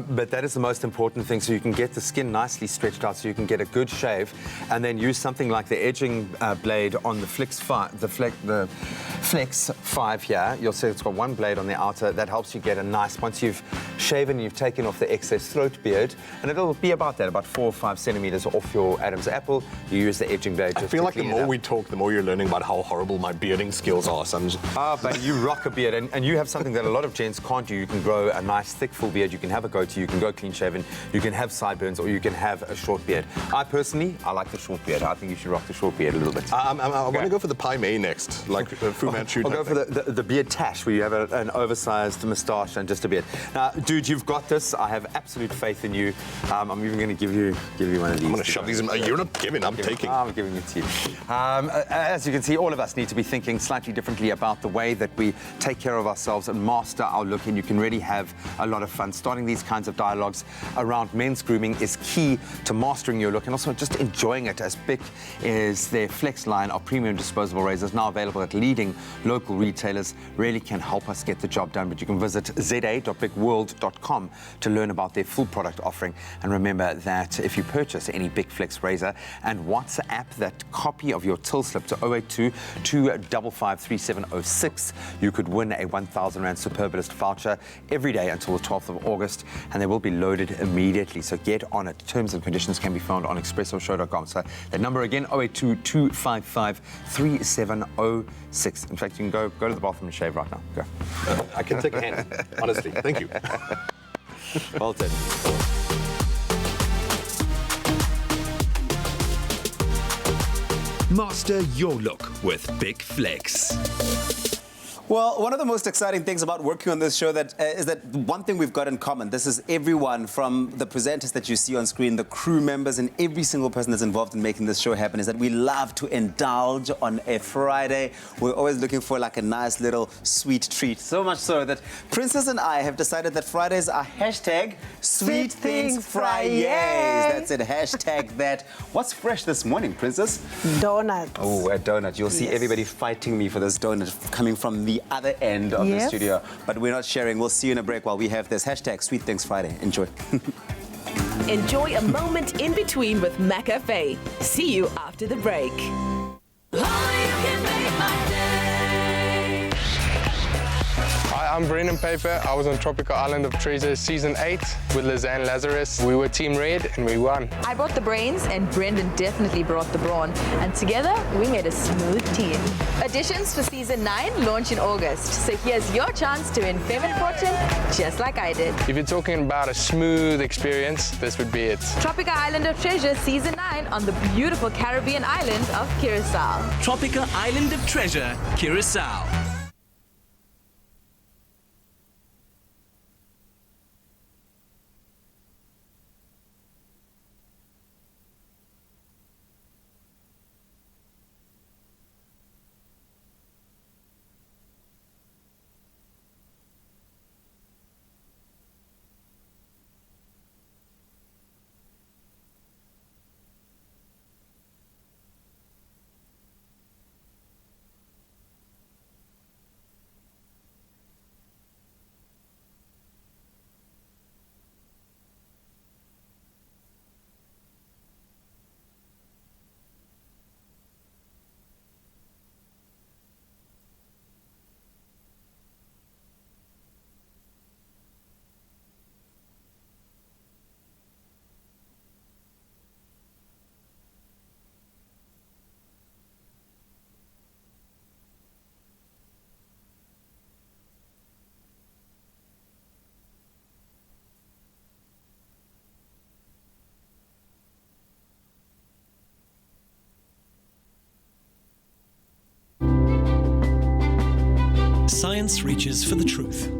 But that is the most important thing, so you can get the skin nicely stretched out, so you can get a good shave, and then use something like the edging blade on the Flex 5 here. You'll see it's got one blade on the outer. That helps you get a nice, once you've shaven, you've taken off the excess throat beard, and it'll be about 4 or 5 centimeters off your Adam's apple. You use the edging blade. I feel like the more we talk, the more you're learning about how horrible my bearding skills are. So but you rock a beard, and you have something that a lot of gents can't do. You can grow a nice thick full beard, you can have a goatee, you can go clean shaven, you can have sideburns, or you can have a short beard. I like the short beard. I think you should rock the short beard a little bit. I want to go for the Pai Mei next, like Fu Manchu. I'll go for the beard tash, where you have an oversized moustache and just a beard. Now, dude, you've got this. I have absolute faith in you. I'm even going to give you one of these. I'm going to shove these in. You're not giving, I'm taking. I'm giving it to you. As you can see, all of us need to be thinking slightly differently about the way that we take care of ourselves and master our look, and you can really have a lot of fun. Starting these kinds of dialogues around men's grooming is key to mastering your look and also just enjoying it. As big as their Flex line of premium disposable razors, now available at leading local retailers, really can help us get the job done. But you can visit za.bigworld.com to learn about their full product offering. And remember that if you purchase any Big Flex razor and WhatsApp that copy of your till slip to 082 255 3706, you could win a 1,000 Rand Superbalist voucher every day until the 12th of August, and they will be loaded immediately. So get on it. Terms and conditions can be found on expressoshow.com. So that number again, 082 255 3706. In fact, you can go to the bathroom and shave right now. Go. I can take a hand, honestly. Thank you. Well done. Master your look with Big Flex. Well, one of the most exciting things about working on this show is that one thing we've got in common. This is everyone from the presenters that you see on screen, the crew members, and every single person that's involved in making this show happen, is that we love to indulge on a Friday. We're always looking for like a nice little sweet treat. So much so that Princess and I have decided that Fridays are hashtag Sweet Things Fridays. That's it, hashtag that. What's fresh this morning, Princess? Donuts. Oh, a donut. You'll see everybody fighting me for this donut coming from the other end of the studio, but we're not sharing. We'll see you in a break while we have this hashtag Sweet Things Friday. Enjoy. Enjoy a moment in between with McCafe. See you after the break. Hi, I'm Brendan Paper. I was on Tropical Island of Treasure Season 8 with Lizanne Lazarus. We were Team Red and we won. I brought the brains and Brendan definitely brought the brawn. And together, we made a smooth team. A Auditions for season 9 launch in August. So here's your chance to win fame and fortune, just like I did. If you're talking about a smooth experience, this would be it. Tropica Island of Treasure season 9 on the beautiful Caribbean island of Curacao. Tropica Island of Treasure, Curacao. Science reaches for the truth.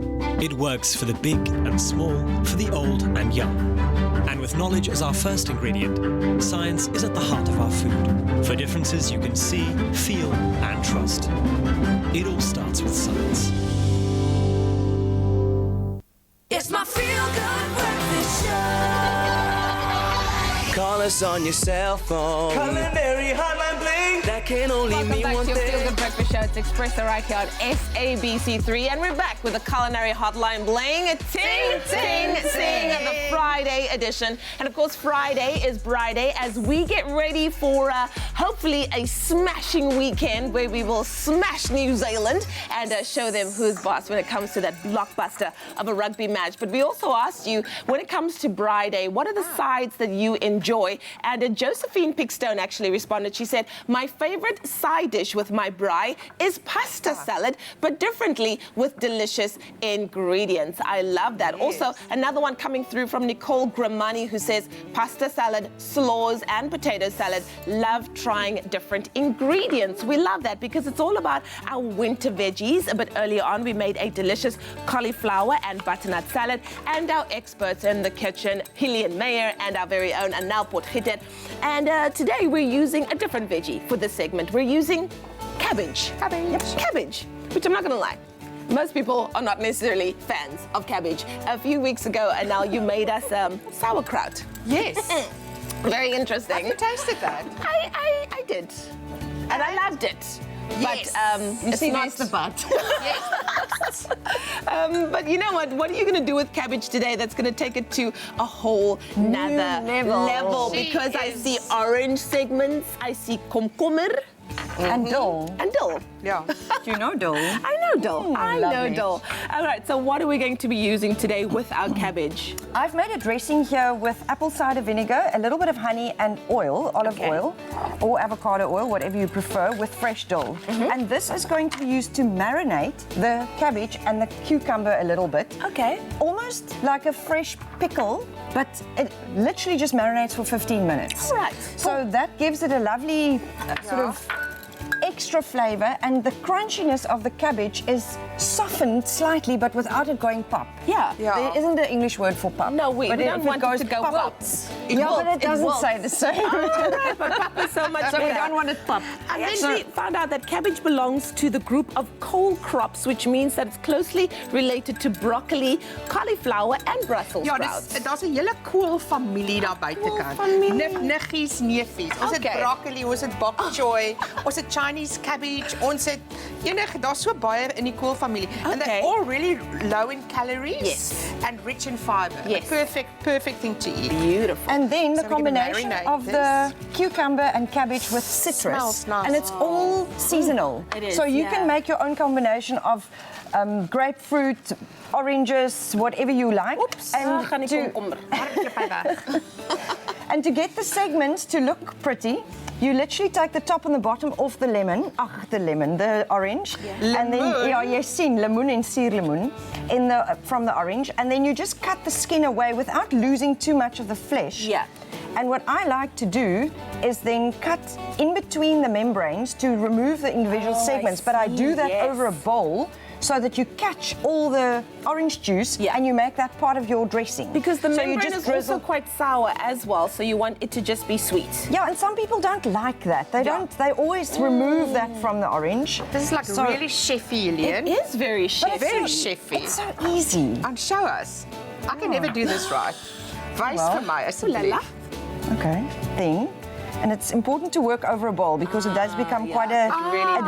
It works for the big and small, for the old and young. And with knowledge as our first ingredient, science is at the heart of our food. For differences you can see, feel, and trust. It all starts with science. It's my feel-good breakfast show. Call us on your cell phone. Culinary hotline bling. That can only mean one Welcome back to your thing. Feel Good Breakfast Show. It's Expresso right here on SABC3. And we're back with the culinary hotline bling. Ting, ting, ting, the Friday edition. And of course, Friday is Braai Day as we get ready for hopefully a smashing weekend where we will smash New Zealand and show them who's boss when it comes to that blockbuster of a rugby match. But we also asked you, when it comes to Braai Day, what are the sides that you enjoy? And Josephine Pickstone actually responded. She said, my favorite side dish with my braai is pasta salad, but differently with delicious ingredients. I love that. Yes. Also, another one coming through from Nicole Gramani who says, pasta salad, slaws, and potato salad. Love trying different ingredients. We love that because it's all about our winter veggies. A bit earlier on, we made a delicious cauliflower and butternut salad, and our experts in the kitchen, Hillian Meyer and our very own Anel Potgieter. And today we're using a different veggie for this segment. We're using cabbage. Cabbage. Yep, cabbage, which I'm not going to lie, most people are not necessarily fans of cabbage. A few weeks ago, Anel, you made us sauerkraut. Yes. Very interesting. Have you tasted that? I did. And I loved it. Yes. But You it's see, not there's the but. Yes. But you know what? What are you going to do with cabbage today that's going to take it to a whole nother level? Because I see orange segments, I see komkommer. And dill. And dill. Yeah. Do you know dill? I know dill. I know dill. All right, so what are we going to be using today with our cabbage? I've made a dressing here with apple cider vinegar, a little bit of honey and oil, olive oil, or avocado oil, whatever you prefer, with fresh dill. And this is going to be used to marinate the cabbage and the cucumber a little bit. Okay. Almost like a fresh pickle, but it literally just marinates for 15 minutes. All right. So that gives it a lovely sort of extra flavor, and the crunchiness of the cabbage is softened slightly, but without it going pop. Yeah. There isn't an English word for pop. No, we don't want it to go pop, pop. But it doesn't say the same. Oh, right, but pop is so much So we better. don't want it pop. And then we found out that cabbage belongs to the group of cole crops, which means that it's closely related to broccoli, cauliflower, and Brussels sprouts. Daar's 'n hele koolfamilie daar buitekant. Niggies, neefies. Ons het broccoli, ons het bok choy, ons het Chinese cabbage, ons het daar's so baie in die koolfamilie. And they're all really low in calories and rich in fiber. Yes. A perfect thing to eat. Beautiful. And then the So we're gonna combination marinate of the cucumber and cabbage with citrus. Smells nice. And it's all seasonal. It is, so you yeah. can make your own combination of grapefruit, oranges, whatever you like. Oops. And to get the segments to look pretty, you literally take the top and the bottom off the lemon, the orange, and then you sien lemoen en suurlemoen from the orange, and then you just cut the skin away without losing too much of the flesh. Yeah. And what I like to do is then cut in between the membranes to remove the individual segments, but I do that over a bowl so that you catch all the orange juice and you make that part of your dressing. Because the membrane is also quite sour as well, so you want it to just be sweet. Yeah, and some people don't like that. They don't. They always remove that from the orange. This is like really chefy, Lilian. It is very chefy. Very chefy. It's so easy. And show us. I can never do this right. Wys vir my asseblief. Okay, then. And it's important to work over a bowl because it does become quite a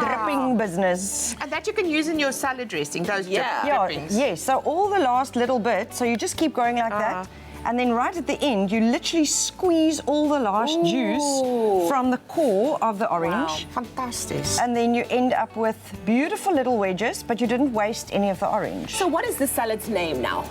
dripping business. And that you can use in your salad dressing, those drippings. Yes, so all the last little bit, so you just keep going like that. And then right at the end, you literally squeeze all the last juice from the core of the orange. Wow, fantastic. And then you end up with beautiful little wedges, but you didn't waste any of the orange. So what is the salad's name now?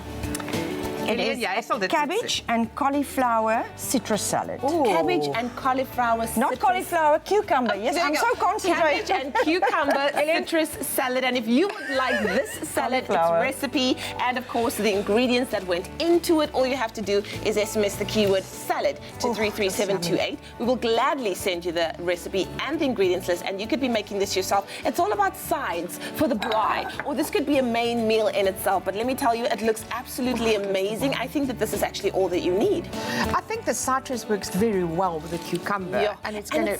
It is cabbage and cauliflower citrus salad. Ooh. Cabbage and cauliflower citrus. Not cauliflower, cucumber. Yes, I'm so concentrated. Cabbage and cucumber citrus salad. And if you would like this salad, its recipe, and of course the ingredients that went into it, all you have to do is SMS the keyword salad to 33728. We will gladly send you the recipe and the ingredients list, and you could be making this yourself. It's all about sides for the braai, or this could be a main meal in itself. But let me tell you, it looks absolutely amazing. I think that this is actually all that you need. I think the citrus works very well with the cucumber. And it's going to...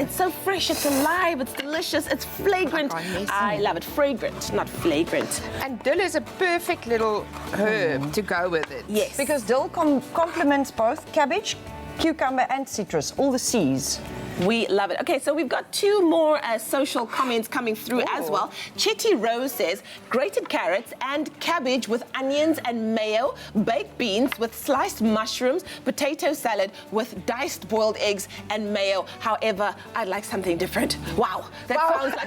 it's so fresh, it's alive, it's delicious, it's flagrant. I love it. Fragrant, not flagrant. And dill is a perfect little herb to go with it. Yes. Because dill complements both cabbage, cucumber and citrus, all the C's. We love it. Okay, so we've got two more social comments coming through as well. Chetty Rose says, grated carrots and cabbage with onions and mayo, baked beans with sliced mushrooms, potato salad with diced boiled eggs and mayo. However, I'd like something different. Wow, that sounds like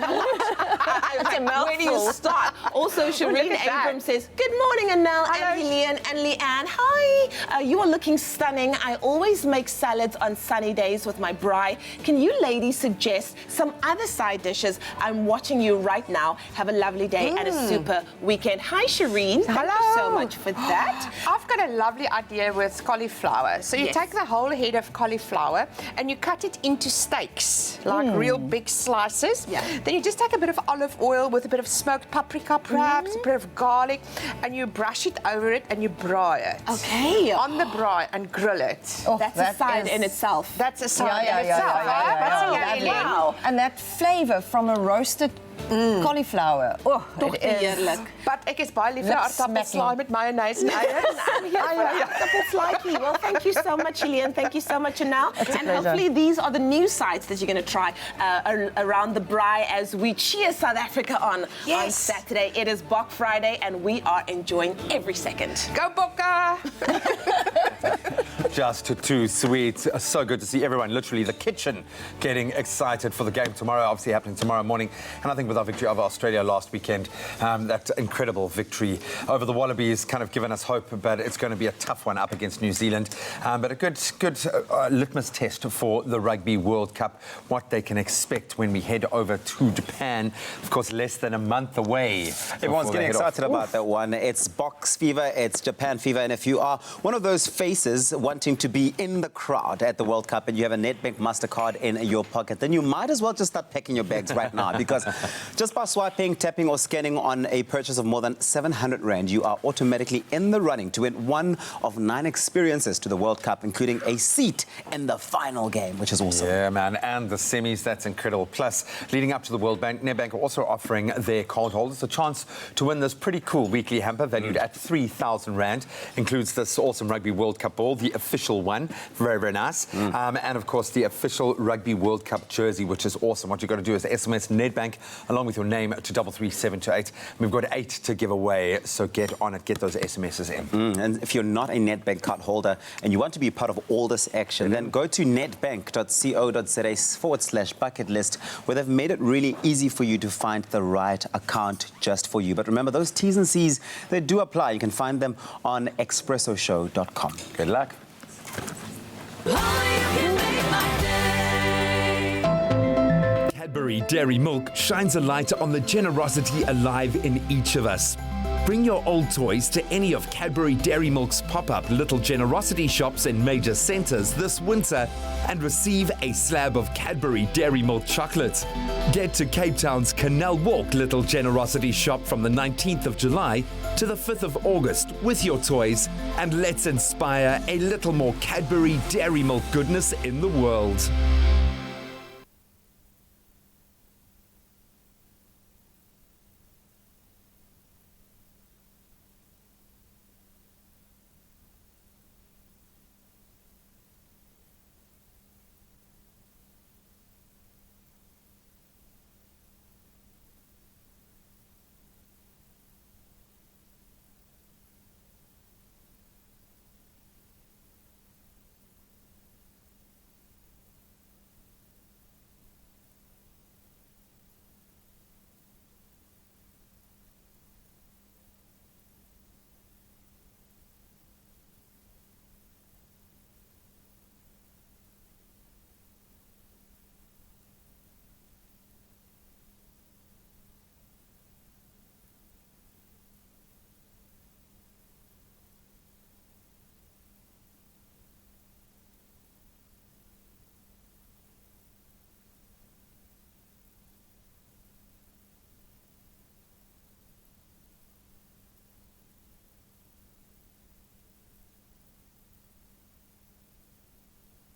a lot. Where do you start? Also, Shireen Abram says, good morning, Anel and Lilian and Leanne. Hi, you are looking stunning. I always make salads on sunny days with my braai. Can you ladies suggest some other side dishes? I'm watching you right now. Have a lovely day and a super weekend. Hi, Shireen. Thank you so much for that. I've got a lovely idea with cauliflower. So you take the whole head of cauliflower and you cut it into steaks, like real big slices. Then you just take a bit of olive oil with a bit of smoked paprika, perhaps, a bit of garlic, and you brush it over it and you braai it. Okay. On the braai and grill it. Oh, that's a side in itself. That's a side in itself. Wow. And that flavor from a roasted cauliflower. Oh, it is. But ek is baie lief vir aardappelslaai met mayonnaise en eiers. Well, thank you so much, Lilian. Thank you so much, Anel. And hopefully these are the new sides that you're going to try around the braai as we cheer South Africa on Saturday. It is Bok Friday, and we are enjoying every second. Go Bokke! Just too sweet. So good to see everyone, literally the kitchen, getting excited for the game tomorrow, obviously happening tomorrow morning. And I think with our victory over Australia last weekend, that incredible victory over the Wallabies kind of given us hope, but it's going to be a tough one up against New Zealand. But a good litmus test for the Rugby World Cup, what they can expect when we head over to Japan. Of course, less than a month away. Everyone's getting excited about that one. It's box fever, it's Japan fever, and if you are one of those faces wanting to be in the crowd at the World Cup and you have a Nedbank MasterCard in your pocket, then you might as well just start packing your bags right now, because just by swiping, tapping or scanning on a purchase of more than 700 Rand, you are automatically in the running to win one of 9 experiences to the World Cup, including a seat in the final game, which is awesome. Yeah, man, and the semis, that's incredible. Plus, leading up to the World Bank, Nedbank are also offering their card holders a chance to win this pretty cool weekly hamper valued at 3,000 Rand. Includes this awesome Rugby World Cup ball, the official one, very, very nice. And of course, the official Rugby World Cup jersey, which is awesome. What you've got to do is SMS Nedbank along with your name to 33728. We've got 8 to give away, so get on it, get those SMSs in. And if you're not a Nedbank card holder and you want to be part of all this action, then go to nedbank.co.za/bucket list, where they've made it really easy for you to find the right account just for you. But remember, those T's and C's, they do apply. You can find them on expressoshow.com. Good luck. Oh, you can make my day. Cadbury Dairy Milk shines a light on the generosity alive in each of us. Bring your old toys to any of Cadbury Dairy Milk's pop-up Little Generosity shops in major centres this winter and receive a slab of Cadbury Dairy Milk chocolate. Get to Cape Town's Canal Walk Little Generosity shop from the 19th of July to the 5th of August with your toys, and let's inspire a little more Cadbury Dairy Milk goodness in the world.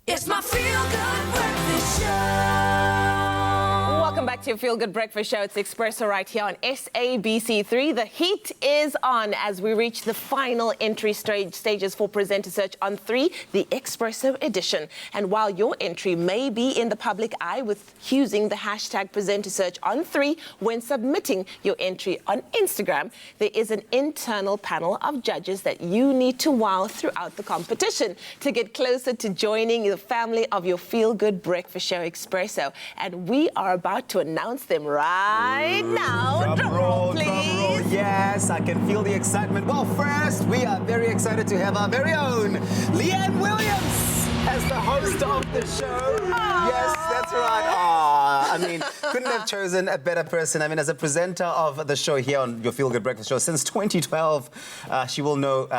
It's my feel-good breakfast show. Welcome back to your Feel Good Breakfast Show. It's Expresso right here on SABC3. The heat is on as we reach the final entry stages for Presenter Search on 3, the Expresso edition. And while your entry may be in the public eye with using the hashtag Presenter Search on 3 when submitting your entry on Instagram, there is an internal panel of judges that you need to wow throughout the competition to get closer to joining the family of your Feel Good Breakfast Show Expresso. And we are about to announce them right now. Drum roll, please. Drum roll. Yes, I can feel the excitement. Well, first, we are very excited to have our very own Leanne Williams as the host of the show. Yes, that's right. I mean, couldn't have chosen a better person. I mean, as a presenter of the show here on your Feel Good Breakfast Show since 2012, she will know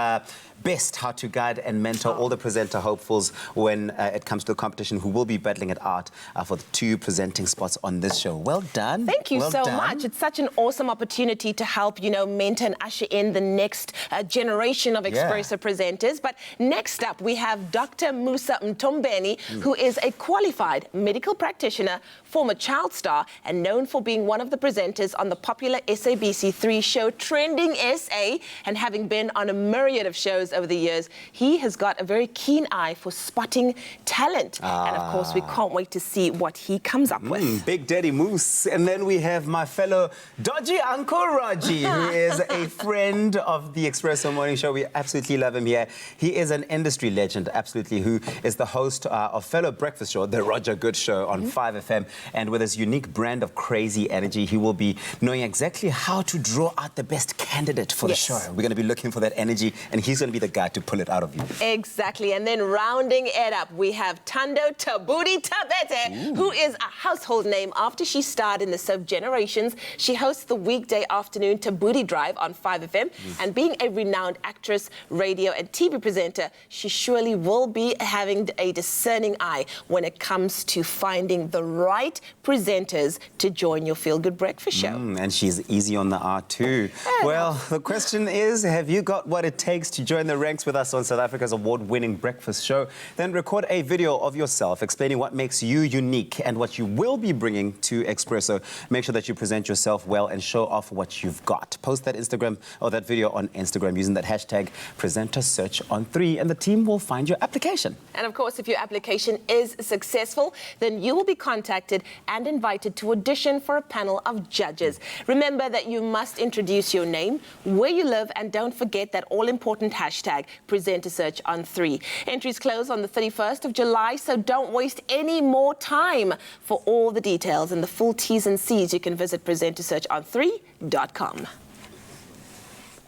best how to guide and mentor all the presenter hopefuls when it comes to the competition who will be battling it out for the 2 presenting spots on this show. Well done. Thank you well so done. much. It's such an awesome opportunity to help, mentor and usher in the next generation of Expresso presenters. But next up, we have Dr. Musa Mtombeni, who is a qualified medical practitioner, former child star, and known for being one of the presenters on the popular SABC3 show Trending SA, and having been on a myriad of shows over the years, he has got a very keen eye for spotting talent. And of course, we can't wait to see what he comes up with. Big Daddy Moose. And then we have my fellow dodgy Uncle Raji, who is a friend of the Expresso Morning Show. We absolutely love him here. He is an industry legend, absolutely, who is the host of fellow breakfast show, The Roger Good Show on 5FM. And with his unique brand of crazy energy, he will be knowing exactly how to draw out the best candidate for the show. We're going to be looking for that energy, and he's going to be the guy to pull it out of you. Exactly. And then rounding it up, we have Tando Tabudi Tabete, who is a household name after she starred in the soap Generations. She hosts the weekday afternoon Tabudi Drive on 5FM. And being a renowned actress, radio and TV presenter, she surely will be having a discerning eye when it comes to finding the right presenters to join your Feel Good Breakfast Show. And she's easy on the R too. Well, the question is, have you got what it takes to join the ranks with us on South Africa's award-winning breakfast show? Then record a video of yourself explaining what makes you unique and what you will be bringing to Expresso. Make sure that you present yourself well and show off what you've got. Post that Instagram or that video on Instagram using that hashtag Presenter Search on 3, and the team will find your application. And of course, if your application is successful, then you will be contacted and invited to audition for a panel of judges. Remember that you must introduce your name, where you live, and don't forget that all-important hashtag Presenter Search on 3. Entries close on the 31st of July, so don't waste any more time. For all the details and the full T's and C's, you can visit presentersearchon3.com.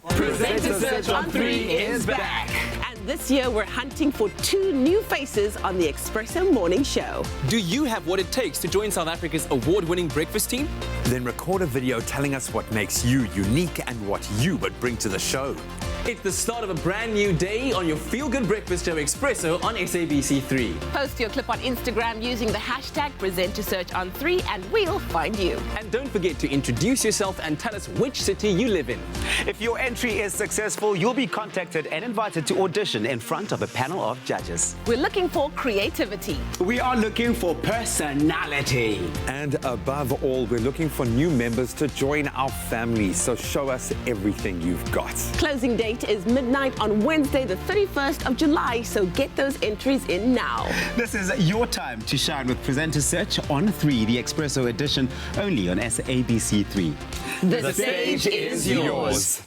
Presenter Search on 3 is back. And this year we're hunting for 2 new faces on the Expresso Morning Show. Do you have what it takes to join South Africa's award-winning breakfast team? Then record a video telling us what makes you unique and what you would bring to the show. It's the start of a brand new day on your feel-good breakfast show Expresso on SABC3. Post your clip on Instagram using the hashtag #PresenToSearch on3 and we'll find you. And don't forget to introduce yourself and tell us which city you live in. If your entry is successful, you'll be contacted and invited to audition in front of a panel of judges. We're looking for creativity. We are looking for personality. And above all, we're looking for new members to join our family. So show us everything you've got. Closing date is midnight on Wednesday, the 31st of July, so get those entries in now. This is your time to shine with Presenter Search on 3, the Expresso edition, only on SABC3. The stage is yours.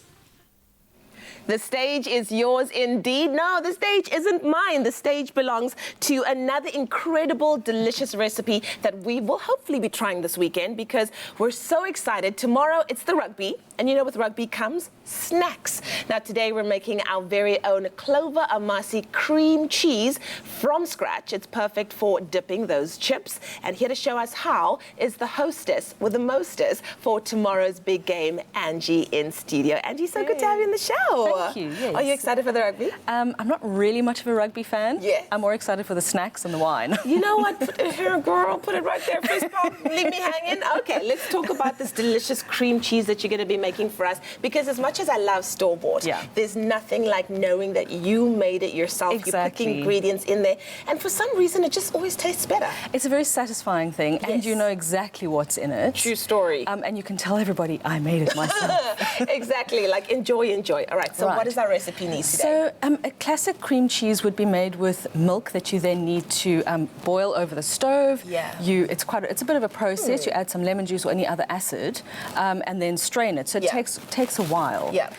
The stage is yours indeed. No, the stage isn't mine. The stage belongs to another incredible, delicious recipe that we will hopefully be trying this weekend because we're so excited. Tomorrow, it's the rugby. And you know, with rugby comes snacks. Now, today we're making our very own Clover Amasi cream cheese from scratch. It's perfect for dipping those chips. And here to show us how is the hostess with the mostest for tomorrow's big game, Angie, in studio. Angie, so good to have you in the show. Thank you, yes. Are you excited for the rugby? I'm not really much of a rugby fan. Yeah. I'm more excited for the snacks and the wine. You know what? Put it here, girl. Put it right there. Fist bump. Leave me hanging. Okay, let's talk about this delicious cream cheese that you're going to be making for us. Because as much as I love store-bought, there's nothing like knowing that you made it yourself. Exactly. You put the ingredients in there. And for some reason, it just always tastes better. It's a very satisfying thing, and you know exactly what's in it. True story. And you can tell everybody, I made it myself. Exactly. Like, enjoy. All right, so what does our recipe need today? So a classic cream cheese would be made with milk that you then need to boil over the stove. Yeah. It's a bit of a process. You add some lemon juice or any other acid, and then strain it. So it takes a while. Yeah.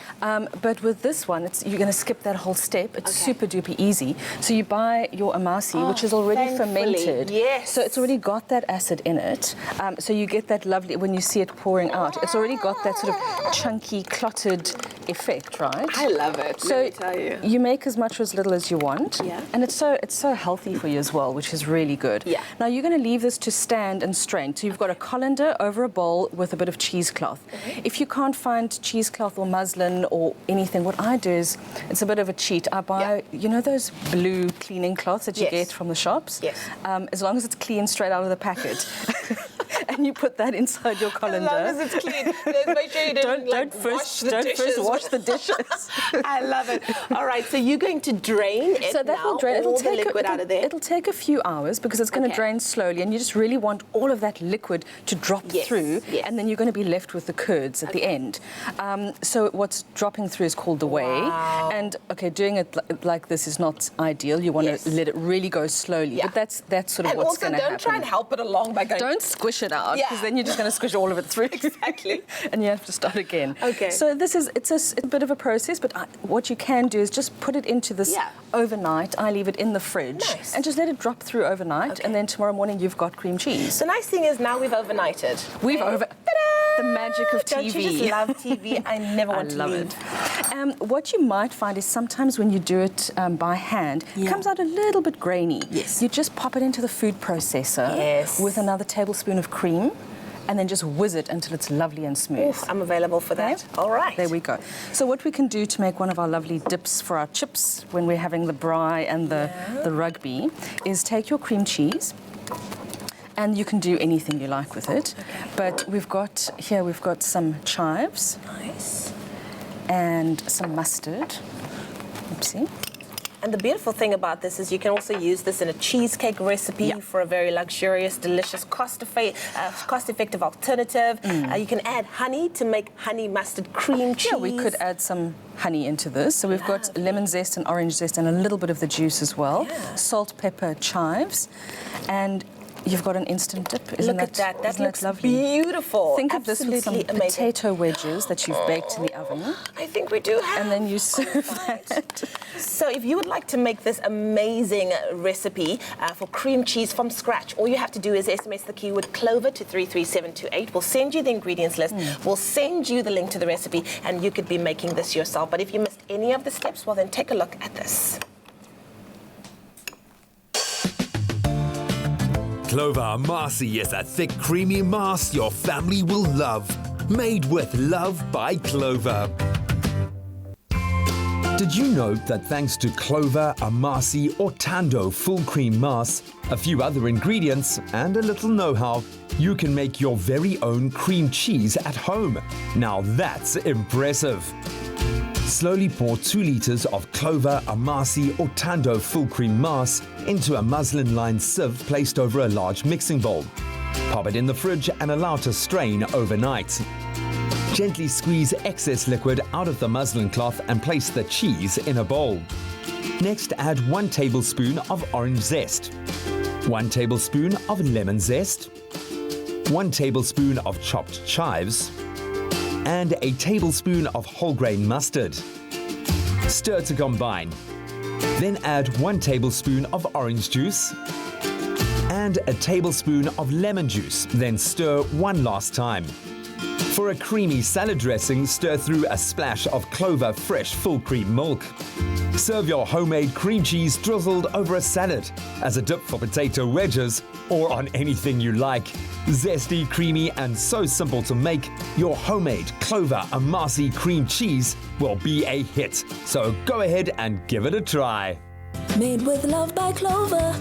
But with this one, you're going to skip that whole step. It's super duper easy. So you buy your amasi, which is already fermented. Yes. So it's already got that acid in it. So you get that lovely, when you see it pouring out, it's already got that sort of chunky, clotted effect, right? I love it. So let me tell you. You make as much or as little as you want. Yeah. And it's so healthy for you as well, which is really good. Yeah. Now you're going to leave this to stand and strain. So you've got a colander over a bowl with a bit of cheesecloth. If you can't find cheesecloth or muslin or anything, what I do is, it's a bit of a cheat. I buy, you know those blue cleaning cloths that you get from the shops? Yes. As long as it's clean straight out of the packet. And you put that inside your colander. As long as it's clean. Make sure you don't first wash the dishes. I love it. All right, so you're going to drain it so that now, will drain. all the liquid out of there? It'll take a few hours because it's going to drain slowly, and you just really want all of that liquid to drop through, and then you're going to be left with the curds at the end. So what's dropping through is called the whey. And, doing it like this is not ideal. You want to let it really go slowly. But that's sort of what's going to happen. And also don't try and help it along by going... Don't squish it out, because then you're just going to squish all of it through. Exactly. And you have to start again. Okay. So it's a bit of a process, but what you can do is just put it into this overnight. I leave it in the fridge and just let it drop through overnight, and then tomorrow morning you've got cream cheese. The nice thing is now we've overnighted. The magic of TV. Don't you just love TV? I never want to leave. What you might find is sometimes when you do it by hand, it comes out a little bit grainy. Yes. You just pop it into the food processor with another tablespoon of cream, and then just whiz it until it's lovely and smooth. Oof, I'm available for that. All right. There we go. So what we can do to make one of our lovely dips for our chips when we're having the braai and the rugby is take your cream cheese, and you can do anything you like with it. But we've got some chives. Nice. And some mustard. Oopsie. And the beautiful thing about this is you can also use this in a cheesecake recipe for a very luxurious, delicious, cost-effective alternative. You can add honey to make honey mustard cream cheese. Yeah, we could add some honey into this. So we've got lemon zest and orange zest and a little bit of the juice as well. Yeah. Salt, pepper, chives, and you've got an instant dip. Look at that. That looks beautiful. Think of this with some potato wedges that you've baked in the oven. I think we do have. And then you serve that. So if you would like to make this amazing recipe for cream cheese from scratch, all you have to do is SMS the keyword Clover to 33728. We'll send you the ingredients list. We'll send you the link to the recipe, and you could be making this yourself. But if you missed any of the steps, well, then take a look at this. Clover Amasi is a thick, creamy mass your family will love. Made with love by Clover. Did you know that thanks to Clover, Amasi or Tando full cream mass, a few other ingredients and a little know-how, you can make your very own cream cheese at home? Now that's impressive. Slowly pour 2 liters of Clover, Amasi or Tando full cream mass into a muslin-lined sieve placed over a large mixing bowl. Pop it in the fridge and allow to strain overnight. Gently squeeze excess liquid out of the muslin cloth and place the cheese in a bowl. Next, add 1 tablespoon of orange zest, 1 tablespoon of lemon zest, 1 tablespoon of chopped chives, and a tablespoon of whole grain mustard. Stir to combine. Then add 1 tablespoon of orange juice and a tablespoon of lemon juice. Then stir one last time. For a creamy salad dressing, stir through a splash of Clover fresh full cream milk. Serve your homemade cream cheese drizzled over a salad, as a dip for potato wedges, or on anything you like. Zesty, creamy, and so simple to make, your homemade Clover Amasi cream cheese will be a hit. So go ahead and give it a try. Made with love by Clover.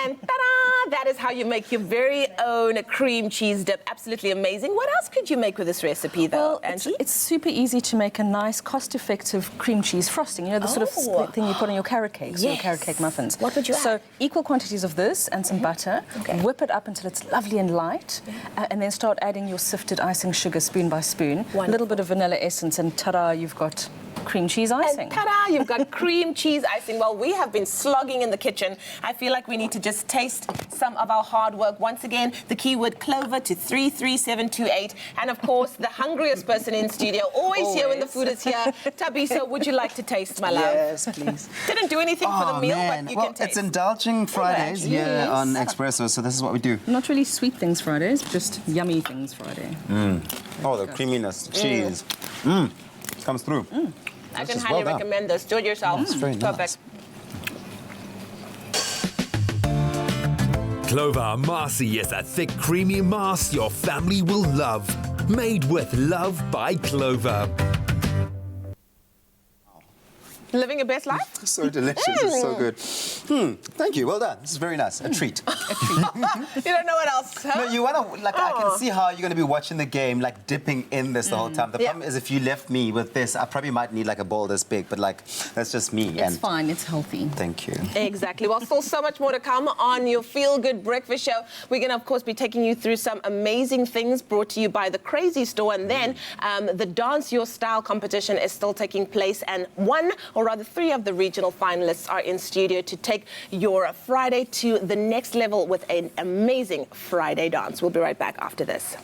And ta-da! That is how you make your very own cream cheese dip. Absolutely amazing. What else could you make with this recipe, though, Well, Angie? it's super easy to make a nice, cost-effective cream cheese frosting. You know, the sort of thing you put on your carrot cakes or your carrot cake muffins. What would you add? So equal quantities of this and some butter. Okay. Whip it up until it's lovely and light, and then start adding your sifted icing sugar spoon by spoon. A little bit of vanilla essence, and ta-da, you've got cream cheese icing. And ta-da, you've got cream cheese icing. Well, we have been slogging in the kitchen. I feel like we need to just taste some of our hard work. Once again, the keyword Clover to 33728. And of course, the hungriest person in studio, always here when the food is here. Tabiso, would you like to taste, my love? Yes, please. Didn't do anything for the meal, but you can taste. It's indulging Fridays here on Expresso, so this is what we do. Not really sweet things Fridays, just yummy things Friday. Oh, the creaminess, cheese. Comes through. I can highly recommend this. Do it yourself. It's very Perfect. Clover Amasi is a thick, creamy mass your family will love. Made with love by Clover. Living your best life? So delicious. It's so good. Thank you. Well done. This is very nice. A treat. You don't know what else, huh? No, you want to, like, I can see how you're going to be watching the game, like, dipping in this the whole time. The problem is if you left me with this, I probably might need, like, a bowl this big, but, like, that's just me. It's fine. It's healthy. Thank you. Exactly. Well, still so much more to come on your Feel Good Breakfast Show. We're going to, of course, be taking you through some amazing things brought to you by the Crazy Store. And then the Dance Your Style competition is still taking place. And 3 of the regional finalists are in studio to take your Friday to the next level with an amazing Friday dance. We'll be right back after this.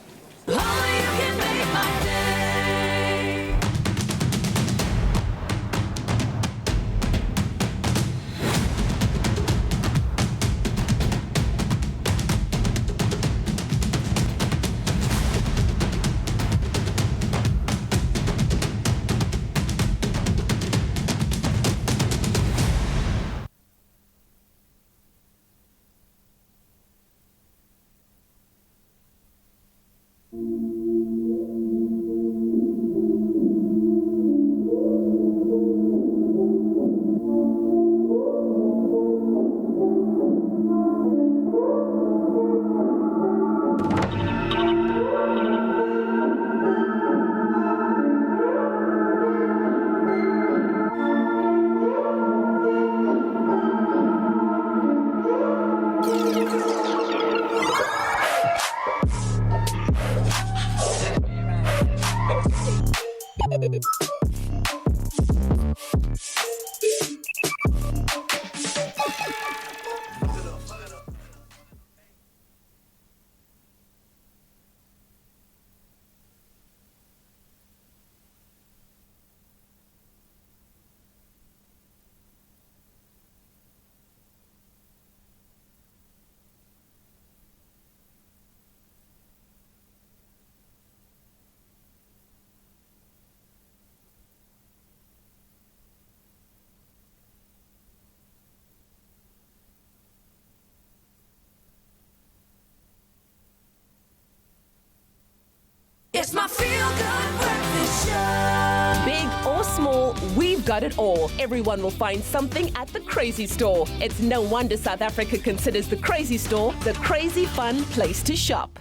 It's my feel-good breakfast show. Big or small, we've got it all. Everyone will find something at the Crazy Store. It's no wonder South Africa considers the Crazy Store the crazy fun place to shop.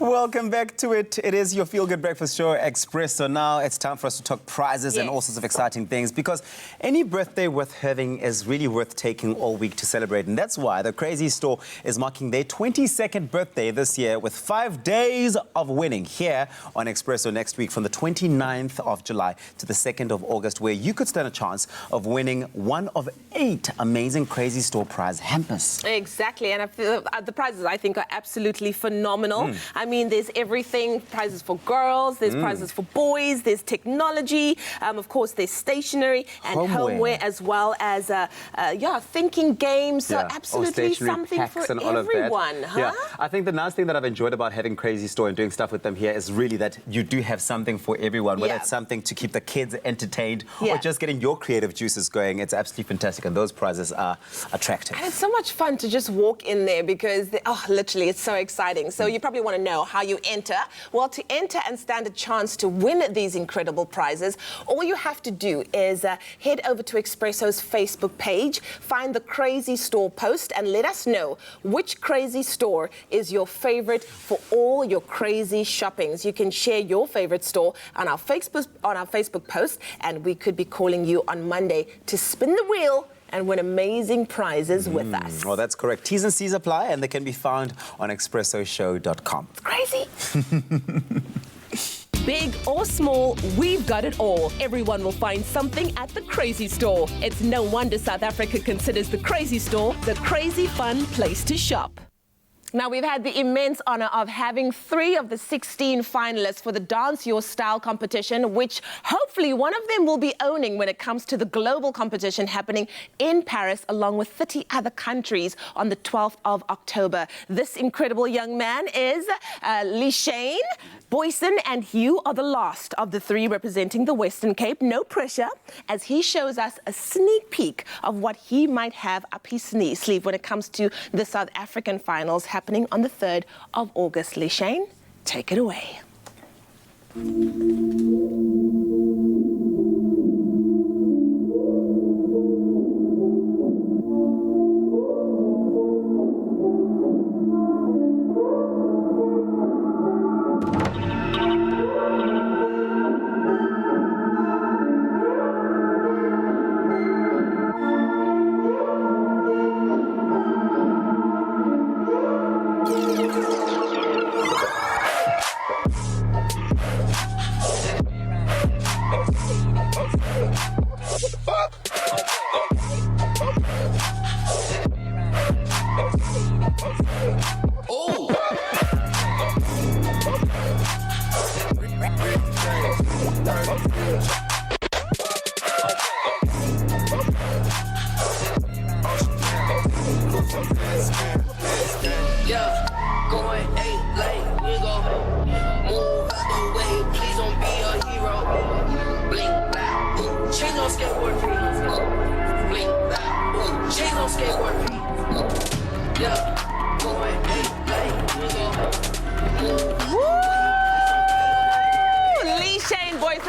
Welcome back to it. It is your feel-good breakfast show, Expresso. Now it's time for us to talk prizes and all sorts of exciting things, because any birthday worth having is really worth taking all week to celebrate. And that's why the Crazy Store is marking their 22nd birthday this year with 5 days of winning here on Expresso next week from the 29th of July to the 2nd of August, where you could stand a chance of winning one of 8 amazing Crazy Store prize hampers. Exactly, and I feel, the prizes I think are absolutely phenomenal. I mean, there's everything, prizes for girls, there's prizes for boys, there's technology, of course there's stationery and homeware as well as, thinking games, so absolutely something for everyone. Huh? Yeah, I think the nice thing that I've enjoyed about having Crazy Store and doing stuff with them here is really that you do have something for everyone, whether it's something to keep the kids entertained or just getting your creative juices going. It's absolutely fantastic, and those prizes are attractive. And it's so much fun to just walk in there because, literally, it's so exciting. So you probably want to know how you enter. Well, to enter and stand a chance to win these incredible prizes, all you have to do is head over to Expresso's Facebook page, find the Crazy Store post, and let us know which Crazy Store is your favorite for all your crazy shoppings. You can share your favorite store on our Facebook post, and we could be calling you on Monday to spin the wheel and win amazing prizes with us. Well, that's correct. T's and C's apply, and they can be found on expressoshow.com. It's crazy. Big or small, we've got it all. Everyone will find something at the Crazy Store. It's no wonder South Africa considers the Crazy Store the crazy fun place to shop. Now, we've had the immense honor of having 3 of the 16 finalists for the Dance Your Style competition, which hopefully one of them will be owning when it comes to the global competition happening in Paris, along with 30 other countries on the 12th of October. This incredible young man is Lieshane, Boyson and Hugh are the last of the 3 representing the Western Cape. No pressure, as he shows us a sneak peek of what he might have up his sleeve when it comes to the South African finals happening on the 3rd of August. Lieshane, take it away.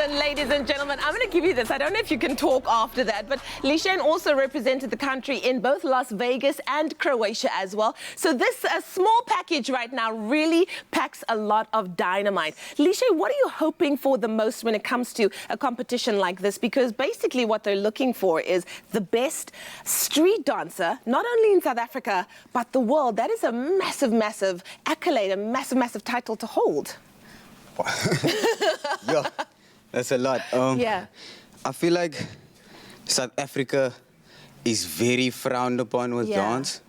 Ladies and gentlemen, I'm going to give you this. I don't know if you can talk after that, but Lieshane also represented the country in both Las Vegas and Croatia as well. So this small package right now really packs a lot of dynamite. Lieshane, what are you hoping for the most when it comes to a competition like this? Because basically what they're looking for is the best street dancer, not only in South Africa, but the world. That is a massive, massive accolade, a massive, massive title to hold. Yeah. That's a lot. I feel like South Africa is very frowned upon with dance.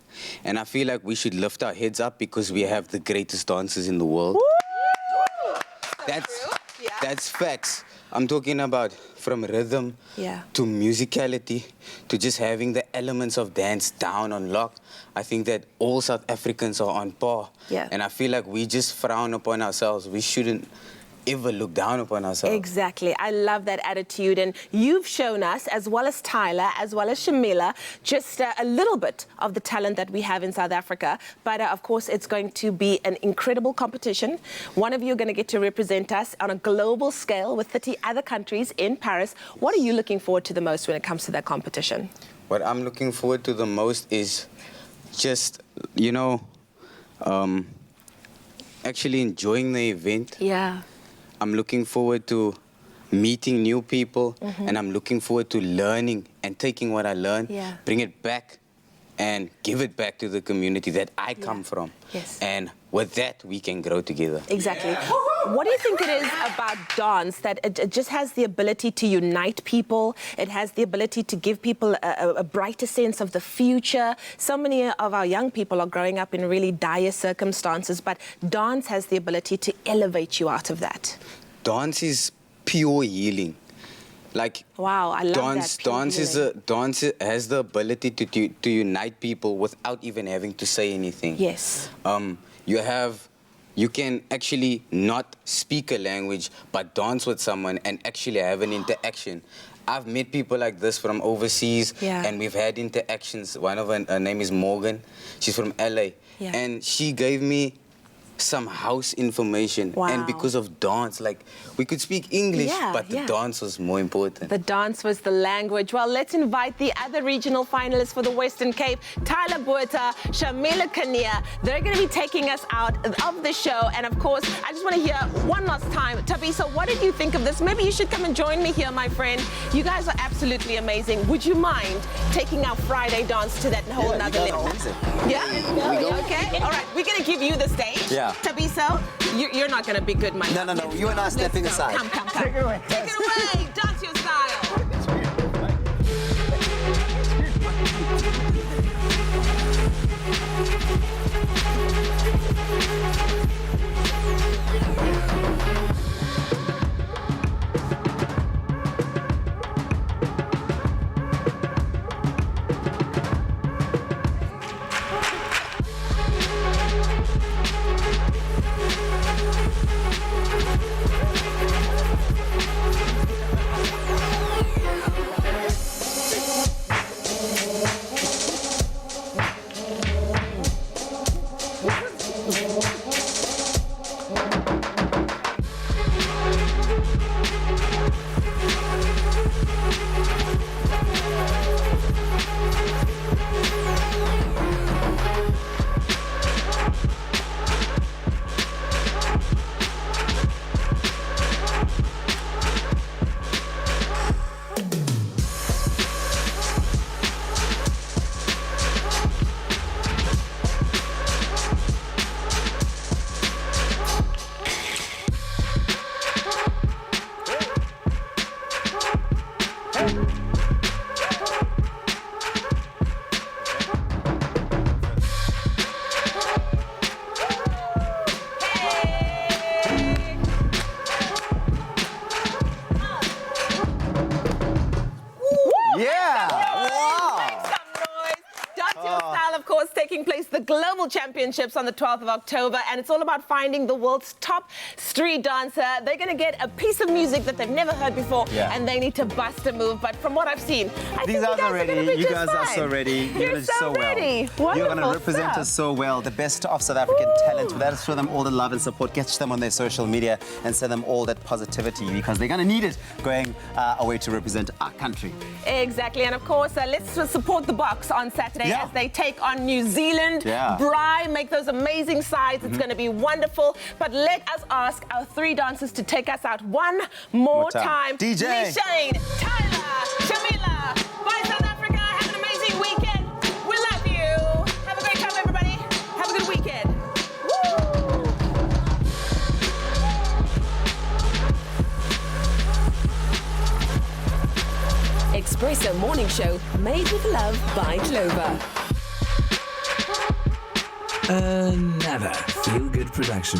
And I feel like we should lift our heads up because we have the greatest dancers in the world. That's facts. I'm talking about from rhythm to musicality to just having the elements of dance down on lock. I think that all South Africans are on par. And I feel like we just frown upon ourselves. We shouldn't ever look down upon ourselves. Exactly. I love that attitude. And you've shown us, as well as Tyler, as well as Shamila, just a little bit of the talent that we have in South Africa. But of course, it's going to be an incredible competition. One of you are going to get to represent us on a global scale with 30 other countries in Paris. What are you looking forward to the most when it comes to that competition? What I'm looking forward to the most is just, actually enjoying the event. Yeah. I'm looking forward to meeting new people, and I'm looking forward to learning and taking what I learned, bring it back and give it back to the community that I come from. Yes. And with that, we can grow together. Exactly. What do you think it is about dance that it just has the ability to unite people? It has the ability to give people a brighter sense of the future. So many of our young people are growing up in really dire circumstances, but dance has the ability to elevate you out of that. Dance is pure healing. Like, wow, I love dance, that. Dance has the ability to unite people without even having to say anything. Yes. You can actually not speak a language, but dance with someone and actually have an interaction. I've met people like this from overseas, and we've had interactions. One of her name is Morgan. She's from LA, and she gave me some house information. Wow. And because of dance, like, we could speak English, but the dance was more important. The dance was the language. Well, let's invite the other regional finalists for the Western Cape, Tyler Botha, Shamila Kania. They're going to be taking us out of the show. And of course, I just want to hear one last time, Thabisa, what did you think of this? Maybe you should come and join me here, my friend. You guys are absolutely amazing. Would you mind taking our Friday dance to that whole nother level? Yeah? Okay. All right. We're going to give you the stage. Yeah. Thabisa, you're not going to be good, my No. You and I stepping aside. Come. Take it away. Take it away. Dance your style. The Global Championships on the 12th of October, and it's all about finding the world's top street dancer. They're going to get a piece of music that they've never heard before, and they need to bust a move. But from what I've seen, I think you guys are ready. You guys are so ready. You're so ready. Well. You're going to represent us so well. The best of South African talent. Let us show them all the love and support. Catch them on their social media and send them all that positivity, because they're going to need it going away to represent our country. Exactly. And of course, let's support the Box on Saturday as they take on New Zealand. Braai, make those amazing sides. It's going to be wonderful. But let us ask our three dancers to take us out one more time. DJ. Shane, Tyler, Shamila. Bye, South Africa. Have an amazing weekend. We love you. Have a great time, everybody. Have a good weekend. Woo! Expresso Morning Show, made with love by Clover. Another feel-good production.